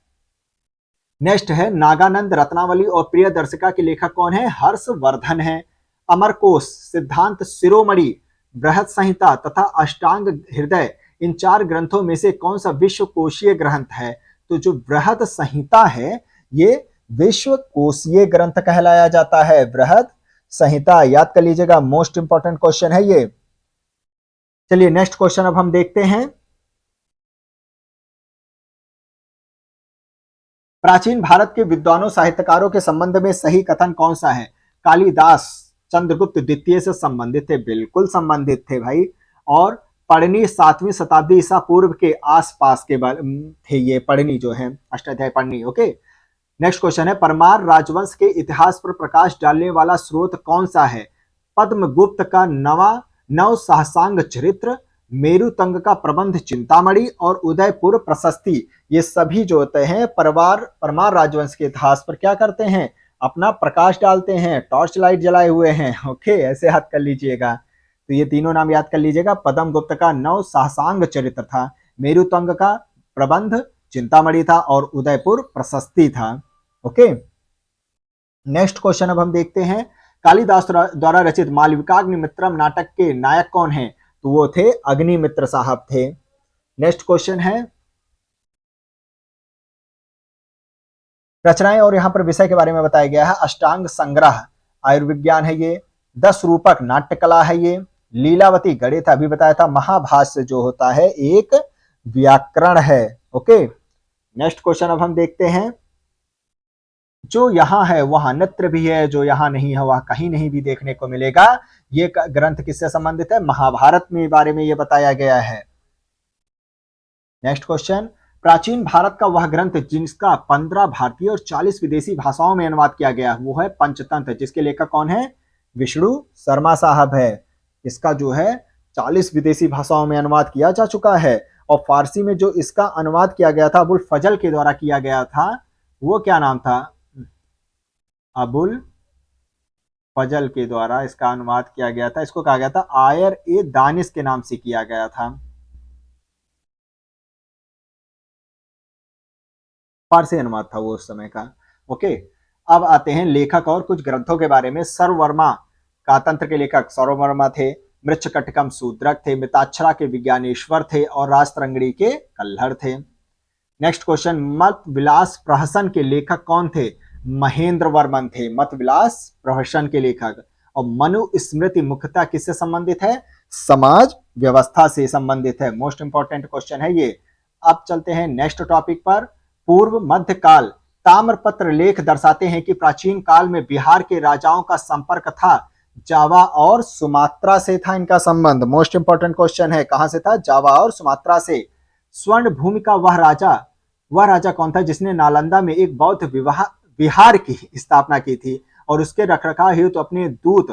Speaker 1: नेक्स्ट है नागानंद रत्नावली और प्रियदर्शिका के लेखक कौन है? हर्षवर्धन है। अमरकोश, सिद्धांत शिरोमणि, बृहत संहिता तथा अष्टांग हृदय, इन 4 ग्रंथों में से कौन सा विश्वकोशीय ग्रंथ है? तो जो बृहत संहिता है ये विश्वकोशीय ग्रंथ कहलाया जाता है। बृहत संहिता याद कर लीजिएगा, मोस्ट इंपॉर्टेंट क्वेश्चन है ये। चलिए नेक्स्ट क्वेश्चन अब हम देखते हैं। प्राचीन भारत के विद्वानों साहित्यकारों के संबंध में सही कथन कौन सा है? कालिदास चंद्रगुप्त द्वितीय से संबंधित थे, बिल्कुल संबंधित थे भाई। और पढ़नी 7वीं शताब्दी ईसा पूर्व के आसपास के थे ये पढ़नी जो है, अष्टाध्यायी पढ़नी। ओके, नेक्स्ट क्वेश्चन है परमार राजवंश के इतिहास पर प्रकाश डालने वाला स्रोत कौन सा है? पद्मगुप्त का नव सहसांग चरित्र, मेरुतंग का प्रबंध चिंतामणि और उदयपुर प्रशस्ति। ये सभी जो होते हैं परमार राजवंश के इतिहास पर क्या करते हैं? अपना प्रकाश डालते हैं, टॉर्च लाइट जलाए हुए हैं। ओके, ऐसे याद कर लीजिएगा। तो ये तीनों नाम याद कर लीजिएगा। पद्मगुप्त का नव सहसांग चरित्र था, मेरुतंग का प्रबंध चिंतामणि था और उदयपुर प्रशस्ति था। ओके, नेक्स्ट क्वेश्चन अब हम देखते हैं। कालिदास द्वारा रचित मालविकाग्निमित्रम नाटक के नायक कौन हैं? तो वो थे अग्निमित्र साहब थे। नेक्स्ट क्वेश्चन है रचनाएं और यहां पर विषय के बारे में बताया गया है। अष्टांग संग्रह आयुर्विज्ञान है ये, 10 रूपक नाट्यकला है ये, लीलावती गणित अभी बताया था, महाभाष्य जो होता है एक व्याकरण है। ओके, नेक्स्ट क्वेश्चन अब हम देखते हैं। जो यहां है वहां नत्र भी है, जो यहां नहीं है वह कहीं नहीं भी देखने को मिलेगा। ये ग्रंथ किससे संबंधित है? महाभारत में बारे में ये बताया गया है। नेक्स्ट क्वेश्चन, प्राचीन भारत का वह ग्रंथ जिसका 15 भारतीय और 40 विदेशी भाषाओं में अनुवाद किया गया वो है पंचतंत्र, जिसके लेखक कौन है? विष्णु शर्मा साहब है। इसका जो है 40 विदेशी भाषाओं में अनुवाद किया जा चुका है। और फारसी में जो इसका अनुवाद किया गया था अबुल फजल के द्वारा किया गया था, वो क्या नाम था? अबुल फजल के द्वारा इसका अनुवाद किया गया था। इसको कहा गया था आयर ए दानिश के नाम से किया गया था। फारसी अनुवाद था वो उस समय का। ओके, अब आते हैं लेखक और कुछ ग्रंथों के बारे में। सर्ववर्मा कातंत्र के लेखक सर्ववर्मा थे, मृच्छकटिकम शूद्रक थे, मिताक्षरा के विज्ञानेश्वर थे और राजतरंगिणी के कल्हड़ थे। नेक्स्ट क्वेश्चन, मत विलास प्रहसन के लेखक कौन थे? महेंद्र वर्मन थे मत विलास प्रहसन के लेखक। और मनुस्मृति मुख्यतः किससे संबंधित है? समाज व्यवस्था से संबंधित है। मोस्ट इंपॉर्टेंट क्वेश्चन है ये। अब चलते हैं नेक्स्ट टॉपिक पर। पूर्व मध्यकाल ताम्रपत्र लेख दर्शाते हैं कि प्राचीन काल में बिहार के राजाओं का संपर्क था जावा और सुमात्रा से था इनका संबंध। मोस्ट इंपॉर्टेंट क्वेश्चन है, कहां से था? जावा और सुमात्रा से। स्वर्ण भूमि का वह राजा कौन था जिसने नालंदा में एक बौद्ध विहार की स्थापना की थी और उसके रखरखाव हेतु तो अपने दूत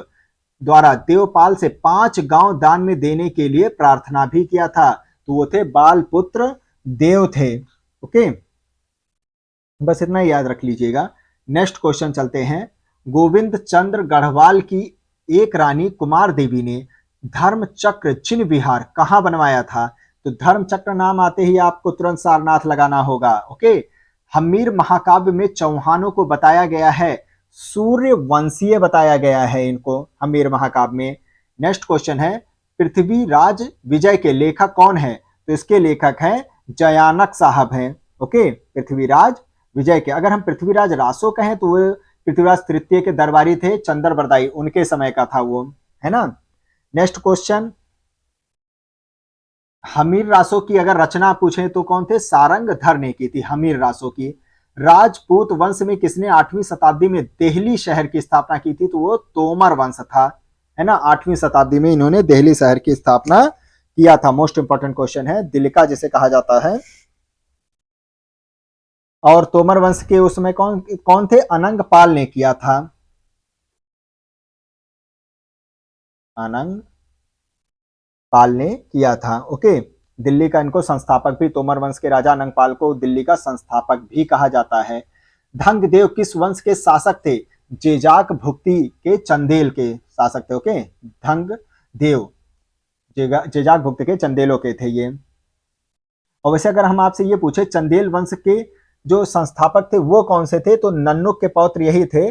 Speaker 1: द्वारा देवपाल से 5 गांव दान में देने के लिए प्रार्थना भी किया था। तो वो थे बालपुत्र देव थे। ओके, बस इतना ही याद रख लीजिएगा। नेक्स्ट क्वेश्चन चलते हैं। गोविंद चंद्र गढ़वाल की एक रानी कुमार देवी ने धर्मचक्र चिन्ह विहार कहां बनवाया था? तो धर्मचक्र नाम आते ही आपको तुरंत सारनाथ लगाना होगा। ओके, हम्मीर महाकाव्य में चौहानों को बताया गया है सूर्यवंशीय बताया गया है इनको हम्मीर महाकाव्य में। नेक्स्ट क्वेश्चन है, पृथ्वीराज विजय के लेखक कौन है? तो इसके लेखक हैं जयानक साहब हैं। ओके, पृथ्वीराज विजय के। अगर हम पृथ्वीराज रासो कहें तो वो पृथ्वीराज तृतीय के दरबारी थे, चंद्र बरदाई उनके समय का था वो, है ना। नेक्स्ट क्वेश्चन, हमीर रासो की अगर रचना पूछे तो कौन थे? सारंगधर ने की थी हमीर रासो की। राजपूत वंश में किसने 8वीं शताब्दी में देहली शहर की स्थापना की थी? तो वो तोमर वंश था, है ना। 8वीं शताब्दी में इन्होंने देहली शहर की स्थापना किया था। मोस्ट इंपॉर्टेंट क्वेश्चन है, दिल्लिका जिसे कहा जाता है। और तोमर वंश के उसमें कौन थे? अनंग पाल ने किया था। अनंग पाल ने किया था। ओके, दिल्ली का इनको संस्थापक भी, तोमर वंश के राजा नंगपाल को दिल्ली का संस्थापक भी कहा जाता है। धंगदेव किस वंश के शासक थे? जेजाक भुक्ति के चंदेल के शासक थे। ओके, धंगदेव जेजाक भुक्ति के चंदेलों के थे ये। और वैसे अगर हम आपसे ये पूछे चंदेल वंश के जो संस्थापक थे वो कौन से थे, तो नन्नुक के पौत्र यही थे,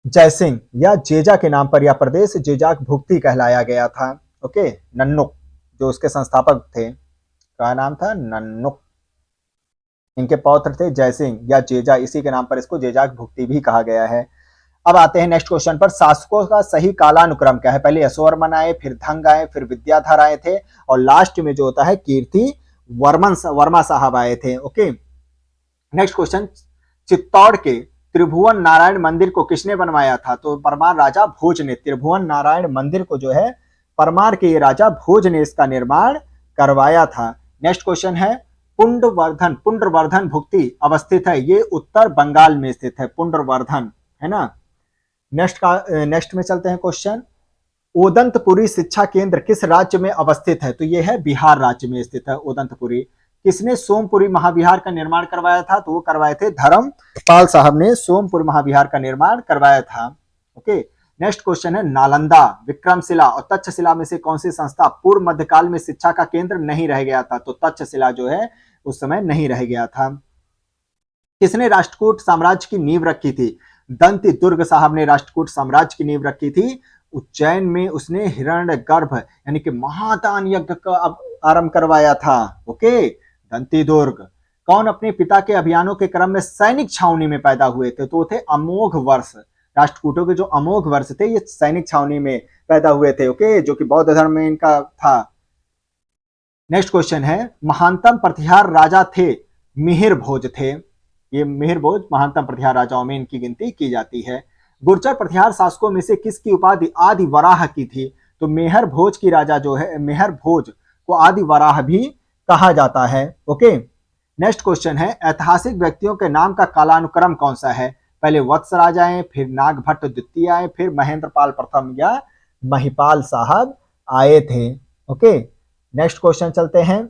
Speaker 1: जयसिंह, या जेजा के नाम पर यह प्रदेश जेजाक भुक्ति कहलाया गया था। ओके, नन्नुक जो उसके संस्थापक थे, क्या नाम था? नन्नुक। इनके पौत्र थे जयसिंह या जेजा, इसी के नाम पर इसको जेजाक भुक्ति भी कहा गया है। अब आते हैं नेक्स्ट क्वेश्चन पर। शासकों का सही कालानुक्रम क्या है? पहले यशोवर्मन आए, फिर धंग आए, फिर विद्याधर आए थे, और लास्ट में जो होता है कीर्ति वर्मा साहब आए थे। ओके, नेक्स्ट क्वेश्चन, चित्तौड़ के त्रिभुवन नारायण मंदिर को किसने बनवाया था? तो परमार राजा भोज ने। त्रिभुवन नारायण मंदिर को जो है परमार के राजा भोज ने इसका निर्माण करवाया था। नेक्स्ट क्वेश्चन है, पुंड्रवर्धन भुक्ति अवस्थित है, ये उत्तर बंगाल में स्थित है, पुंड्रवर्धन, है ना। नेक्स्ट में चलते हैं क्वेश्चन, ओदंतपुरी शिक्षा केंद्र किस राज्य में अवस्थित है? तो ये है बिहार राज्य में स्थित है ओदंतपुरी। किसने सोमपुरी महाविहार का निर्माण करवाया था? तो वो करवाए थे धर्मपाल साहब ने सोमपुर महाविहार का निर्माण करवाया था। ओके, नेक्स्ट क्वेश्चन है, नालंदा, विक्रमशिला और तक्षशिला में से कौन सी संस्था पूर्व मध्यकाल में शिक्षा का केंद्र नहीं रह गया था? तो तक्षशिला जो है उस समय नहीं रह गया था। किसने राष्ट्रकूट साम्राज्य की नींव रखी थी? दंती दुर्ग साहब ने राष्ट्रकूट साम्राज्य की नींव रखी थी। उज्जैन में उसने हिरण्यगर्भ यानी कि महादान यज्ञ का आरंभ करवाया था। ओके, दंती दुर्ग। कौन अपने पिता के अभियानों के क्रम में सैनिक छावनी में पैदा हुए थे? तो थे अमोघ वर्ष। राष्ट्रकूटों के जो अमोघ वर्ष थे ये सैनिक छावनी में पैदा हुए थे। ओके, जो कि बौद्ध धर्म में इनका था। नेक्स्ट क्वेश्चन है, महानतम प्रतिहार राजा थे? मिहिर भोज थे। ये मिहिर भोज महानतम प्रतिहार राजाओं में इनकी गिनती की जाती है। गुर्जर प्रतिहार शासकों में से किसकी उपाधि आदि वराह की थी? तो मेहर भोज की राजा जो है, मेहर भोज को आदि वराह भी कहा जाता है। ओके, नेक्स्ट क्वेश्चन है, ऐतिहासिक व्यक्तियों के नाम का कालानुक्रम कौन सा है? पहले वत्सराज आए, फिर नागभट्ट द्वितीय आए, फिर महेंद्रपाल प्रथम या महिपाल साहब आए थे। ओके, नेक्स्ट क्वेश्चन चलते हैं,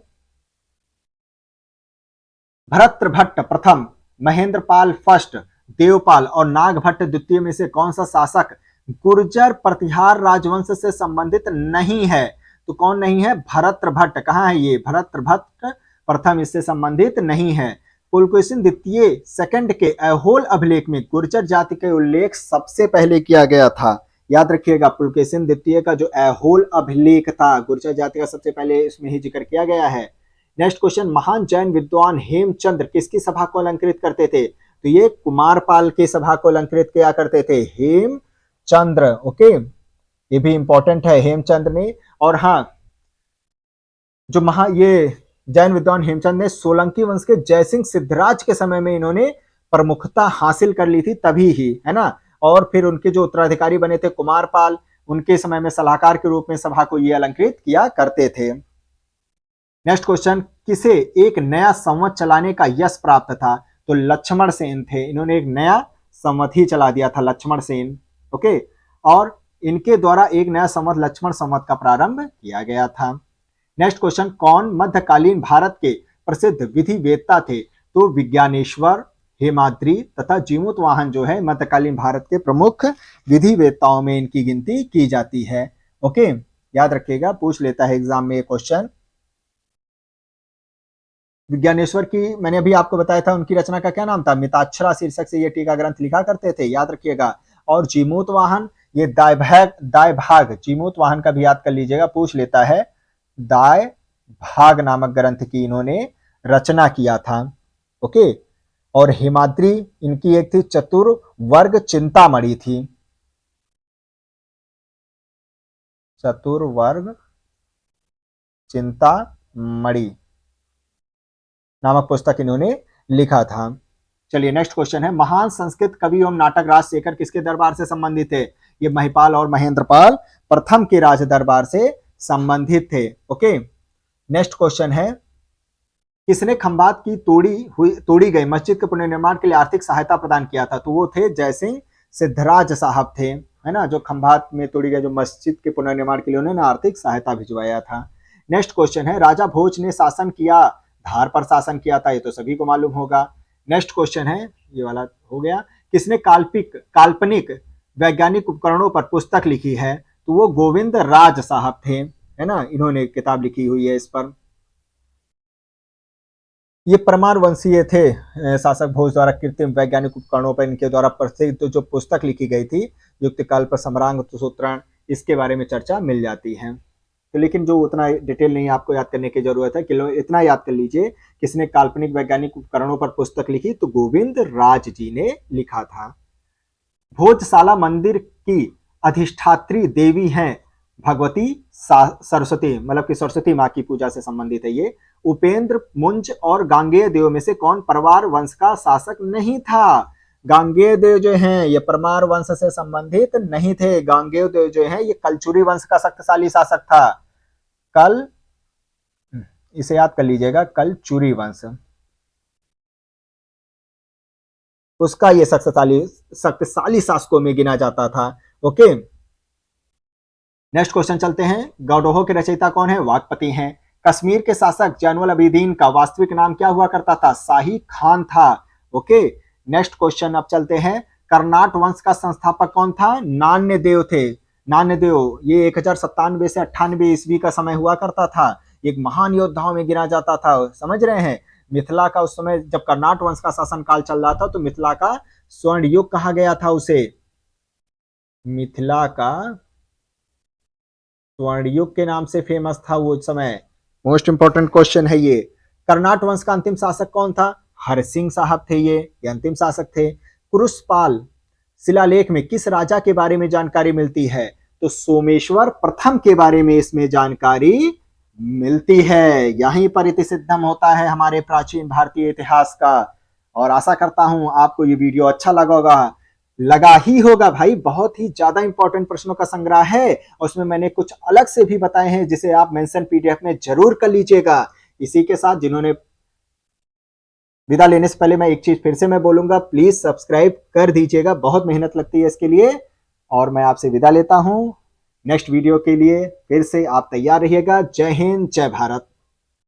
Speaker 1: भरतृभट्ट प्रथम, महेंद्रपाल फर्स्ट, देवपाल और नागभट्ट द्वितीय में से कौन सा शासक गुर्जर प्रतिहार राजवंश से संबंधित नहीं है? तो कौन नहीं है? भरतृभट्ट। कहां है ये? भरतृभट्ट प्रथम इससे संबंधित नहीं है। पुलकेशिन द्वितीय सेकंड के ऐहोल अभिलेख में गुर्जर जाति के उल्लेख सबसे पहले किया गया था। याद रखिएगा, पुलकेशिन द्वितीय का जो ऐहोल अभिलेख था गुर्जर जाति का सबसे पहले इसमें ही जिक्र किया गया है। नेक्स्ट क्वेश्चन, महान जैन विद्वान हेमचंद्र किसकी सभा को अलंकृत करते थे? तो ये कुमारपाल की सभा को अलंकृत किया करते थे, हेमचंद्र। ओके, ये भी इंपॉर्टेंट है हेमचंद्र ने। और हाँ, जो ये जैन विद्वान हेमचंद ने सोलंकी वंश के जयसिंह सिद्धराज के समय में इन्होंने प्रमुखता हासिल कर ली थी, तभी ही, है ना। और फिर उनके जो उत्तराधिकारी बने थे कुमारपाल, उनके समय में सलाहकार के रूप में सभा को ये अलंकृत किया करते थे। नेक्स्ट क्वेश्चन, किसे एक नया संवत चलाने का यश प्राप्त था? तो लक्ष्मण सेन थे। इन्होंने एक नया संवत ही चला दिया था, लक्ष्मण सेन। ओके, और इनके द्वारा एक नया संवत लक्ष्मण संवत का प्रारंभ किया गया था। नेक्स्ट क्वेश्चन, कौन मध्यकालीन भारत के प्रसिद्ध विधि वेत्ता थे? तो विज्ञानेश्वर, हेमाद्री तथा जीमूतवाहन जो है मध्यकालीन भारत के प्रमुख विधि वेत्ताओं में इनकी गिनती की जाती है। ओके, याद रखिएगा, पूछ लेता है एग्जाम में ये क्वेश्चन। विज्ञानेश्वर की मैंने अभी आपको बताया था, उनकी रचना का क्या नाम था? मिताक्षरा शीर्षक से ये टीका ग्रंथ लिखा करते थे, याद रखिएगा। और जीमूतवाहन, ये दायभाग जीमूतवाहन का भी याद कर लीजिएगा, पूछ लेता है। दायभाग नामक ग्रंथ की इन्होंने रचना किया था। ओके, और हेमाद्री इनकी एक थी चतुर्वर्ग चिंतामणि थी, चतुर्वर्ग चिंतामणि नामक पुस्तक इन्होंने लिखा था। चलिए नेक्स्ट क्वेश्चन है, महान संस्कृत कवि एवं नाटक राजशेखर किसके दरबार से संबंधित थे? ये महिपाल और महेंद्रपाल प्रथम के राज दरबार से संबंधित थे। ओके, नेक्स्ट क्वेश्चन है, किसने खंभात की तोड़ी गई मस्जिद के पुनर्निर्माण के लिए आर्थिक सहायता प्रदान किया था? तो वो थे जयसिंह सिद्धराज साहब थे, है ना, जो खंभात में तोड़ी गई जो मस्जिद के पुनर्निर्माण के लिए उन्होंने आर्थिक सहायता भिजवाया था। नेक्स्ट क्वेश्चन है, राजा भोज ने शासन किया, धार पर शासन किया था, ये तो सभी को मालूम होगा। नेक्स्ट क्वेश्चन है, ये वाला हो गया, किसने काल्पनिक वैज्ञानिक उपकरणों पर पुस्तक लिखी है, तो वो गोविंद राज साहब थे, है ना, इन्होंने किताब लिखी हुई है इस पर। ये परमार वंशीय थे शासक भोज द्वारा कृत्रिम वैज्ञानिक उपकरणों पर इनके द्वारा प्रसिद्ध जो पुस्तक लिखी गई थी युक्तिकल्प सम्रांग सूत्रण, इसके बारे में चर्चा मिल जाती है। तो लेकिन जो उतना डिटेल नहीं आपको याद करने की जरूरत है, कि इतना याद कर लीजिए, किसने काल्पनिक वैज्ञानिक उपकरणों पर पुस्तक लिखी, तो गोविंद राज जी ने लिखा था। भोजशाला मंदिर की अधिष्ठात्री देवी हैं भगवती सरस्वती, मतलब कि सरस्वती माँ की पूजा से संबंधित है ये। उपेंद्र मुंज और गांगेय देव में से कौन परमार वंश का शासक नहीं था? गांगेय देव जो हैं ये परमार वंश से संबंधित नहीं थे। गांगेय देव जो है ये कलचुरी वंश का शक्तिशाली शासक था। इसे याद कर लीजिएगा, कलचुरी वंश, उसका ये शक्तिशाली शासकों में गिना जाता था। ओके, नेक्स्ट क्वेश्चन चलते हैं। गौडोहो के रचयिता कौन है? वाकपति हैं। कश्मीर के शासक जैनुल अबीदीन का वास्तविक नाम क्या हुआ करता था? शाही खान था। ओके, नेक्स्ट क्वेश्चन अब चलते हैं। कर्नाट वंश का संस्थापक कौन था? नान्यदेव थे। नान्यदेव ये 1097 से 98 ईस्वी का समय हुआ करता था। एक महान योद्धाओं में गिना जाता था, समझ रहे हैं। मिथिला का उस समय जब कर्नाट वंश का शासन काल चल रहा था तो मिथिला का स्वर्ण युग कहा गया था उसे। मिथिला का स्वर्ण युग के नाम से फेमस था वो समय। मोस्ट इंपोर्टेंट क्वेश्चन है ये। कर्नाट वंश का अंतिम शासक कौन था? हरसिंह साहब थे, ये अंतिम शासक थे। कुरुशपाल शिलालेख में किस राजा के बारे में जानकारी मिलती है? तो सोमेश्वर प्रथम के बारे में इसमें जानकारी मिलती है। यहीं पर इतिसिद्धम होता है हमारे प्राचीन भारतीय इतिहास का। और आशा करता हूं आपको ये वीडियो अच्छा लगा ही होगा भाई। बहुत ही ज्यादा इंपॉर्टेंट प्रश्नों का संग्रह है और उसमें मैंने कुछ अलग से भी बताए हैं जिसे आप मेंशन पीडीएफ में जरूर कर लीजिएगा। इसी के साथ जिन्होंने विदा लेने से पहले मैं एक चीज फिर से मैं बोलूंगा, प्लीज सब्सक्राइब कर दीजिएगा, बहुत मेहनत लगती है इसके लिए। और मैं आपसे विदा लेता हूं। नेक्स्ट वीडियो के लिए फिर से आप तैयार रहिएगा। जय हिंद, जय भारत।